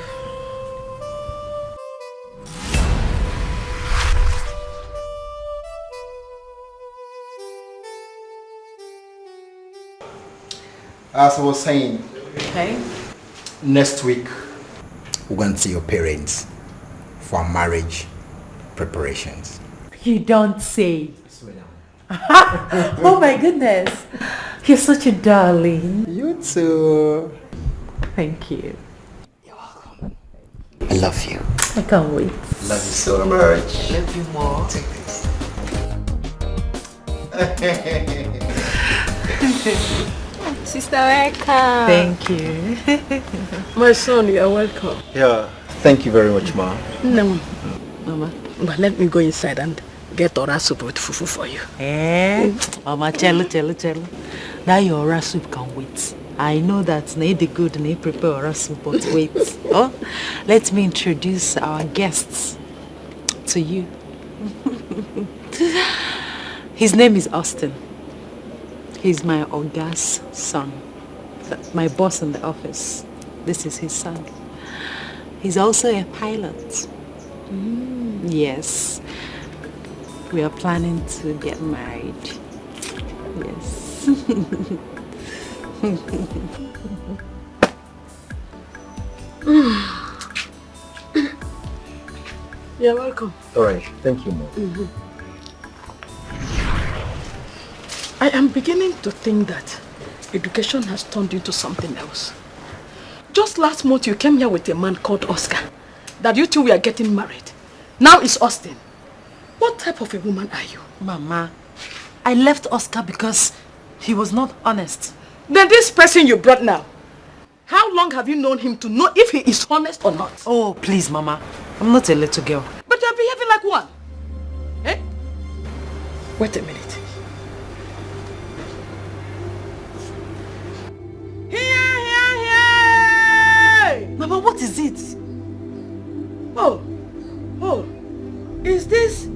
As I was saying, Okay. next week we're going to see your parents for marriage preparations. You don't say. Oh my goodness. You're such a darling. You too. Thank you. I love you. I can't wait. Love you so much. Love you more. Take this. Sister, welcome. Thank you. My son, you are welcome. Yeah, thank you very much, Ma. No, Mama, but let me go inside and get ora soup with fufu for you. Mama, cello. Now your ora soup can wait. I know that the good prepare ora soup, but wait. Oh, let me introduce our guests to you. His name is Austin. He's my Oga's son. My boss in the office. This is his son. He's also a pilot. Yes. We are planning to get married. Yes. You're welcome. All right, thank you, Ma. I am beginning to think that education has turned into something else. Just last month you came here with a man called Oscar. That you two were getting married. Now it's Austin. What type of a woman are you? Mama, I left Oscar because he was not honest. Then this person you brought now, how long have you known him to know if he is honest or not? Oh, please, Mama. I'm not a little girl. But you're behaving like one. Eh? Wait a minute. Here! Mama, what is it? Oh, is this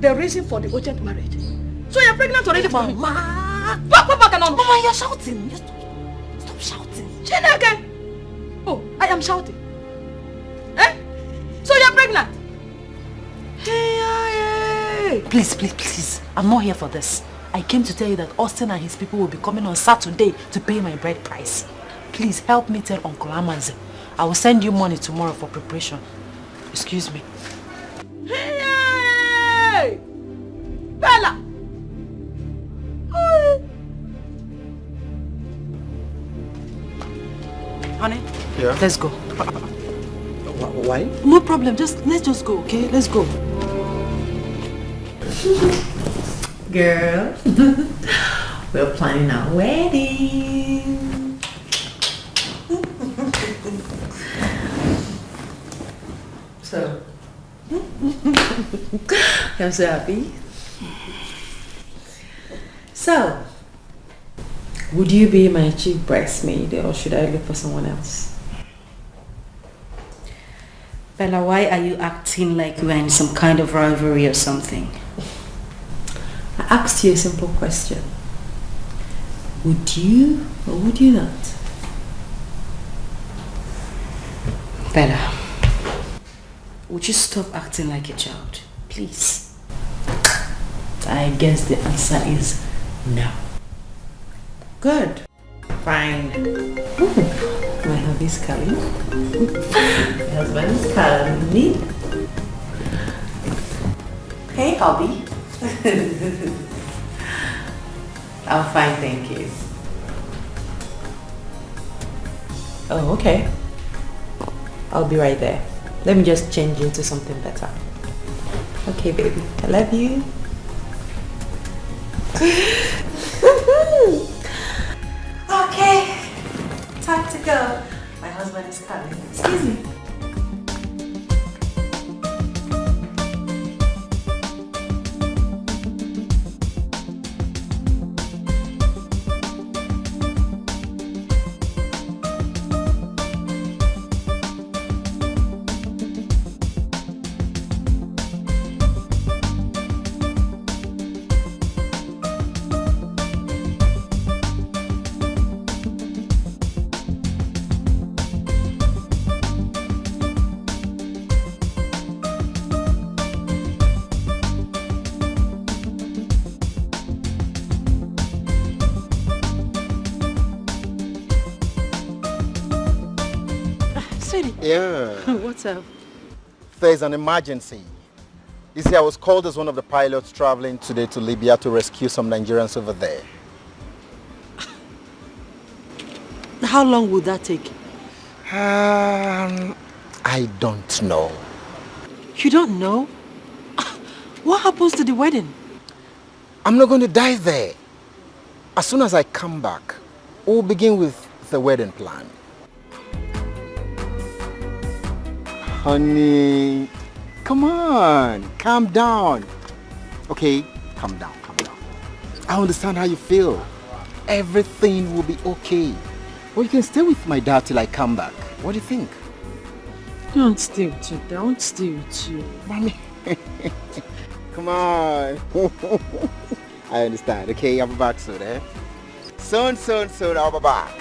the reason for the urgent marriage? So you're pregnant already, Mama? Mama, you're shouting. Stop shouting. Chineke! Oh, I am shouting. Eh? So you're pregnant? Hey! Please. I'm not here for this. I came to tell you that Austin and his people will be coming on Saturday to pay my bride price. Please help me tell Uncle Amaze. I will send you money tomorrow for preparation. Excuse me. Hey! Bella! Hey. Honey? Yeah? Let's go. Why? No problem. Let's just go, okay? Let's go. Girl, we're planning our wedding. So, I'm so happy. So, would you be my chief bridesmaid or should I look for someone else? Bella, why are you acting like we're in some kind of rivalry or something? I asked you a simple question. Would you or would you not? Bella, would you stop acting like a child, please? I guess the answer is no. Good. Fine. My hubby is calling. My husband is calling me. Hey, hubby. I'm fine, thank you. Oh, okay. I'll be right there. Let me just change into something better. Okay, baby. I love you. Okay. Time to go. My husband is coming. Excuse me. Yeah. What's up? There's an emergency. You see, I was called as one of the pilots traveling today to Libya to rescue some Nigerians over there. How long would that take? I don't know. You don't know? What happens to the wedding? I'm not going to die there. As soon as I come back, we'll begin with the wedding plan. Honey, come on, calm down. Okay, calm down, calm down. I understand how you feel. Everything will be okay. Well, you can stay with my dad till I come back. What do you think? Don't stay with you. Don't stay with you. Mommy. Come on. I understand. Okay, I'll be back soon, eh? Soon, I'll be back.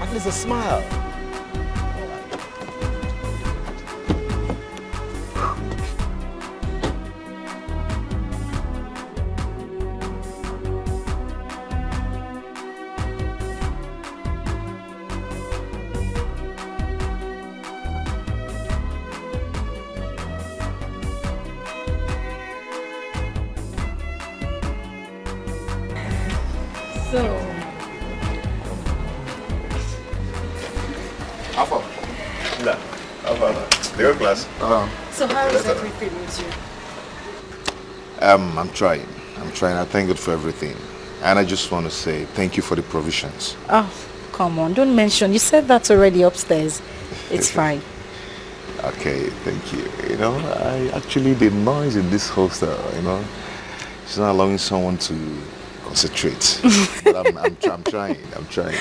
At least a smile. So how is everything with you? I'm trying. I thank God for everything. And I just want to say thank you for the provisions. Oh, come on. Don't mention. You said that already upstairs. It's fine. Okay, thank you. You know, the noise in this hostel, you know, it's not allowing someone to concentrate. But I'm trying.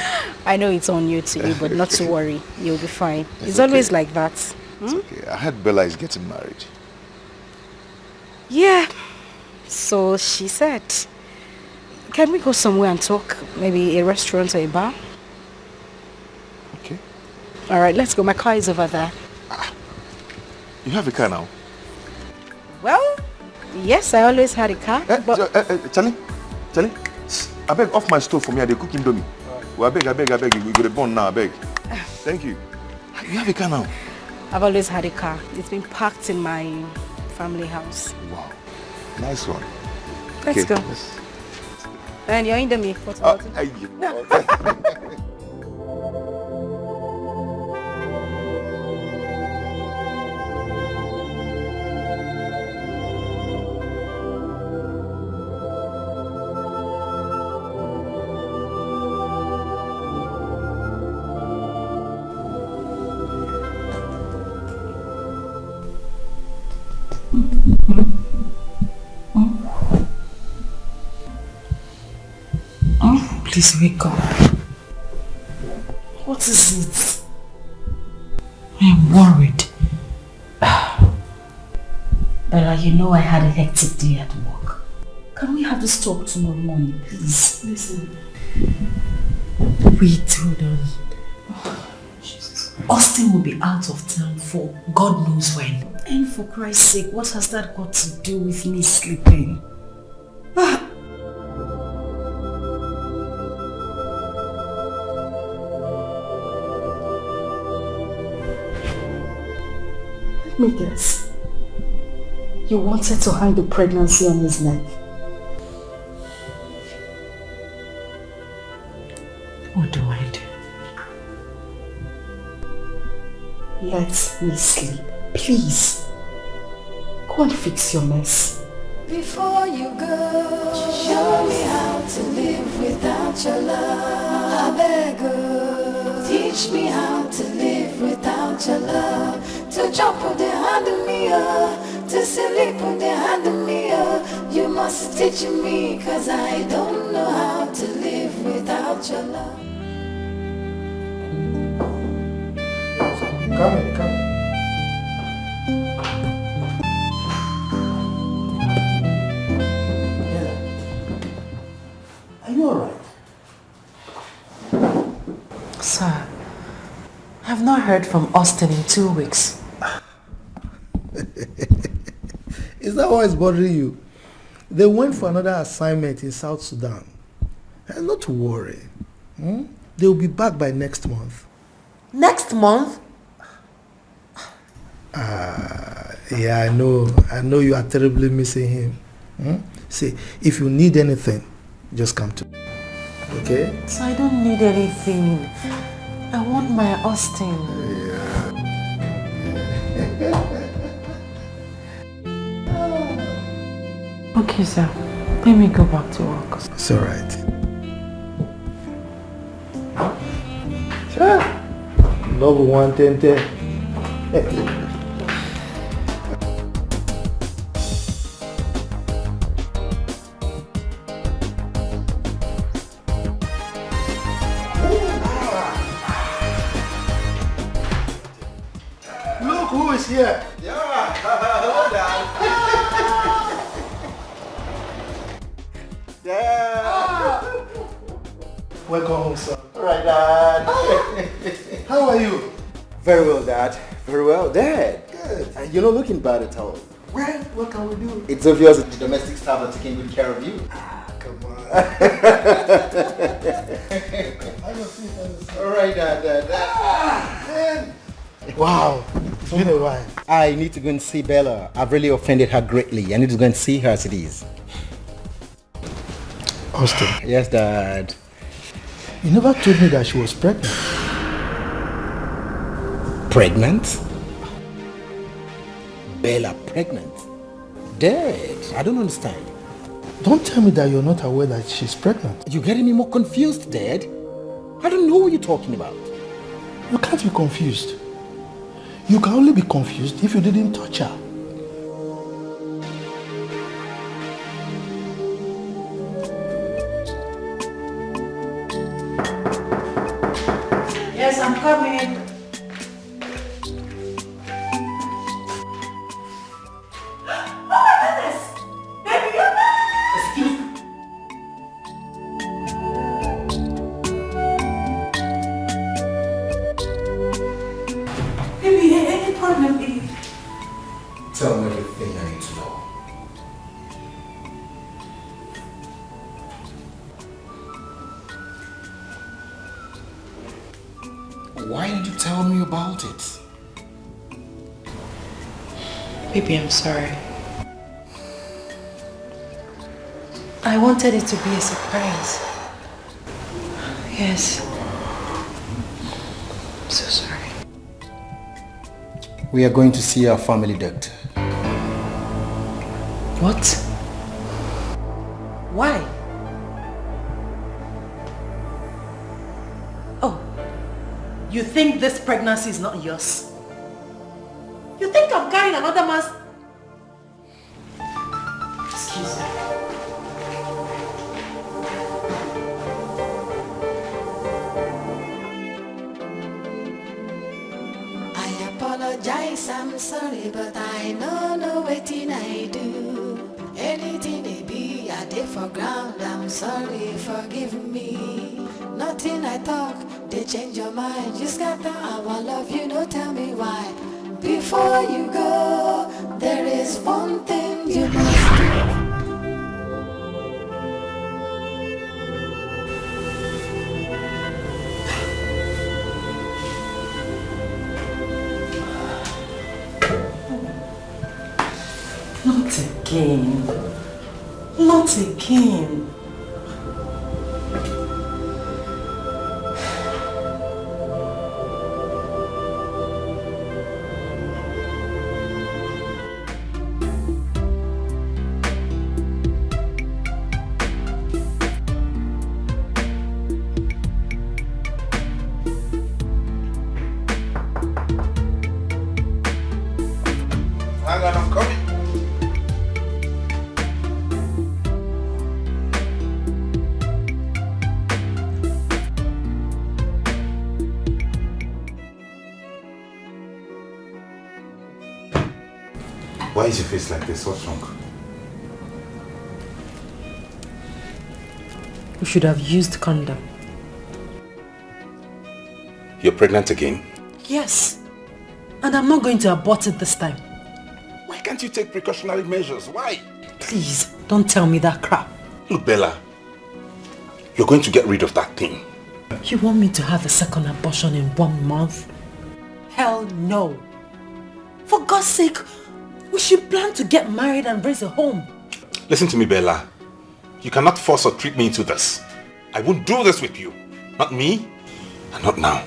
I know it's on you to you, but not to worry. You'll be fine. It's always like that. It's okay. I heard Bella is getting married. Yeah. So she said, can we go somewhere and talk? Maybe a restaurant or a bar? Okay. All right, let's go. My car is over there. You have a car now? Well, yes, I always had a car. Charlie, I beg off my stove for me. I cook indomie. Well, I beg. We go to burn now. I beg. Thank you. You have a car now? I've always had a car. It's been parked in my family house. Wow. Nice one. Let's go. And you're indomie. What's about it? Please wake up. What is it? I am worried. Bella, you know I had a hectic day at work. Can we have this talk tomorrow morning, please? Listen. Wait, hold on. Austin will be out of town for God knows when. And for Christ's sake, what has that got to do with me sleeping? Let me guess. You wanted to hang the pregnancy on his neck. Let me sleep. Please. Go and fix your mess. Before you go, show me how to live without your love. I beg you, teach me how to live without your love. To jump on the hand of me, to sleep on the hand of me. You must teach me, cause I don't know how to live without your love. Come in, come in. Are you alright? Sir, I've not heard from Austin in 2 weeks. Is that why it's bothering you? They went for another assignment in South Sudan. And not to worry. They'll be back by next month. Next month? Yeah, I know you are terribly missing him. See, if you need anything, just come to me. Okay? So I don't need anything. I want my Austin. Okay, sir. Let me go back to work. It's alright. Sure. Number 110. Look who is here. Yeah, hello, Dad. Yeah. Welcome home, son. All right, Dad. How are you? Very well, Dad. Very well, Dad. Good. You're not looking bad at all. Well, what can we do? It's obvious that the domestic staff are taking good care of you. Come on. All right, Dad. Man. Wow. It's been a while. I need to go and see Bella. I've really offended her greatly. I need to go and see her as it is. Austin. Yes, Dad. You never told me that she was pregnant. Pregnant? Bella pregnant? Dad, I don't understand. Don't tell me that you're not aware that she's pregnant. You're getting me more confused, Dad. I don't know what you're talking about. You can't be confused. You can only be confused if you didn't touch her. Yes, I'm coming. Tell me everything I need to know. Why didn't you tell me about it? Baby, I'm sorry. I wanted it to be a surprise. Yes. I'm so sorry. We are going to see our family doctor. What? Why? Oh, you think this pregnancy is not yours? You think I'm carrying another man's... Excuse me. I apologize, I'm sorry, but I know wetin I do. Anything it be, I did for ground, I'm sorry, forgive me. Nothing I talk, they change your mind. You scatter our love, you know, tell me why. Before you go, there is one thing you must do. Not again. Not again. Hang on, I'm coming. Why is your face like this? What's wrong? We should have used condom. You're pregnant again? Yes. And I'm not going to abort it this time. Why can't you take precautionary measures? Why? Please, don't tell me that crap. Look, Bella, you're going to get rid of that thing. You want me to have a second abortion in 1 month? Hell no. For God's sake, we should plan to get married and raise a home. Listen to me, Bella. You cannot force or trick me into this. I won't do this with you. Not me, and not now.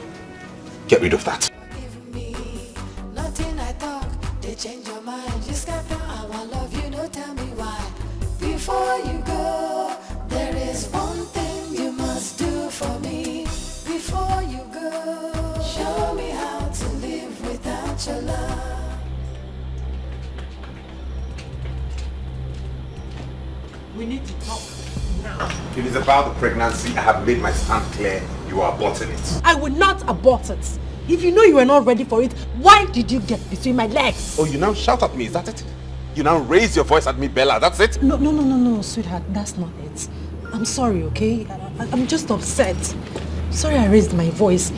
Get rid of that. Nothing I talk, they change your mind. Just got the I want love you, no tell me why. Before you go, there is one thing you must do for me. Before you go, show me how to live without your love. We need to talk now. If it's about the pregnancy, I have made my stand clear. You are aborting it. I will not abort it. If you know you were not ready for it, why did you get between my legs? Oh, you now shout at me, is that it? You now raise your voice at me, Bella, that's it? No, sweetheart, that's not it. I'm sorry, okay? I'm just upset. Sorry I raised my voice.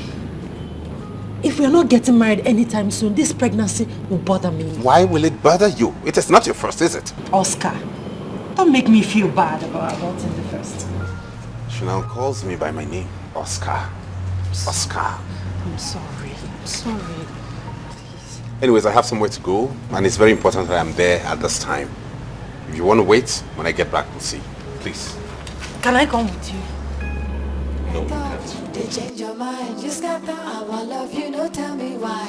If we are not getting married anytime soon, this pregnancy will bother me. Why will it bother you? It is not your first, is it? Oscar, don't make me feel bad about aborting the first. She now calls me by my name, Oscar. Oscar. I'm sorry. Anyways, I have somewhere to go, and it's very important that I'm there at this time. If you want to wait, when I get back, we'll see. Please. Can I come with you? No, you can't. They change your mind. Just got the I want love you, no tell me why.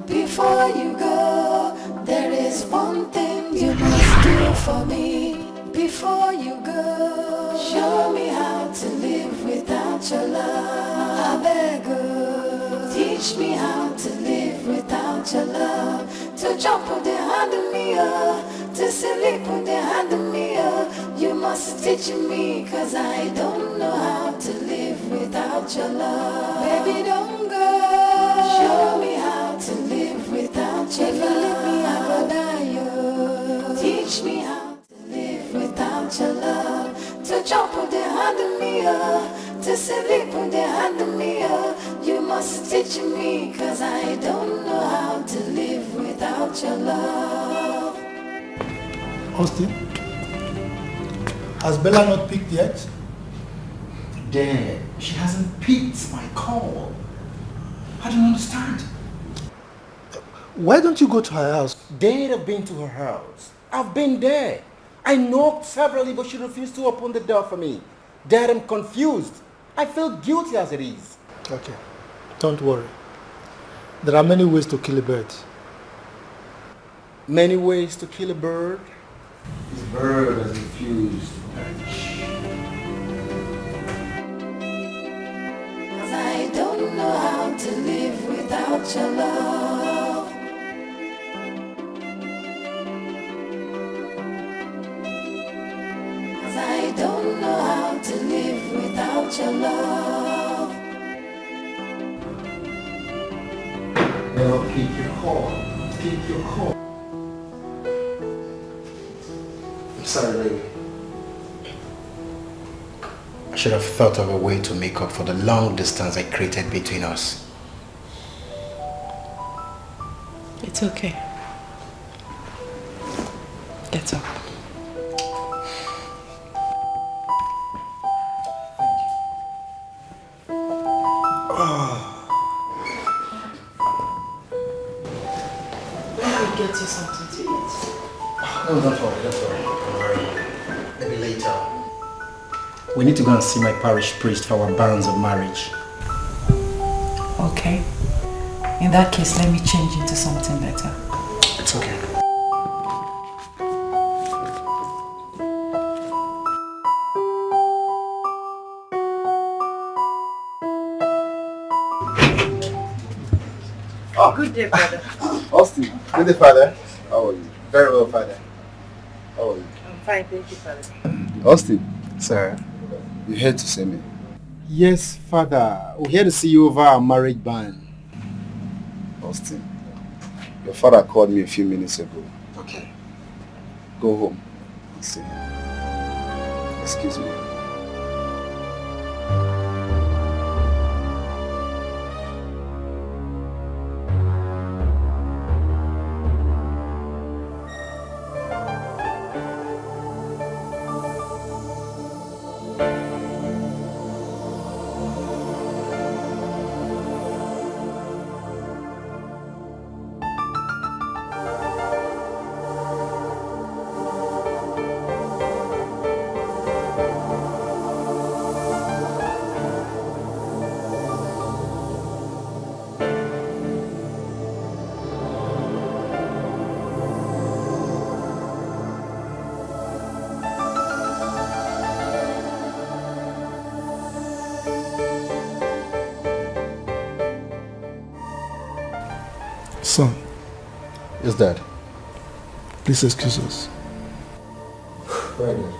Before you go, there is one thing you must do for me. Before you go, show me how to live without your love. I beg you, teach me how to live without your love. To jump with the hand of me, to sleep with the hand of me. You must teach me, cause I don't know how to live without your love. Baby, don't go. Show me how to live without your love. If you leave me, I will die. Teach me how without your love. To jump with the hand of me, to sleep with the hand of me. You must teach me, cause I don't know how to live without your love. Austin, has Bella not picked yet? Dad, she hasn't picked my call. I don't understand. Why don't you go to her house? Dad, I've been to her house. I've been there. I knocked severally, but she refused to open the door for me. Dad, I'm confused. I feel guilty as it is. Okay, don't worry. There are many ways to kill a bird. Many ways to kill a bird? This bird has refused to perish. Cause I don't know how to live without your love. I don't know how to live without your love. Now keep your call. Keep your call. I'm sorry, baby. I should have thought of a way to make up for the long distance I created between us. It's okay. Get up. Get you something to eat. No, don't worry. Maybe later. We need to go and see my parish priest for our banns of marriage. Okay. In that case, let me change into something better. It's okay. Good day, brother. Austin, good day, father. How are you? Very well, father. How are you? I'm fine, thank you, father. Austin. Sir? You here to see me? Yes, father. We're here to see you over our marriage ban. Austin, your father called me a few minutes ago. Okay. Go home and see him. Excuse me. Son. Yes, Dad. Please excuse us. Right, Dad.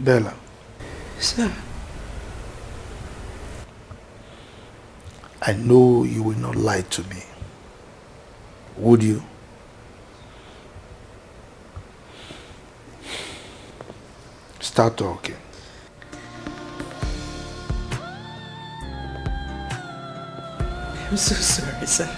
Della. Sir. I know you will not lie to me. Would you? Start talking. I'm so sorry, sir.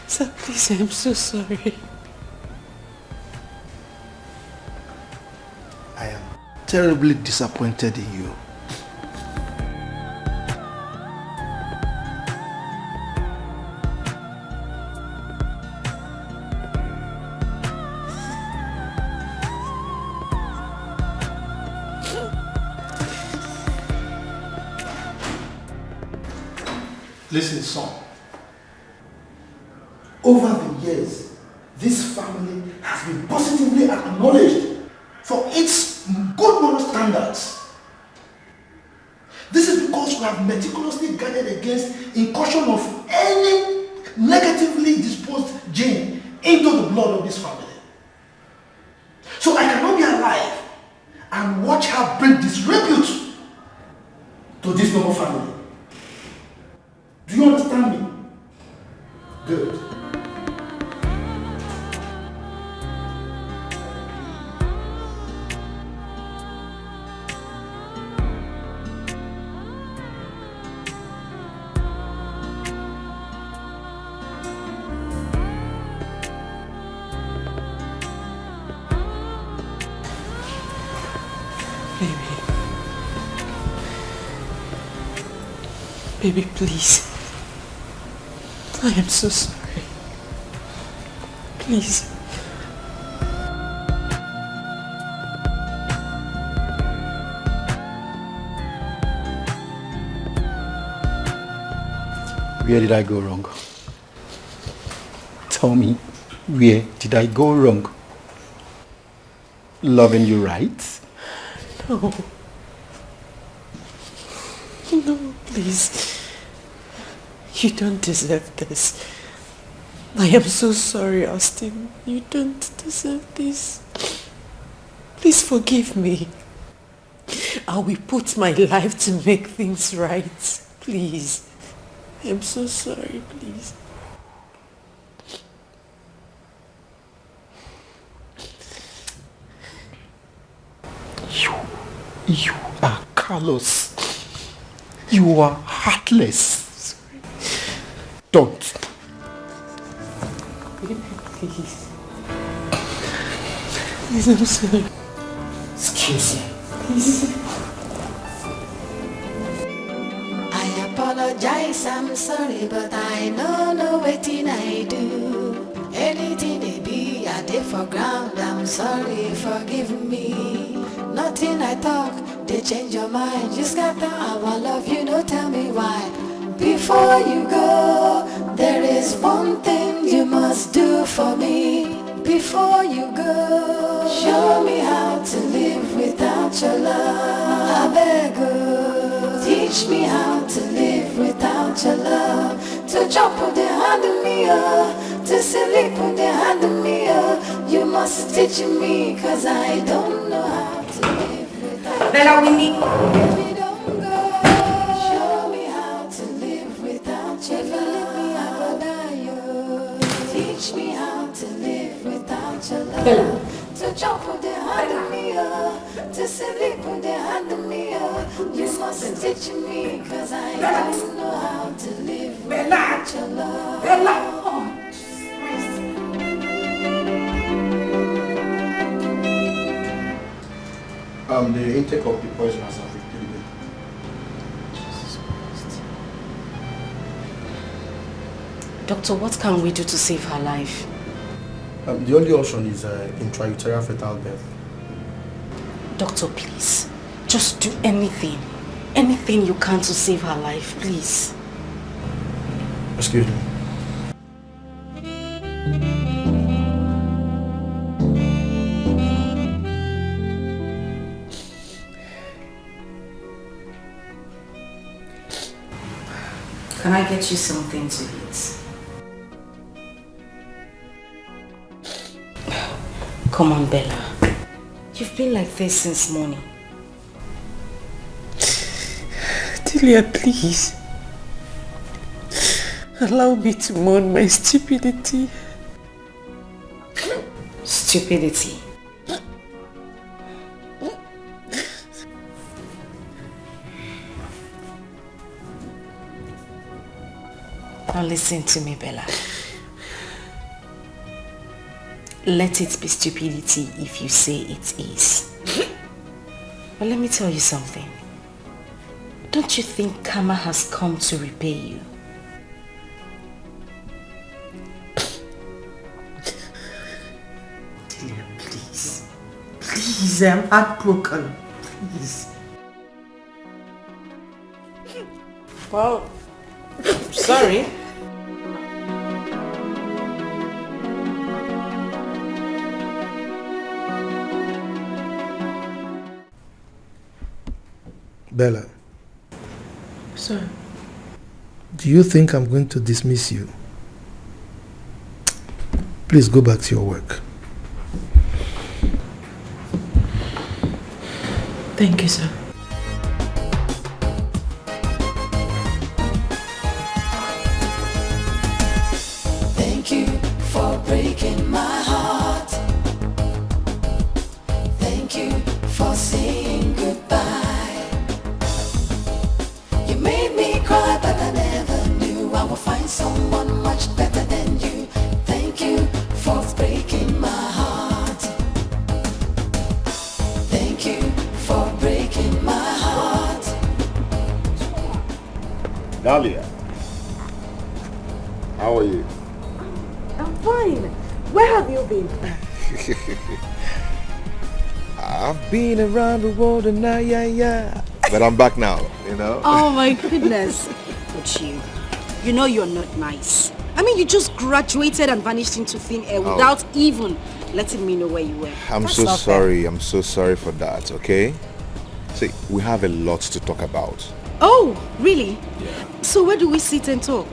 Sir, please, I'm so sorry. I am terribly disappointed in you. Listen, son. Over the years, this family has been positively acknowledged for its good moral standards. This is because we have meticulously guarded against incursion of any negatively disposed gene into the blood of this family. So I cannot be alive and watch her bring disrepute to this noble family. Do you understand me? Good. Baby, please. I am so sorry. Please. Where did I go wrong? Tell me, where did I go wrong? Loving you right? No. No, please. You don't deserve this. I am so sorry, Austin. You don't deserve this. Please forgive me. I will put my life to make things right. Please. I am so sorry, please. You are callous. You are heartless. Don't. Please. Please, I'm sorry. Excuse me. Please. I apologize, I'm sorry, but I know no waiting I do. Anything they be, I dey for ground, I'm sorry, forgive me. Nothing I talk, they change your mind. You scatter our love, you don't tell me why. Before you go, there is one thing you must do for me. Before you go, show me how to live without your love. I beg you, teach me how to live without your love. To chop with the hand of me, to sleep with the hand of me, you must teach me, cause I don't know how to live without Bella, we need... Baby, don't go. Show me how to live without your love. If you leave me, I will die, yo. Teach me how to live without your love. Bella. To jump with the hand of me, to sleep with the hand of me, you must teach me, cause I don't know how to live without your love. Bella! The intake of the poison has affected. Jesus Christ. Doctor, what can we do to save her life? The only option is intrauterine fetal death. Doctor, please. Just do anything. Anything you can to save her life, please. Excuse me. Can I get you something to eat? Come on, Bella. You've been like this since morning. Delia, please. Allow me to mourn my stupidity. Stupidity. Now listen to me, Bella. Let it be stupidity if you say it is. But let me tell you something. Don't you think karma has come to repay you? Delia, please. Please, I'm heartbroken. Please. Well, sorry. Bella. Sir. Do you think I'm going to dismiss you? Please go back to your work. Thank you, sir. Thank you for breaking my heart. Thank you for saying goodbye. You made me cry, but I never knew I would find someone much better than you. Thank you for breaking my heart. Thank you for breaking my heart. Dahlia, how are you? I'm fine. Where have you been? I've been around the world and yeah. But I'm back now, you know? Oh my goodness. Uju, you know you're not nice. I mean, you just graduated and vanished into thin air without even letting me know where you were. I'm That's so not fair. sorry. I'm so sorry for that, okay? See, we have a lot to talk about. Oh, really? Yeah. So where do we sit and talk?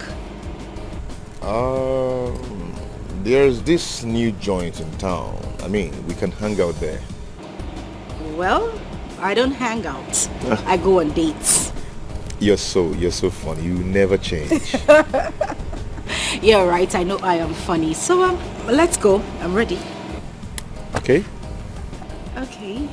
There's this new joint in town. I mean, we can hang out there. Well, I don't hang out. I go on dates. You're so funny. You never change. Yeah, right. I know I am funny. So let's go. I'm ready. Okay? Okay.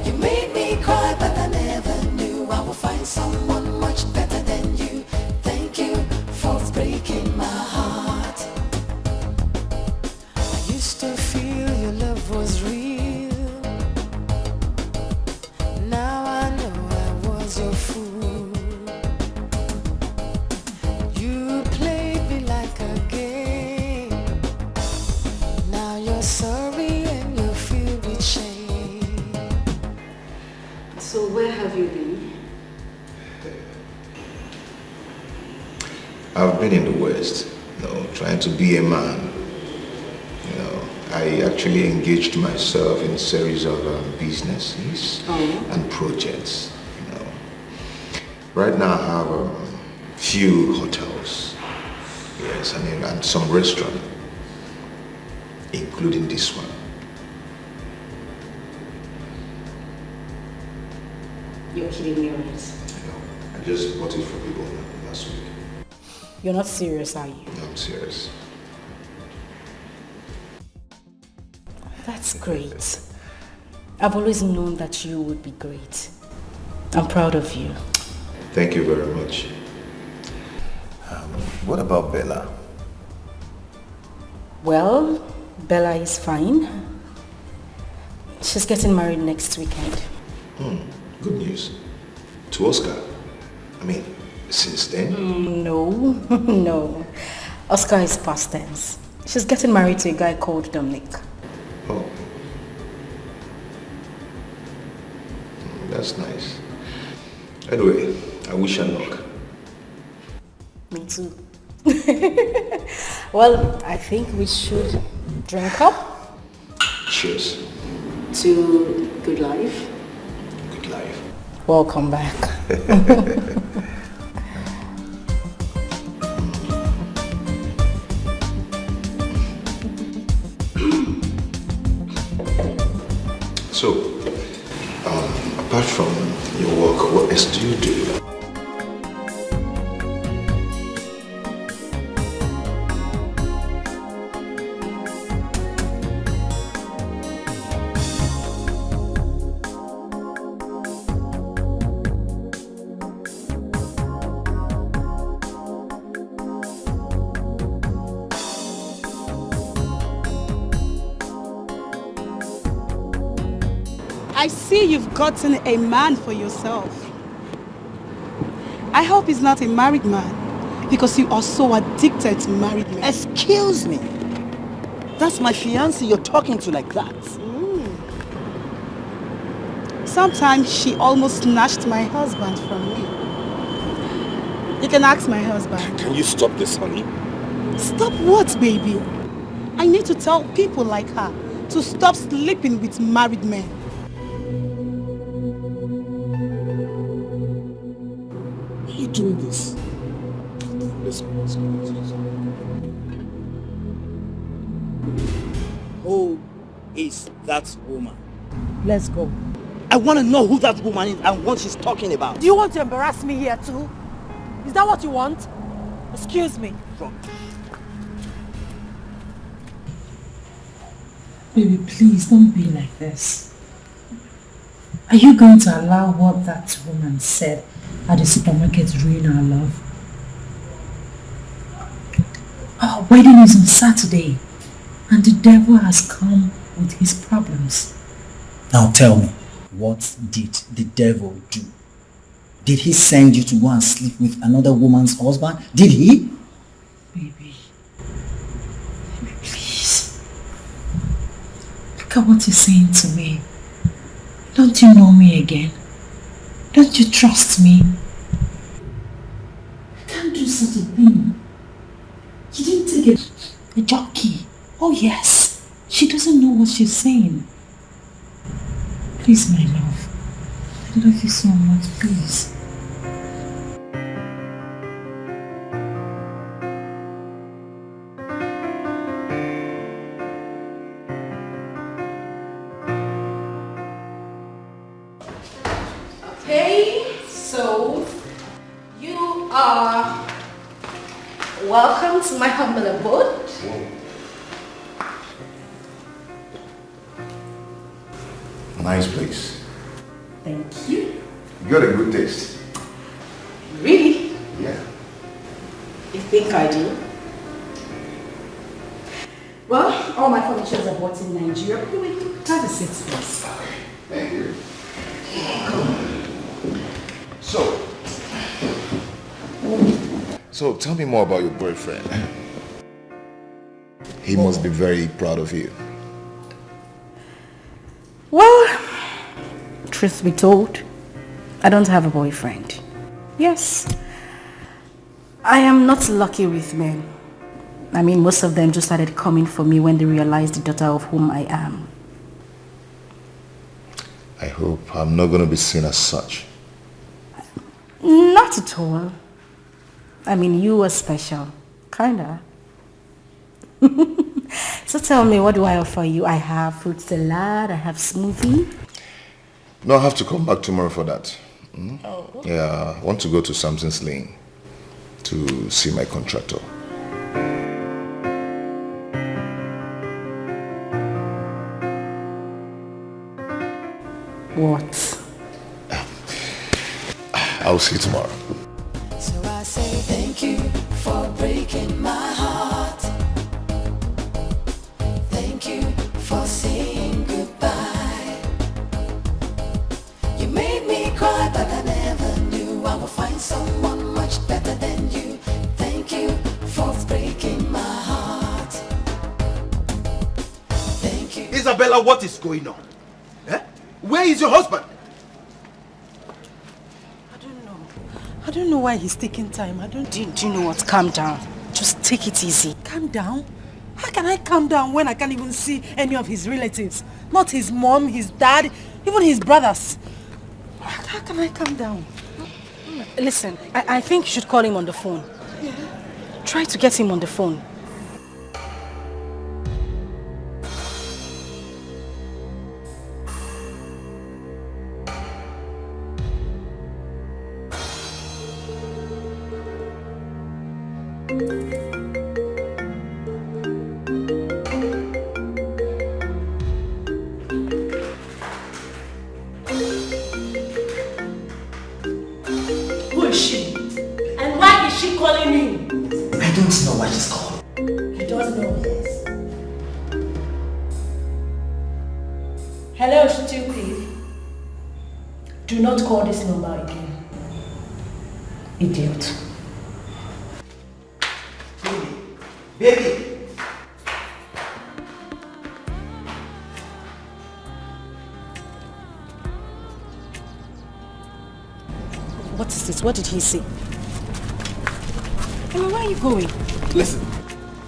You made me cry, but I never knew I would find someone much better than you. Thank you for breaking my heart. I used to feel your love was real. Now I know I was your fool. You played me like a game. Now you're so I've been in the West, trying to be a man. I actually engaged myself in a series of businesses and projects. Right now I have a few hotels, yes, and some restaurants, including this one. You're kidding me, right? I just bought it for people last week. You're not serious, are you? No, I'm serious. That's great. I've always known that you would be great. I'm proud of you. Thank you very much. What about Bella? Well, Bella is fine. She's getting married next weekend. Good news. To Oscar. Since then? No. Oscar is past tense. She's getting married to a guy called Dominic. Oh. That's nice. Anyway, I wish her luck. Me too. Well, I think we should drink up. Cheers. To good life. Good life. Welcome back. So, apart from your work, what else do you do? I see you've gotten a man for yourself. I hope he's not a married man, because you are so addicted to married men. Excuse me. That's my fiancé you're talking to like that. Sometimes she almost snatched my husband from me. You can ask my husband. Can you stop this, honey? Stop what, baby? I need to tell people like her to stop sleeping with married men. Why are you doing this? Listen. Who is that woman? Let's go. I want to know who that woman is and what she's talking about. Do you want to embarrass me here too? Is that what you want? Excuse me. Baby, please don't be like this. Are you going to allow what that woman said at the supermarket ruin our love? Our wedding is on Saturday, and the devil has come with his problems. Now tell me, what did the devil do? Did he send you to go and sleep with another woman's husband? Did he? Baby, please. Look at what he's saying to me. Don't you know me again? Don't you trust me? I can't do such a thing. You didn't take a jockey. Oh yes, she doesn't know what she's saying. Please, my love. I love you so much, please. Okay, so you are welcome to my humble abode. Nice place. Thank you. You got a good taste. Really? Yeah. You think I do? Well, all my furniture are bought in Nigeria. Anyway, have a seat, please. Thank you. So tell me more about your boyfriend. He must be very proud of you. Well, truth be told, I don't have a boyfriend. Yes, I am not lucky with men. I mean, most of them just started coming for me when they realized the daughter of whom I am. I hope I'm not going to be seen as such. Not at all. I mean, you are special. Kinda. So tell me, what do I offer you? I have fruit salad, I have smoothie. No, I have to come back tomorrow for that. Oh. Yeah, I want to go to Samson's Lane to see my contractor. What? I'll see you tomorrow. So I say thank you for breaking my heart. Thank you for saying goodbye. You made me cry, but I never knew I would find someone much better than you. Thank you for breaking my heart. Thank you. Isabella, what is going on? Eh? Where is your husband? I don't know why he's taking time. Do you know what? Calm down. Just take it easy. Calm down? How can I calm down when I can't even see any of his relatives? Not his mom, his dad, even his brothers. How can I calm down? Listen, I think you should call him on the phone. Yeah. Try to get him on the phone. Who is she? And why is she calling you? I don't know why she's calling. You don't know. Hello, stupid. Do not call this number again. Idiot. Baby. What is this? What did he say? I mean, where are you going? Listen,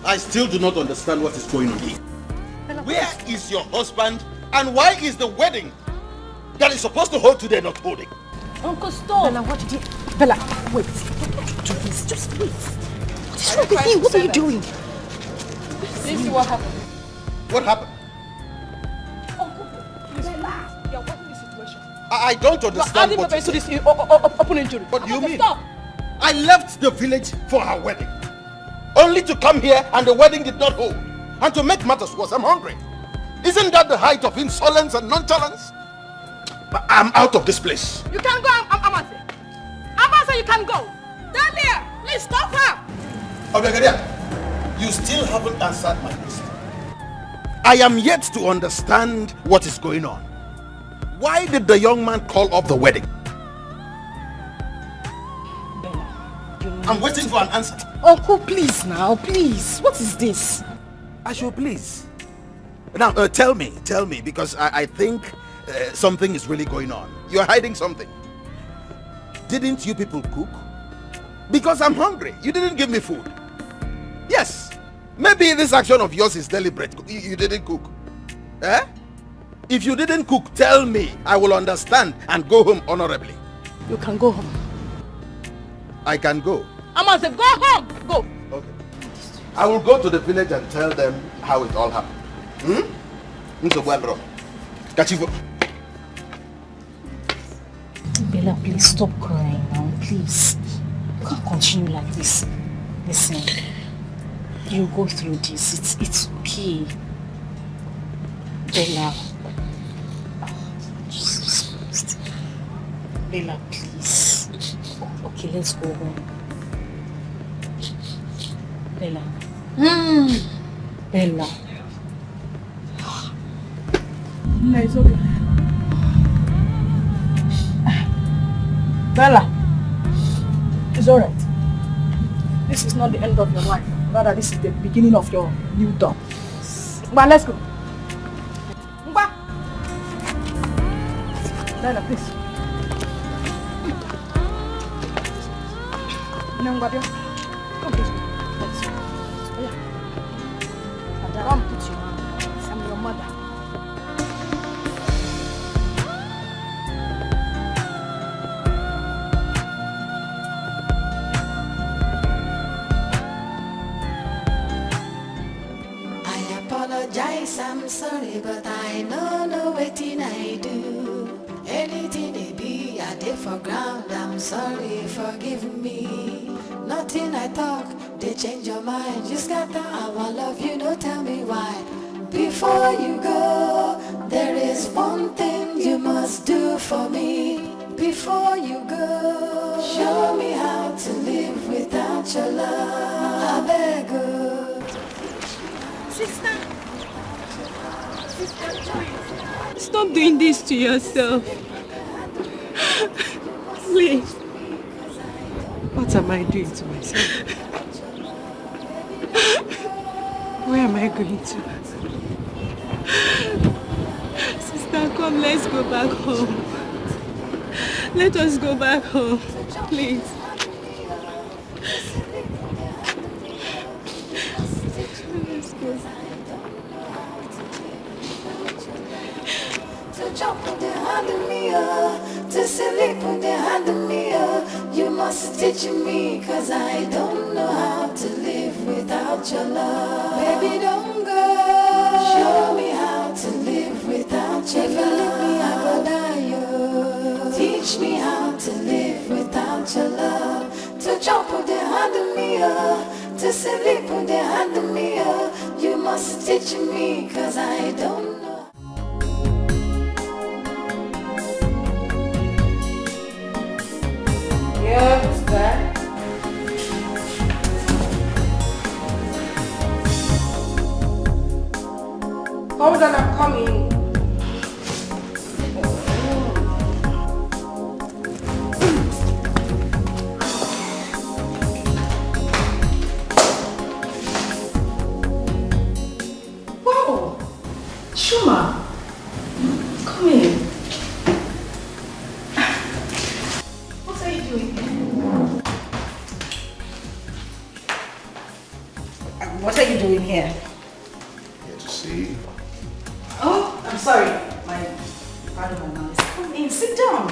I still do not understand what is going on here. Where is your husband and why is the wedding that is supposed to hold today not holding? Uncle, stop. Bella, what did you... Bella, wait. Don't do this. Just wait. What is wrong with you? What are you doing? This is what happened. What happened? Uncle, please, Bella. You're watching this situation. I don't understand You're what adding you to say. this open injury. What do you mean? Stop. I left the village for her wedding. Only to come here and the wedding did not hold. And to make matters worse, I'm hungry. Isn't that the height of insolence and nonchalance? I'm out of this place. You can go, Amase. Amase, you can go. Stand there. Please stop her. Obiagadia, you still haven't answered my question. I am yet to understand what is going on. Why did the young man call off the wedding? I'm waiting for an answer. Uncle, please now, please. What is this? I should please. Now, tell me, because I think something is really going on. You're hiding something. Didn't you people cook? Because I'm hungry. You didn't give me food. Yes. Maybe this action of yours is deliberate. You didn't cook. Eh? If you didn't cook, tell me. I will understand and go home honorably. You can go home. I can go. Amase, go home. Go. Okay. I will go to the village and tell them how it all happened. Bella, please stop crying now, please. You can't continue like this. Listen, you go through this. It's okay. Bella. Jesus Christ. Bella, please. Okay, let's go home. Bella. Bella. No, it's okay. Bella, it's alright. This is not the end of your life. Rather, this is the beginning of your new dawn. But let's go. Bella, please. say, but I know wetin I do. Anything it be, I did for ground. I'm sorry, forgive me. Nothing I talk, they change your mind. You scatter our love, you don't tell me why. Before you go, there is one thing you must do for me. Before you go, show me how to live without your love. I beg you. Sister, stop doing this to yourself. Please. What am I doing to myself? Where am I going to? Sister, come, let's go back home. Let us go back home, please. Let's go. To jump on the hand of me, to sleep on the hand of me, you must teach me, cause I don't know how to live without your love. Baby, don't go. Show me how to live without your love. If you leave me, I go die, yo. Teach me how to live without your love. To jump on the hand of me, to sleep on the hand of me, you must teach me, cause I don't know. Yeah, who's that? Hold on, I'm coming. Whoa! Chuma! Come in. What are you doing here? What are you doing here? Here to see. Oh, I'm sorry. My father and mom. Come in, sit down.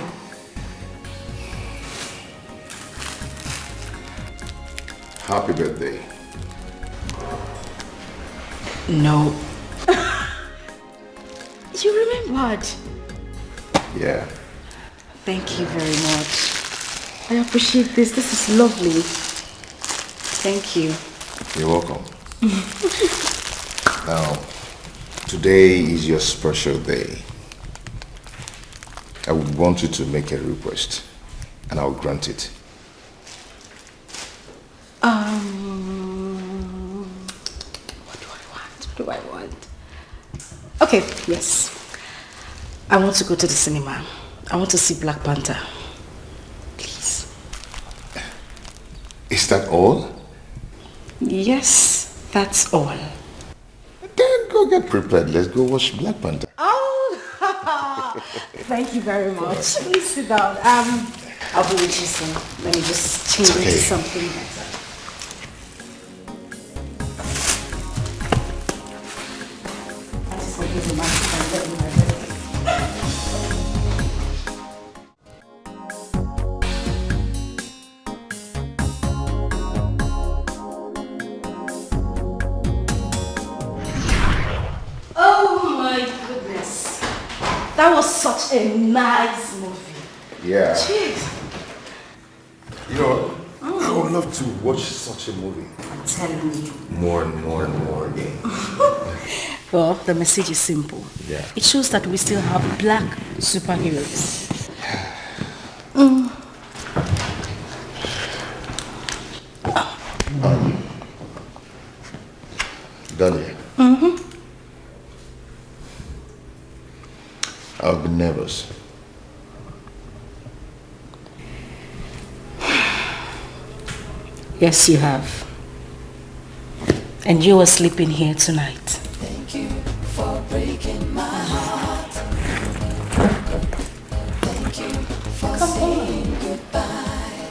Happy birthday. No. You remembered? Yeah. Thank you very much. I appreciate this. This is lovely. Thank you. You're welcome. Now, today is your special day. I would want you to make a request, and I'll grant it. What do I want? Okay, yes. I want to go to the cinema. I want to see Black Panther. Please. Is that all? Yes, that's all. Then go get prepared. Let's go watch Black Panther. Oh, thank you very much. Please sit down. I'll be with you soon. Let me just change into something better. Oh my goodness. That was such a nice movie. Yeah. Jeez. You know what? I would love to watch such a movie. I'm telling you. More and more and more again. Well, the message is simple. Yeah. It shows that we still have black superheroes. Done yet? I'll be nervous. Yes, you have. And you were sleeping here tonight. Thank you for breaking my heart. Thank you for saying goodbye.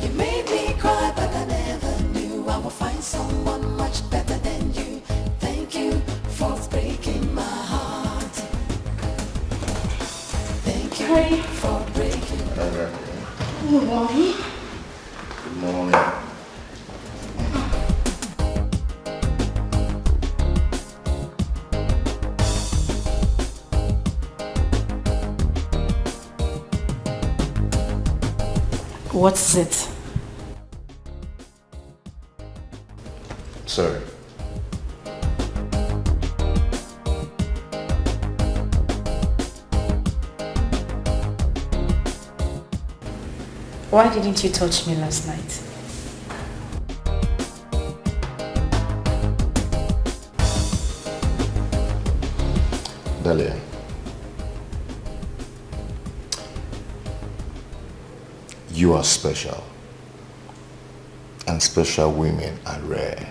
You made me cry, but I never knew I would find someone much better than you. Thank you for breaking my heart. Thank you for breaking my heart. Good morning. Good morning. What's it? Sorry. Why didn't you touch me last night? Dahlia. You are special. And special women are rare.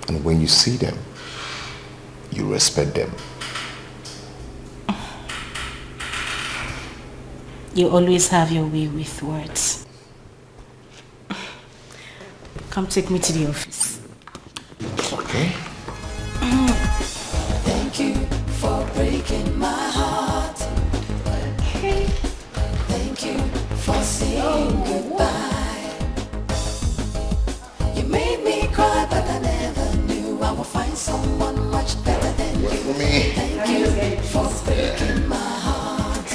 And when you see them, you respect them. You always have your way with words. Come take me to the office. Okay. Thank you for breaking my heart. Okay. Thank you for saying goodbye. You made me cry, but I never knew I would find someone much better than you. Thank you for breaking my heart.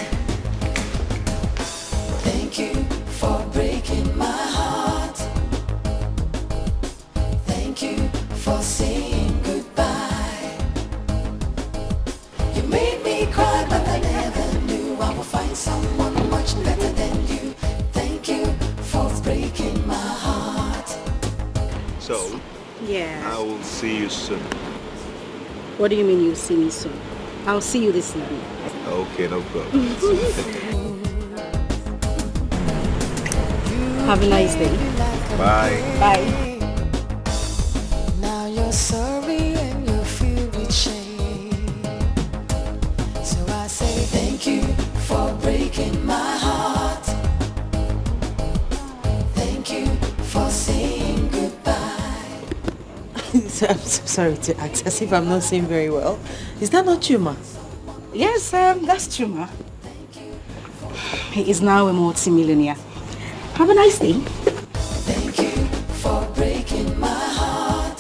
Thank you for breaking my heart. Thank you for saying goodbye. You made me cry, but I never knew I would find someone much better than you. Thank you for breaking my heart. So, Yeah. I will see you soon. What do you mean you'll see me soon? I'll see you this evening. Okay, no problem. Have a nice day. Bye. Bye. Now you're sorry and you're filled with shame. So I say thank you for breaking my heart. Thank you for saying goodbye. I'm so sorry to ask, as if I'm not saying very well. Is that not Chuma? Yes, that's Chuma. He is now a multi-millionaire. Have a nice day. Thank you for breaking my heart.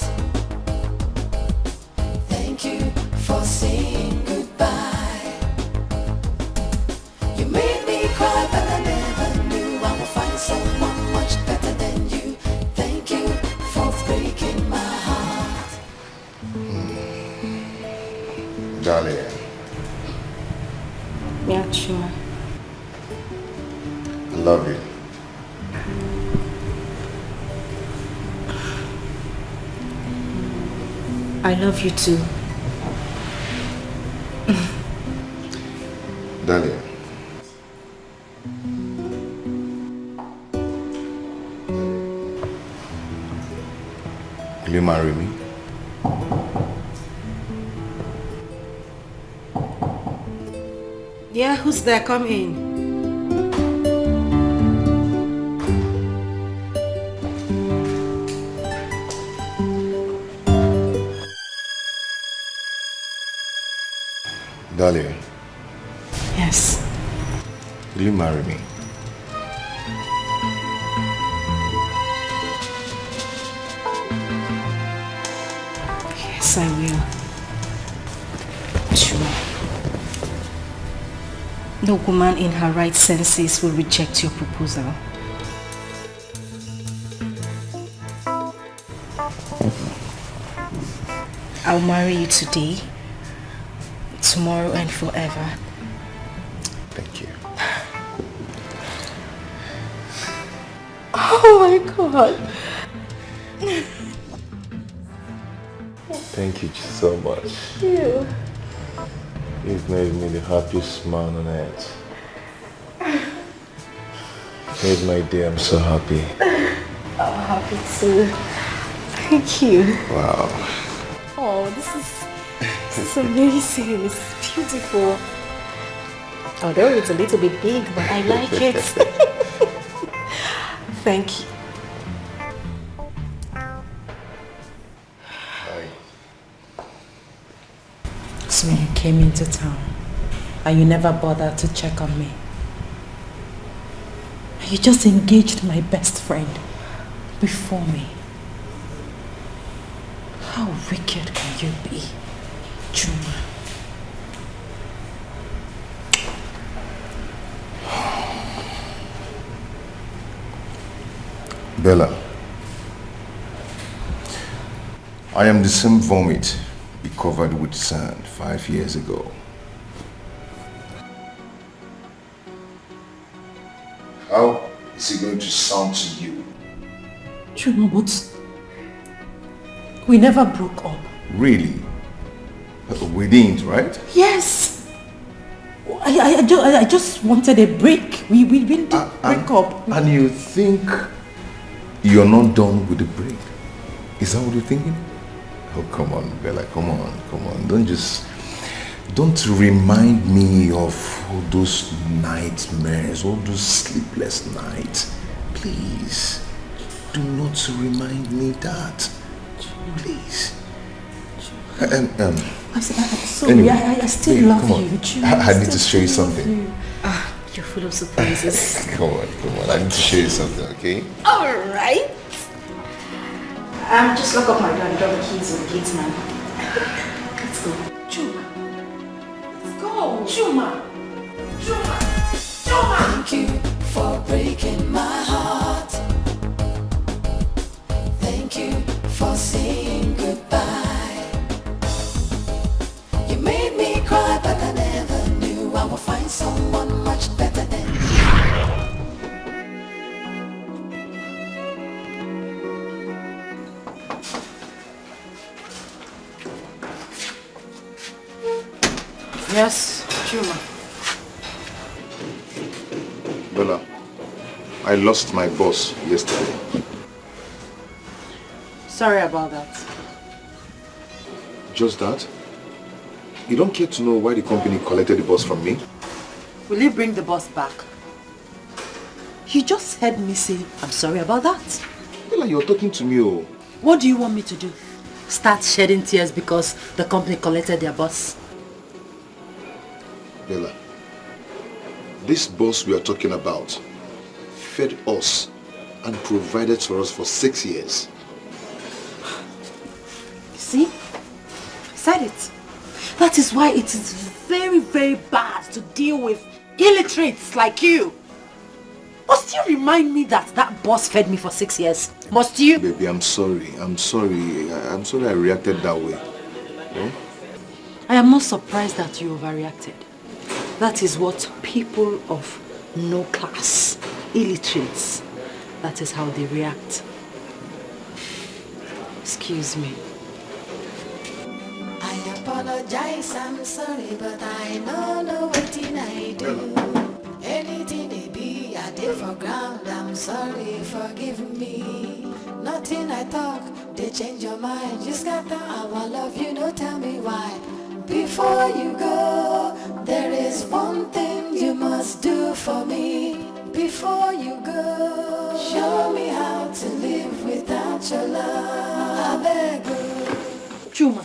Thank you for saying goodbye. You made me cry, but I never knew I would find someone much better than you. Thank you for breaking my heart. Dahlia. Yeah, Chuma. I love you. I love you too. Dahlia. Will you marry me? Yeah, who's there? Come in. Dahlia, Yes. will you marry me? Yes, I will. Sure. No woman in her right senses will reject your proposal. I'll marry you today, tomorrow and forever. Thank you. Oh my God. Thank you so much. You. You've made me the happiest man on earth. Made my day, I'm so happy. I'm happy too. Thank you. Wow. Oh, this is amazing. It's beautiful. Although it's a little bit big, but I like it. Thank you. So you came into town and you never bothered to check on me. You just engaged my best friend before me. How wicked can you be, Chuma? Bella, I am the same vomit you covered with sand 5 years ago. How is it going to sound to you? Chuma, but we never broke up. Really? We didn't, right? Yes. I just wanted a break. We didn't break up. And you think you're not done with the break? Is that what you're thinking? Oh, come on, Bella, come on. Don't remind me of all those nightmares, all those sleepless nights. Please, do not remind me that. Please. I'm sorry, Anyway, I still babe, love come on. you. Chuma, I need to show you something. You're full of surprises. Come on. I need to show you something, okay? Alright. Just lock up my door and drop the keys with the kids, man. Let's go. Chuma. Let's go. Chuma. Thank you for breaking my heart. Thank you for saying goodbye. You made me cry, but I never knew I would find someone much better than you. Yes, Chuma. Bella, I lost my boss yesterday. Sorry about that. Just that? You don't care to know why the company collected the boss from me? Will you bring the boss back? You just heard me say, I'm sorry about that. Bella, you're talking to me, oh. What do you want me to do? Start shedding tears because the company collected their boss? Bella, this boss we are talking about fed us and provided for us for 6 years. See? I said it. That is why it is very, very bad to deal with illiterates like you. Must you remind me that boss fed me for 6 years? Must you? Baby, I'm sorry I reacted that way. Eh? I am not surprised that you overreacted. That is what people of no class, illiterates, that is how they react. Excuse me. I apologize, I'm sorry, but I don't know what I do. Anything it be, I did for ground, I'm sorry, forgive me. Nothing I talk, they change your mind. You scatter our love, you don't tell me why. Before you go, there is one thing you must do for me. Before you go, show me how to live without your love. I beg you. Chuma,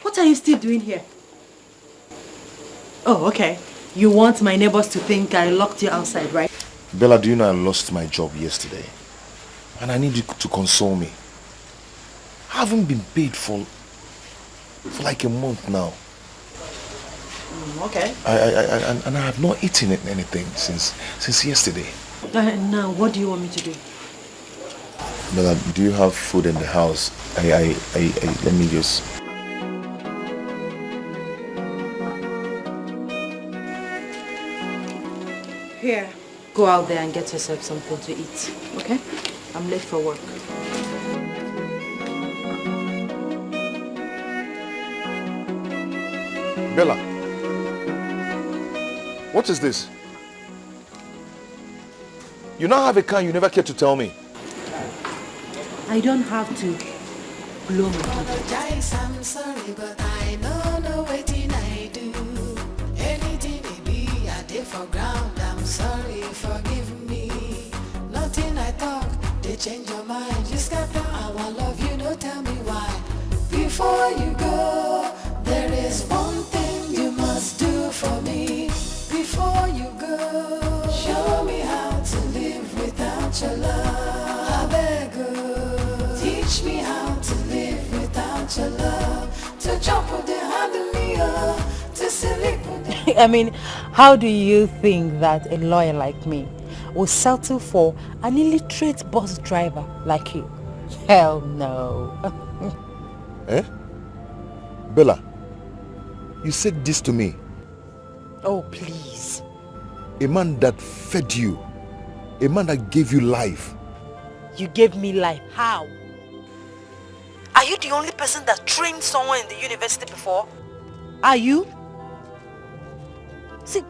what are you still doing here? Oh, okay. You want my neighbors to think I locked you outside, right? Bella, do you know I lost my job yesterday? And I need you to console me. I haven't been paid for like a month now. Okay. And I have not eaten anything since yesterday. Now, what do you want me to do? Bella, do you have food in the house? Let me just... Here. Go out there and get yourself something to eat, okay? I'm late for work. Bella, what is this? You now have a car you never cared to tell me. I don't have to blow my Apologize, I'm sorry, but I don't know what I do. Anything it be, I did for ground, I'm sorry, forgive me. Nothing I talk, they change your mind. You scatter our love, you don't tell me why. Before you go, there is one thing you must do for me. Before you go, show me how to live without your love. I beg you, teach me how to live without your love. To jump with the hand of me, to sleep with the... I mean, how do you think that a lawyer like me will settle for an illiterate bus driver like you. Hell no. Eh? Bella, you said this to me. Oh, please. A man that fed you. A man that gave you life. You gave me life. How? Are you the only person that trained someone in the university before? Are you? See,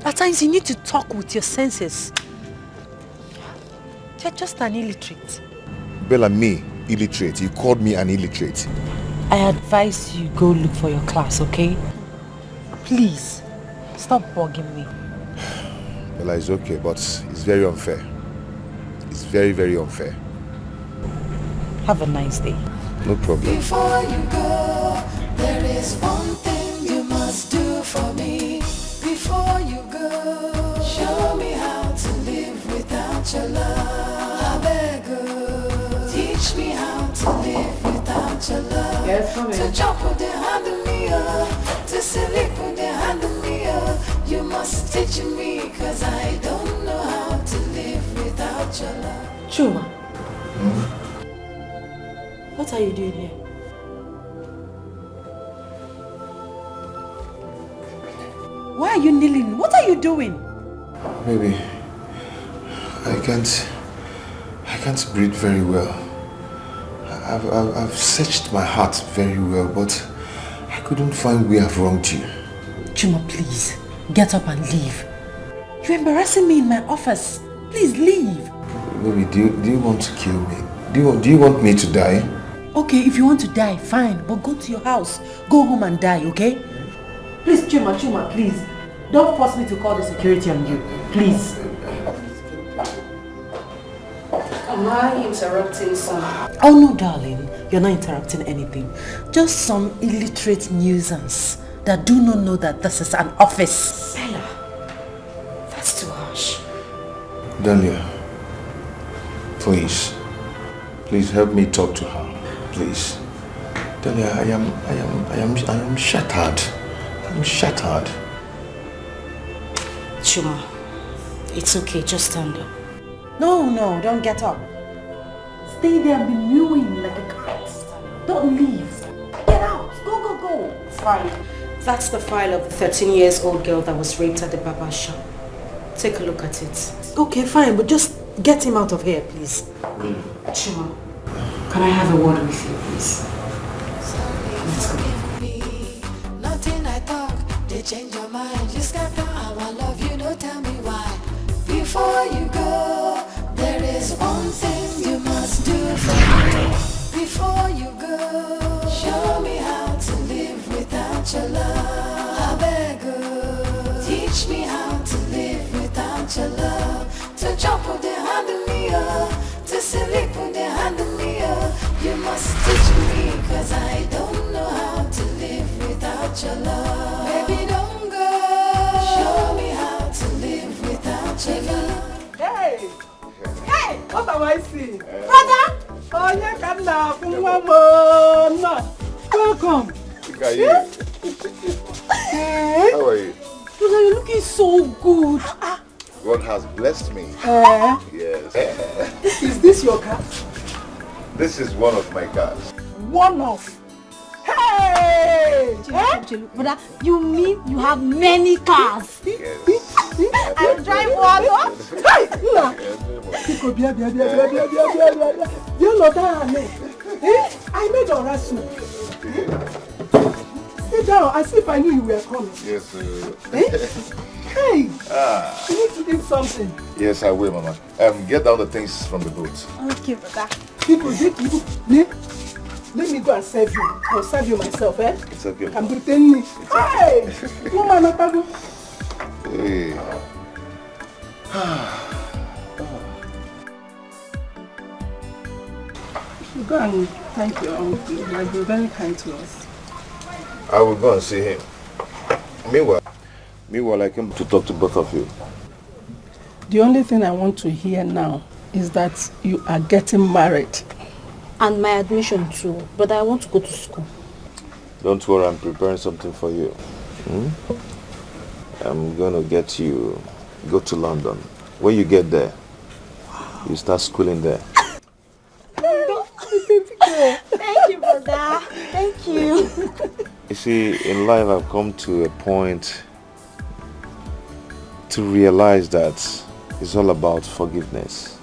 at times you need to talk with your senses. You're just an illiterate. Bella, me, illiterate. You called me an illiterate. I advise you go look for your class, okay? Please, stop bugging me. Bella, it's okay, but it's very unfair. It's very, very unfair. Have a nice day. No problem. Before you go, there is one thing you must do for me. Before you go, show me how to live without your love. I beg you, teach me how to live without your love. Yes, come to in. jump with the hand of me, to sleep with the hand of me. You must teach me, cause I don't know how to live without your love. Chuma. What are you doing here? Why are you kneeling? What are you doing? Baby, I can't breathe very well. I've searched my heart very well, but I couldn't find where I've wronged you. Chuma, please, get up and leave. You're embarrassing me in my office. Please leave. Baby, do you want to kill me? Do you want me to die? Okay, if you want to die, fine, but go to your house. Go home and die, okay? Please, Chuma, please. Don't force me to call the security on you. Please. Am I interrupting some? Oh no, darling. You're not interrupting anything. Just some illiterate nuisance that do not know that this is an office. Bella, that's too harsh. Dahlia, please help me talk to her. Please. Dahlia, I am shattered. I'm shattered. Chuma, it's okay, just stand up. No, don't get up. Stay there and be mewing like a cat. Don't leave. Get out. Go. It's fine. That's the file of the 13-year-old girl that was raped at the barber shop. Take a look at it. Okay, fine, but just get him out of here, please. Chuma, can I have a word with you, please? Let's go. Nothing I talk, they change your mind. You scatter how I love you, don't tell me why. Before you go, there is one thing you must do for me. Before you go, show me how to live without your love. I beg you, teach me how to live without your love. To jump with the hand of me, to sleep with the hand of me. You must teach me, cause I don't know how to live without your love. Baby, don't go. Show me how to live without your love. Hey! Hey! What am I seeing? Brother! Oh, you can laugh. No. Welcome. Look at you. Hey! How are you? Brother, you're looking so good. God has blessed me. Yes. Is this your car? This is one of my cars. One of. Hey! Brother, you mean you have many cars? Yes. I drive one. Hey! I made a rasu. Sit down, as if I knew you were coming. Yes, sir. Hey! You need to eat something. Yes, I will, Mama. Get down the things from the boat. Okay, brother. People, let me go and serve you. I'll serve you myself, eh? It's okay. I'm pretending. Hey! Woman, Otago. Hey. Go and thank your uncle. He has been very kind to us. I will go and see him. Meanwhile, I came to talk to both of you. The only thing I want to hear now is that you are getting married. And my admission too, but I want to go to school. Don't worry, I'm preparing something for you. I'm going to get you, go to London. When you get there, you start schooling there. Thank you, brother. Thank you. You see, in life I've come to a point to realize that it's all about forgiveness.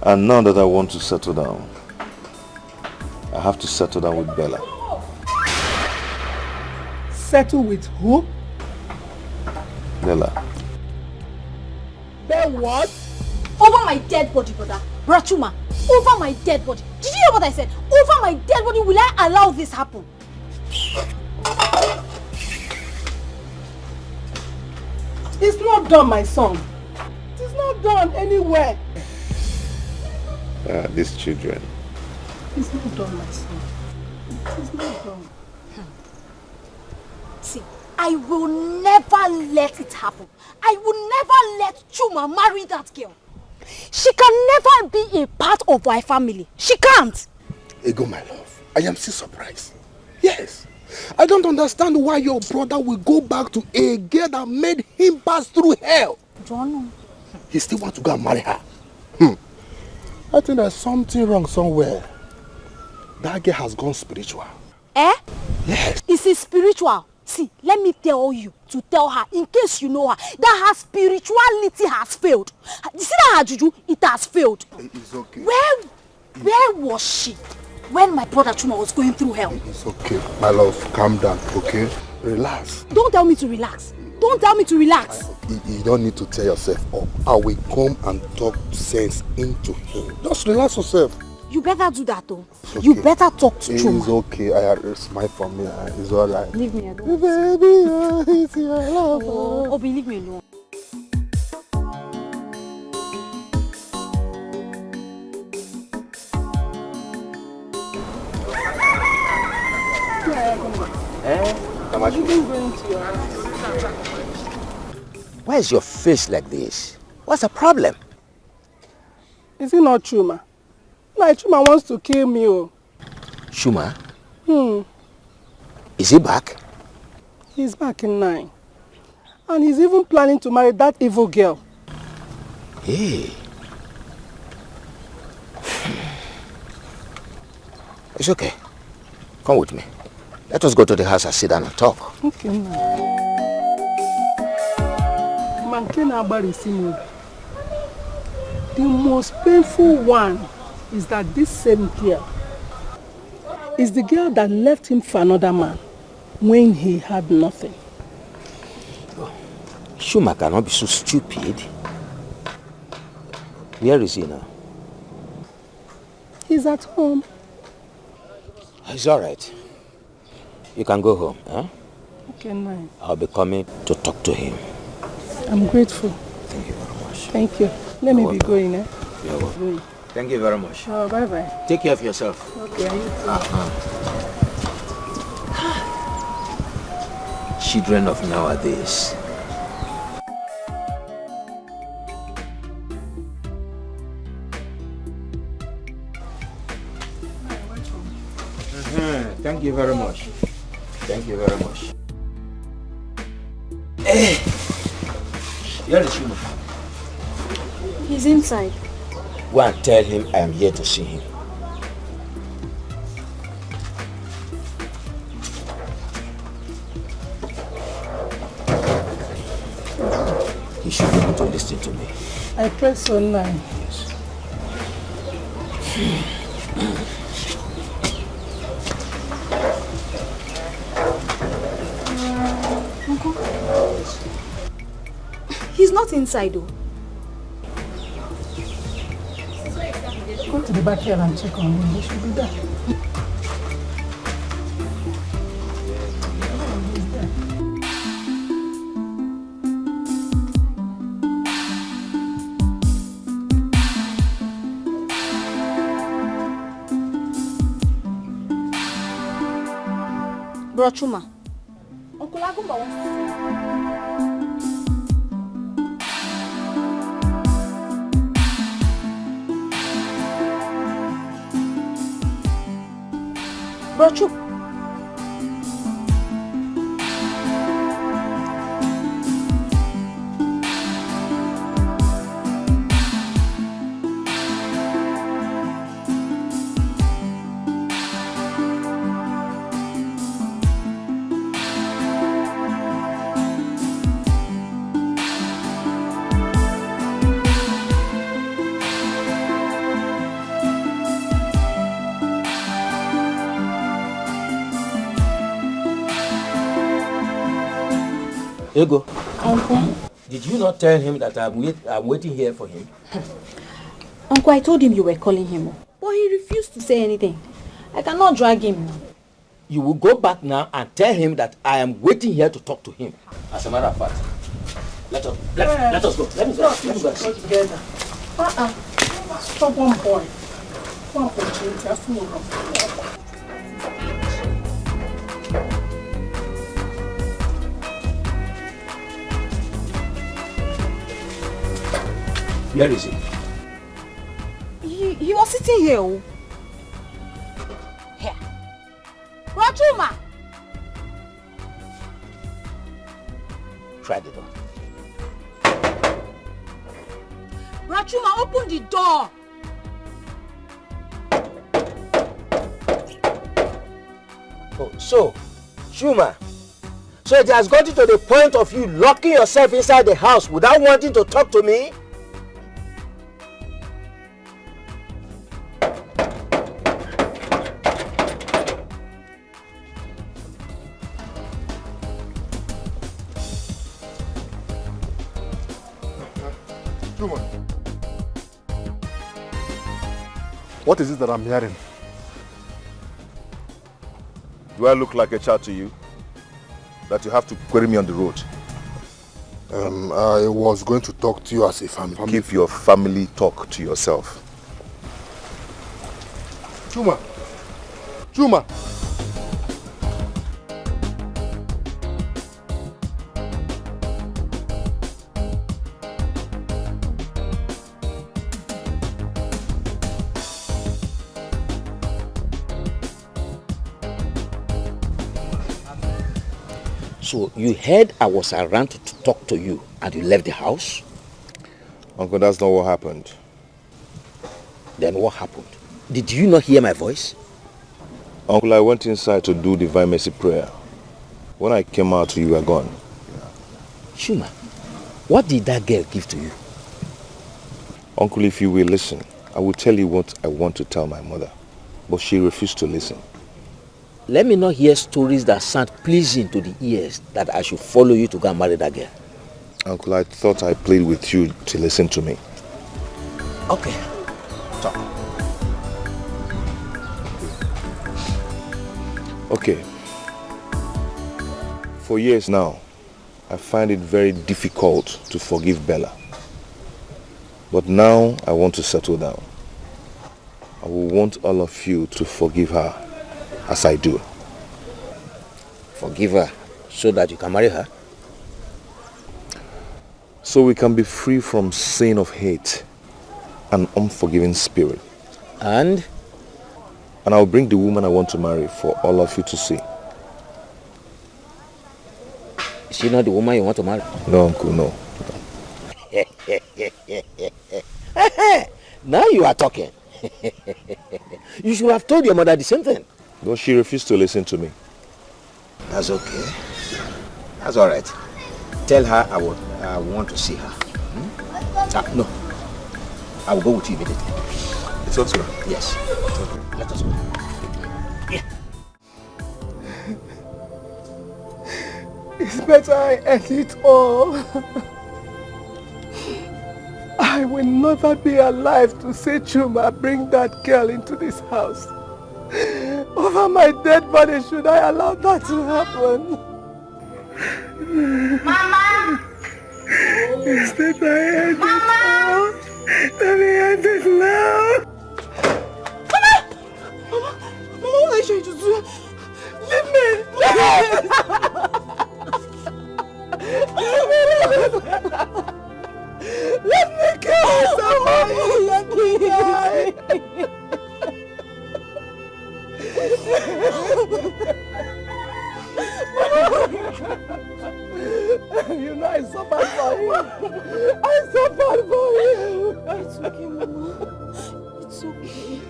And now that I want to settle down, I have to settle down with Bella. Settle with who? Bella. Then what? Over my dead body, brother. Chuma, over my dead body. Did you hear what I said? Over my dead body, will I allow this happen? It's not done, my son. It's not done anywhere. These children. It's not done, my son. It's not done. See, I will never let it happen. I will never let Chuma marry that girl. She can never be a part of my family. She can't. Ego, my love, I am still surprised. Yes. I don't understand why your brother will go back to a girl that made him pass through hell. John. He still wants to go and marry her. I think there's something wrong somewhere. That girl has gone spiritual. Eh? Yes. Is it spiritual? See, let me tell you to tell her, in case you know her, that her spirituality has failed. You see that her juju? It has failed. It's okay. Where was she when my brother Chuma was going through hell? It's okay. My love, calm down, okay? Relax. Don't tell me to relax. Don't tell me to relax. You don't need to tear yourself up. I will come and talk sense into him. Just relax yourself. You better do that though. Okay. You better talk to Chuma. It's okay. I smile for me. It's alright. Leave me alone. Baby, it's your love. Oh, leave me alone. Why is your face like this? What's the problem? Is it not Chuma? Like Chuma wants to kill me. Oh. Chuma? Is he back? He's back in 9. And he's even planning to marry that evil girl. Hey. It's okay. Come with me. Let us go to the house and sit down and talk. Okay, man. The most painful one is that this same girl is the girl that left him for another man when he had nothing. Chuma cannot be so stupid. Where is he now? He's at home. It's all right. You can go home, huh? Okay, nice. I'll be coming to talk to him. I'm grateful. Thank you very much. Thank you. Let me be going, eh? You're welcome. Thank you very much. Oh, bye-bye. Take care of yourself. Okay, you too. Children of nowadays. Thank you very much. Thank you very much. Hey! Where is Chuma? He's inside. Go and tell him I am here to see him. He should be able to listen to me. I press so 9. Uncle? He's not inside though. Go to the backyard and check on him. He should be there. Bro Chuma, Uncle Agumba wants to see you. Bro Chuma. Ego. Uncle. Did you not tell him that I'm waiting here for him? Uncle, I told him you were calling him. But he refused to say anything. I cannot drag him. You will go back now and tell him that I am waiting here to talk to him. As a matter of fact, let us go. Let us go together. Stubborn boy. One opportunity, I fool him. Where is he? He was sitting here. Here. Chuma! Try the door. Chuma, open the door! Oh, so, Chuma, so it has gotten to the point of you locking yourself inside the house without wanting to talk to me? What is it that I'm hearing? Do I look like a child to you? That you have to query me on the road? I was going to talk to you as a family. Keep your family talk to yourself. Chuma! Chuma! So you heard I was around to talk to you and you left the house? Uncle, that's not what happened. Then what happened? Did you not hear my voice? Uncle, I went inside to do Divine Mercy prayer. When I came out, you were gone. Chuma, what did that girl give to you? Uncle, if you will listen, I will tell you what I want to tell my mother. But she refused to listen. Let me not hear stories that sound pleasing to the ears that I should follow you to go and marry that girl. Uncle, I thought I played with you to listen to me. Okay, talk. Okay. For years now, I find it very difficult to forgive Bella. But now I want to settle down. I will want all of you to forgive her as I do. Forgive her so that you can marry her? So we can be free from sin of hate and unforgiving spirit. And I'll bring the woman I want to marry for all of you to see. Is she not the woman you want to marry? No, Uncle, no. Now you are talking. You should have told your mother the same thing. But she refused to listen to me. That's okay. That's all right. Tell her I want to see her. No. I will go with you immediately. It's okay. Yes. Okay. Let us go. Yeah. It's better I end it all. I will never be alive to say Chuma bring that girl into this house. Over my dead body, should I allow that to happen? Mama! It's better I end it all. Let me end it now. Mama, what are you trying to do? Leave me! Let me kill someone! Let me die! You know I suffered for you. I suffered for you. It's okay, Mama. It's okay.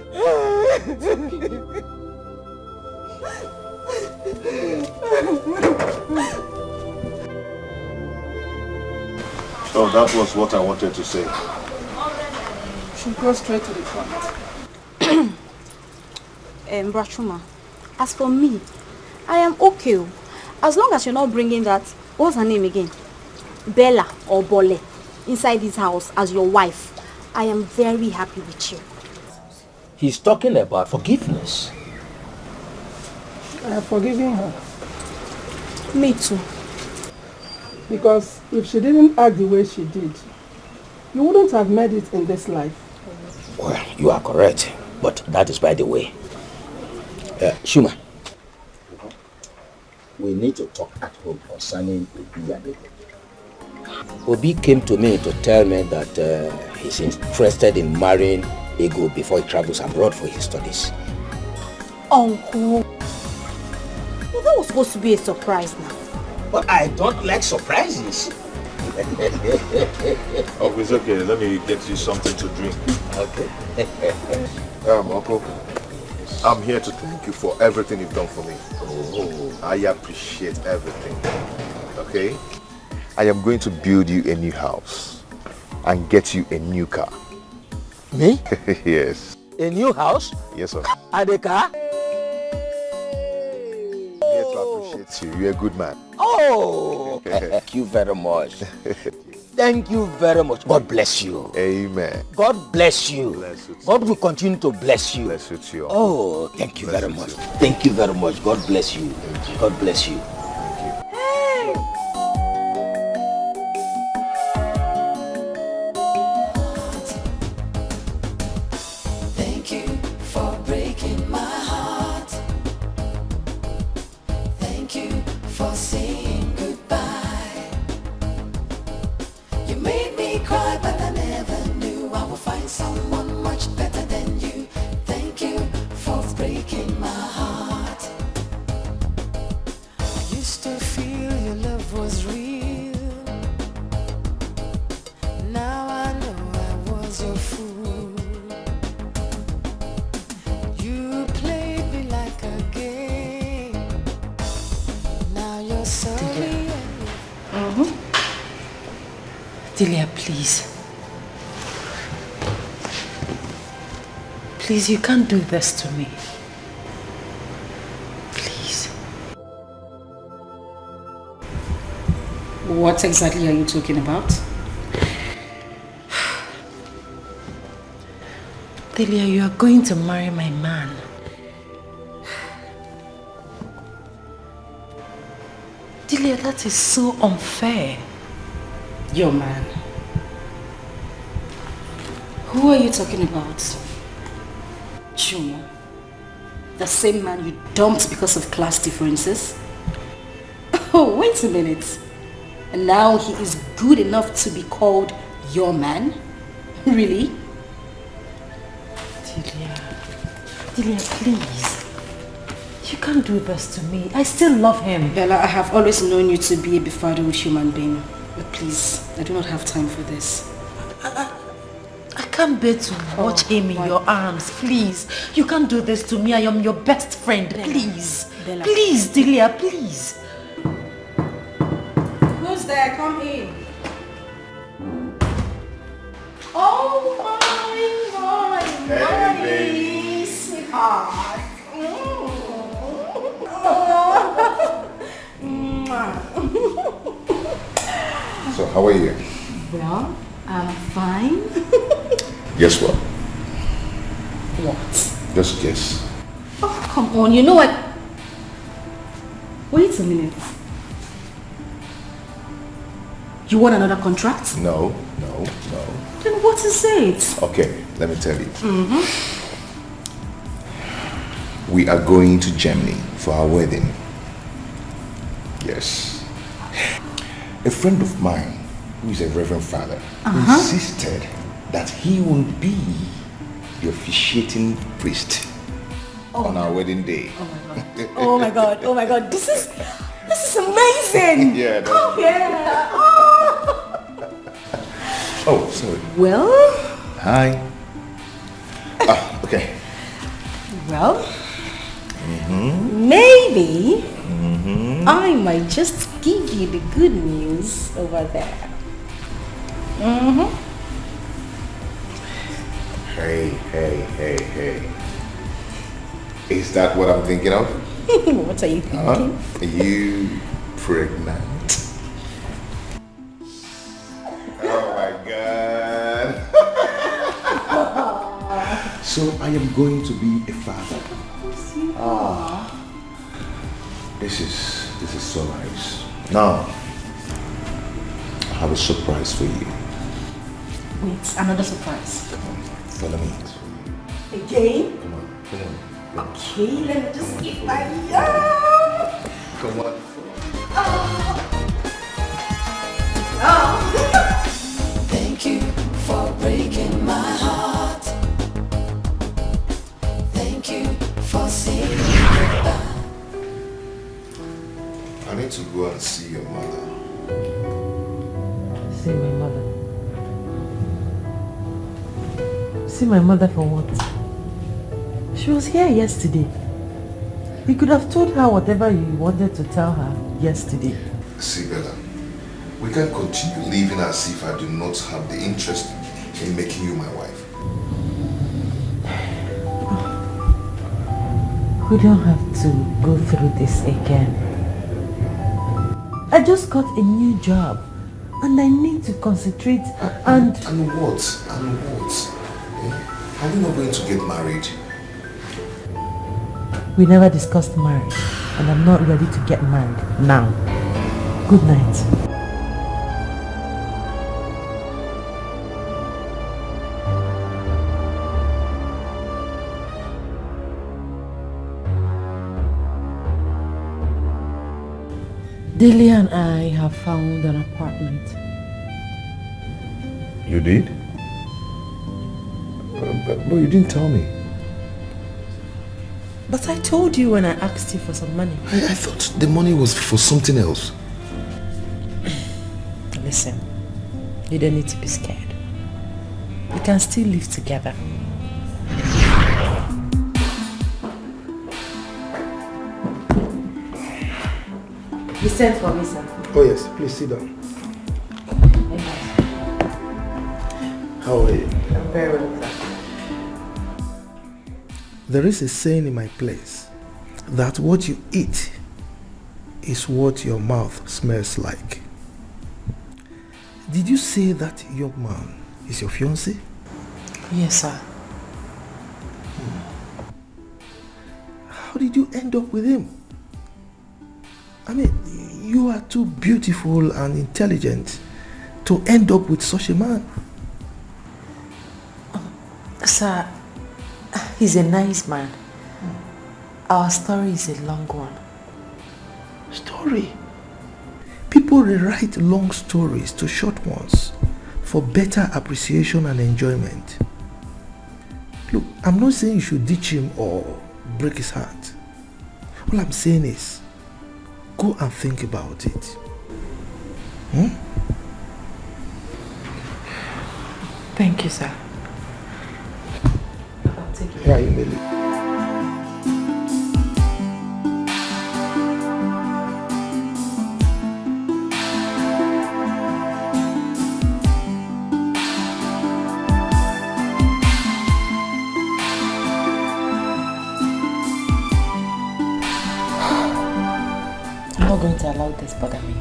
It's okay. So that was what I wanted to say. Should go straight to the point. Chuma, as for me, I am okay. As long as you're not bringing that What's her name again? Bella or Bole, inside this house as your wife. I am very happy with you. He's talking about forgiveness. I have forgiven her. Me too. Because if she didn't act the way she did, you wouldn't have made it in this life. Well, you are correct, but that is by the way. Chuma, we need to talk at home concerning Obi and Ego. Obi came to me to tell me that he's interested in marrying Ego before he travels abroad for his studies. Uncle, that was supposed to be a surprise now. But I don't like surprises. Oh, it's okay. Let me get you something to drink. Okay. Uncle, I'm here to thank you for everything you've done for me. Oh, I appreciate everything. Okay? I am going to build you a new house and get you a new car. Me? Yes. A new house? Yes, sir. And a car? I'm here to appreciate you. You're a good man. Oh, thank you very much. Thank you very much. God bless you. Amen. God bless you. Bless you too. God will continue to bless you. Bless you too. Oh, thank you very much. Thank you very much. God bless you. God bless you. Thank you for breaking my heart. Thank you for saying goodbye. You made me cry, but I never knew I would find someone much better than you. Thank you for breaking my heart. I used to feel your love was real. Now I know I was your fool. You played me like a game. Now you're sorry. Delia, please. Please, you can't do this to me. Please. What exactly are you talking about? Delia, you are going to marry my man. Delia, that is so unfair. Your man. Who are you talking about? Chuma. The same man you dumped because of class differences? Oh, wait a minute. And now he is good enough to be called your man? Really? Delia, please. You can't do this to me. I still love him. Bella, I have always known you to be a befuddled human being. But please, I do not have time for this. I can't bear to watch him in your arms. Please. You can't do this to me. I am your best friend. Bella. Please. Bella. Please, Delia, please. Who's there? Come in. Oh my, sweetheart. So, how are you? Well, I'm fine. Guess what? What? Just guess. Oh, come on. You know what? Wait a minute. You want another contract? No. Then what is it? Okay, let me tell you. We are going to Germany for our wedding. Yes. A friend of mine, who is a reverend father, insisted that he will be the officiating priest on our wedding day. Oh my god. Oh my god. This is amazing. Yeah. Come here. Oh, sorry. Well. Hi. Okay. Well. Maybe I might just give you the good news over there. Hey. Is that what I'm thinking of? What are you thinking? Are you pregnant? I am going to be a father. This is so nice. Now, I have a surprise for you. Wait, another surprise. Come on, follow me. Again? Come on. Okay, let me just give my Come on. Thank you for breaking my heart. Thank you for saying goodbye. I need to go and see your mother. See my mother. See my mother for what? She was here yesterday. You could have told her whatever you wanted to tell her yesterday. See, Bella, we can't continue living as if I do not have the interest in making you my wife. We don't have to go through this again. I just got a new job and I need to concentrate and... And what? And what? Are we not going to get married? We never discussed marriage and I'm not ready to get married now. Good night. Delia and I have found an apartment. You did? But you didn't tell me. But I told you when I asked you for some money. I thought the money was for something else. Listen, you don't need to be scared. We can still live together. You sent for me, sir. Oh yes, please sit down. How are you? I'm very well, sir. There is a saying in my place that what you eat is what your mouth smells like. Did you say that young man is your fiancé? Yes, sir. How did you end up with him? I mean, you are too beautiful and intelligent to end up with such a man. Sir, he's a nice man. Our story is a long one. Story? People rewrite long stories to short ones for better appreciation and enjoyment. Look, I'm not saying you should ditch him or break his heart. All I'm saying is, go and think about it. Thank you, sir. Yeah, you may leave. I'm not going to allow this bother me.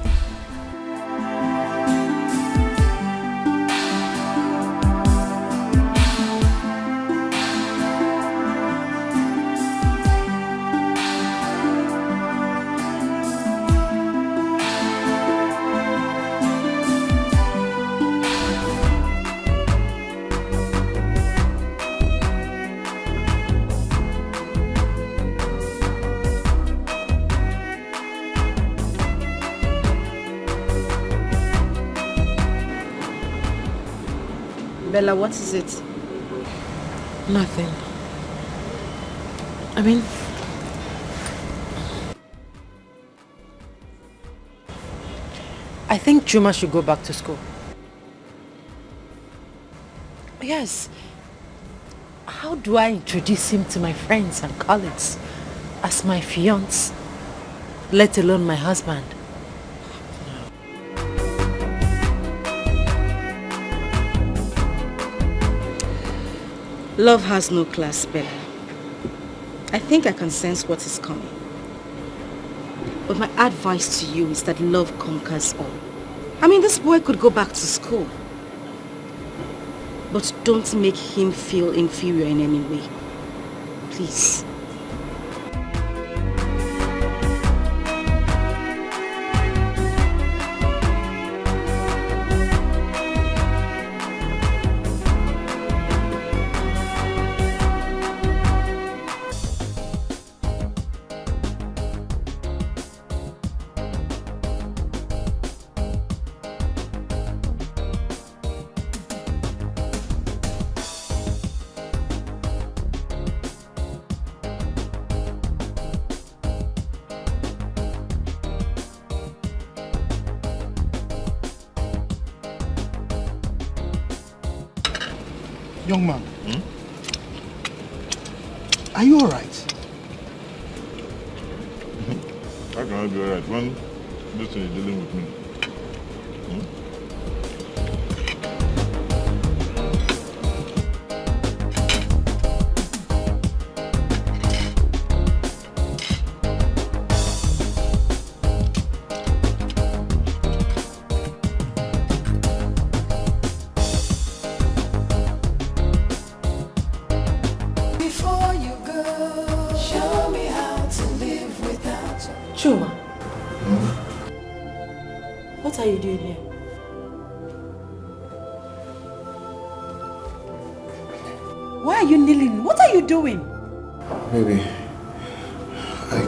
Bella, what is it? Nothing. I mean, I think Chuma should go back to school. Yes. How do I introduce him to my friends and colleagues as my fiancé, let alone my husband? Love has no class, Bella. I think I can sense what is coming. But my advice to you is that love conquers all. I mean, this boy could go back to school. But don't make him feel inferior in any way. please. Young man, are you alright? How can I be alright when this thing is dealing with me? Chuma. What are you doing here? Why are you kneeling? What are you doing? Baby, I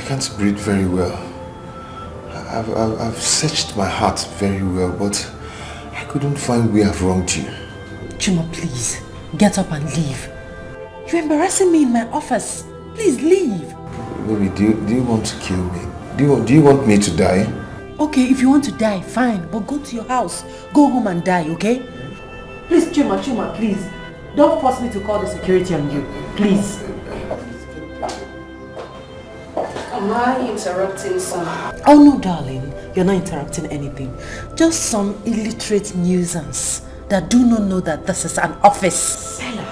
can't breathe very well. I've searched my heart very well, but I couldn't find where I've wronged you. Chuma, please, get up and leave. You're embarrassing me in my office. Please leave. Baby, do you want to kill me? Do you want me to die? Okay, if you want to die, fine, but go to your house. Go home and die, okay? Please, Chuma, please. Don't force me to call the security on you. Please. Am I interrupting something? Oh no, darling. You're not interrupting anything. Just some illiterate nuisance that do not know that this is an office. Bella,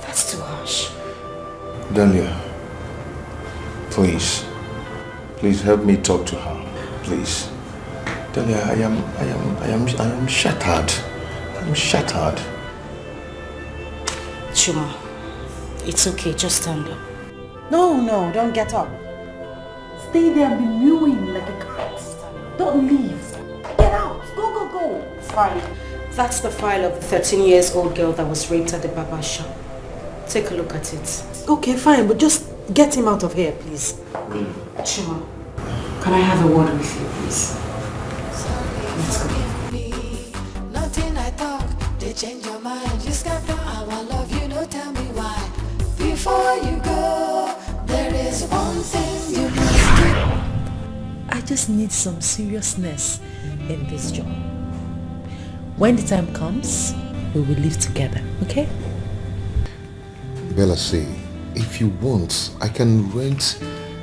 that's too harsh. Dahlia, please help me talk to her. Please. Dahlia, I am shattered. I'm shattered. Chuma, it's okay, just stand up. No, don't get up. Stay there and be mewing like a cat. Don't leave. Get out. Go. It's fine. That's the file of the 13-year-old girl that was raped at the barber shop. Take a look at it. Okay, fine, but just get him out of here, please. Chuma, can I have a word with you, please? Let's go. Nothing I talk, they change your mind. You scatter our love, you don't tell me why. Before you go, there is one thing you must do. I just need some seriousness in this job. When the time comes, we will live together, okay? Bella, say, if you want, I can rent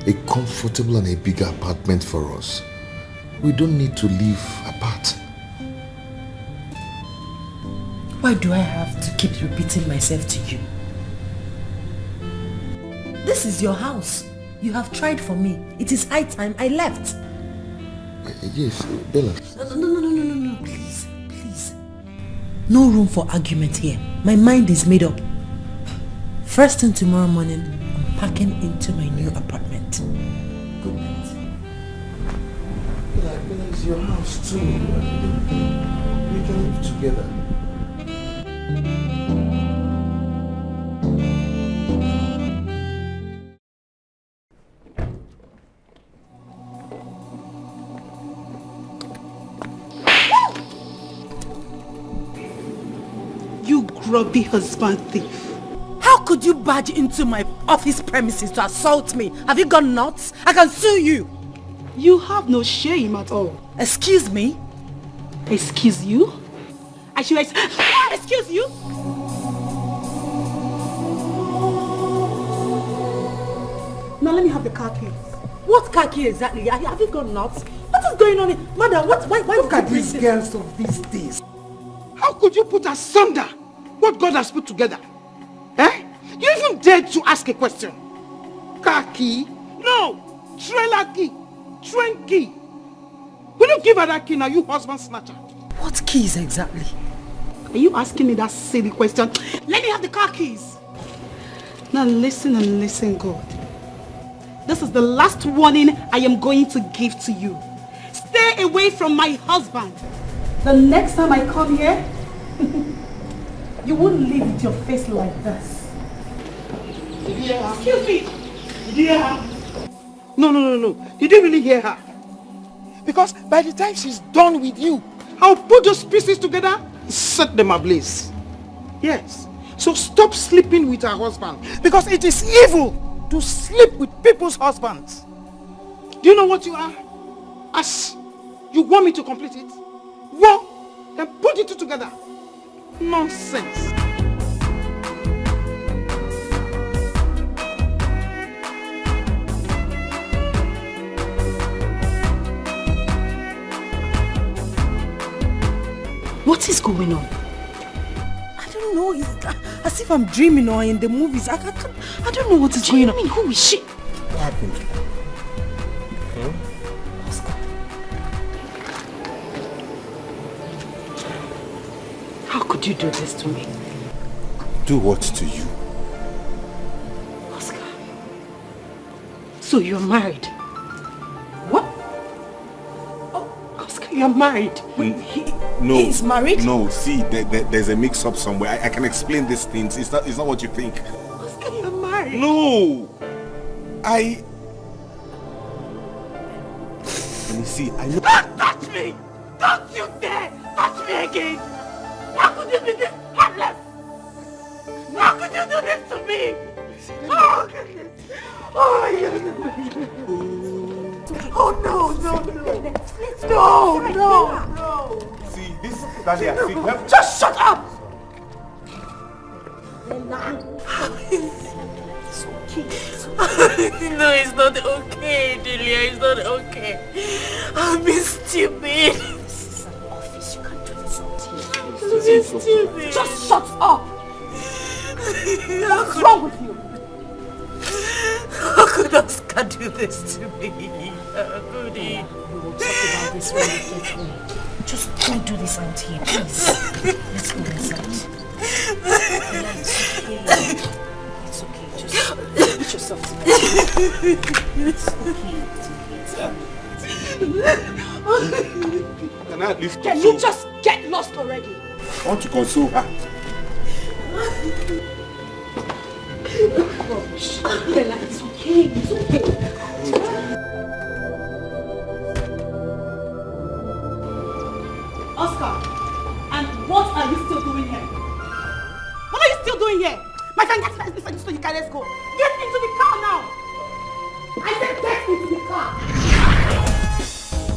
a comfortable and a bigger apartment for us. We don't need to live apart. Why do I have to keep repeating myself to you? This is your house. You have tried for me. It is high time I left. Yes, Bella. No, please. No room for argument here. My mind is made up. First thing tomorrow morning, I'm packing into my new apartment. Good night. Bella, it's your house too. We can live together. You grubby husband thief. How could you barge into my office premises to assault me? Have you gone nuts? I can sue you. You have no shame at all. Excuse me? Excuse you? I should excuse you? Now let me have the car keys. What car key exactly? Have you gone nuts? What is going on here? Madam, why look at these girls of these days? How could you put asunder what God has put together? You even dared to ask a question. Car key? No! Trailer key! Train key! Will you give her that key now, you husband snatcher? What keys exactly? Are you asking me that silly question? Let me have the car keys! Now listen and listen good. This is the last warning I am going to give to you. Stay away from my husband. The next time I come here, you won't leave with your face like this. Yeah. Excuse me. Yeah. No. You didn't really hear her. Because by the time she's done with you, I'll put those pieces together and set them ablaze. Yes. So stop sleeping with her husband. Because it is evil to sleep with people's husbands. Do you know what you are? As you want me to complete it? Well, then put it together. Nonsense. What is going on? I don't know. It's as if I'm dreaming or in the movies. I don't know what is going on. Who is she? What happened? How could you do this to me? Do what to you? Oscar. So you're married? What? Oh, Oscar, you're married. No. He's married? No, see, there's a mix-up somewhere. I can explain these things. It's not what you think. Oscar, you're married. No! Let me see, I know. Don't touch me! Don't you dare touch me again! How could you be this heartless? How could you do this to me? Oh, goodness. Oh, my goodness. Oh, no. See, this Dalia, see, Just shut up! No, it's not okay, Delia. It's not okay. I've been stupid. This is an office. You can't do this on TV. I've been stupid. Just shut up! What's wrong with you? How could Oscar do this to me? How could he? We will talk about this when we get home. Just don't do this on TV, please. Let's go inside. It's okay. Just put yourself together. It's okay. Can I at least Can you just get lost already? I want to console her. Rubbish. Bella, it's okay. It's okay. Oscar, and what are you still doing here? What are you still doing here? My friend, get this so you can let's go. Get into the car now. I said get into the car.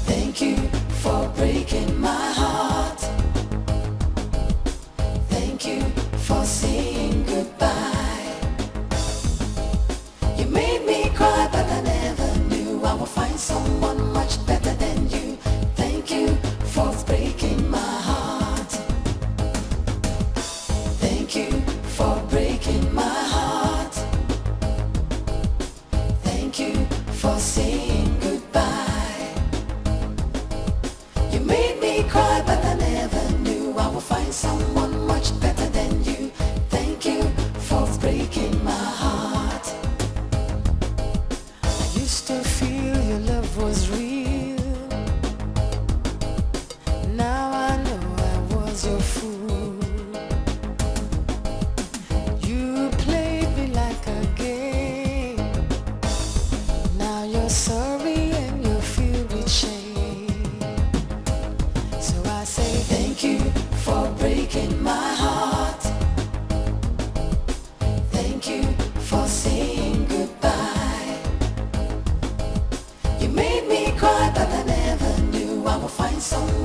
Thank you for breaking my heart. Thank you for saying goodbye. You made me cry, but I never knew I would find someone much better than you. Thank you for breaking my heart. Thank you for breaking my heart. Thank you for saying goodbye. You made me cry, but I never knew I would find someone much better than you. Thank you for breaking my heart. I used to feel your love was real. Now I know I was your fool. You played me like a game. Now you're sorry and you're filled with shame. So I say thank you for breaking my heart. Thank you for saying goodbye. You made me cry, but I never knew I would find someone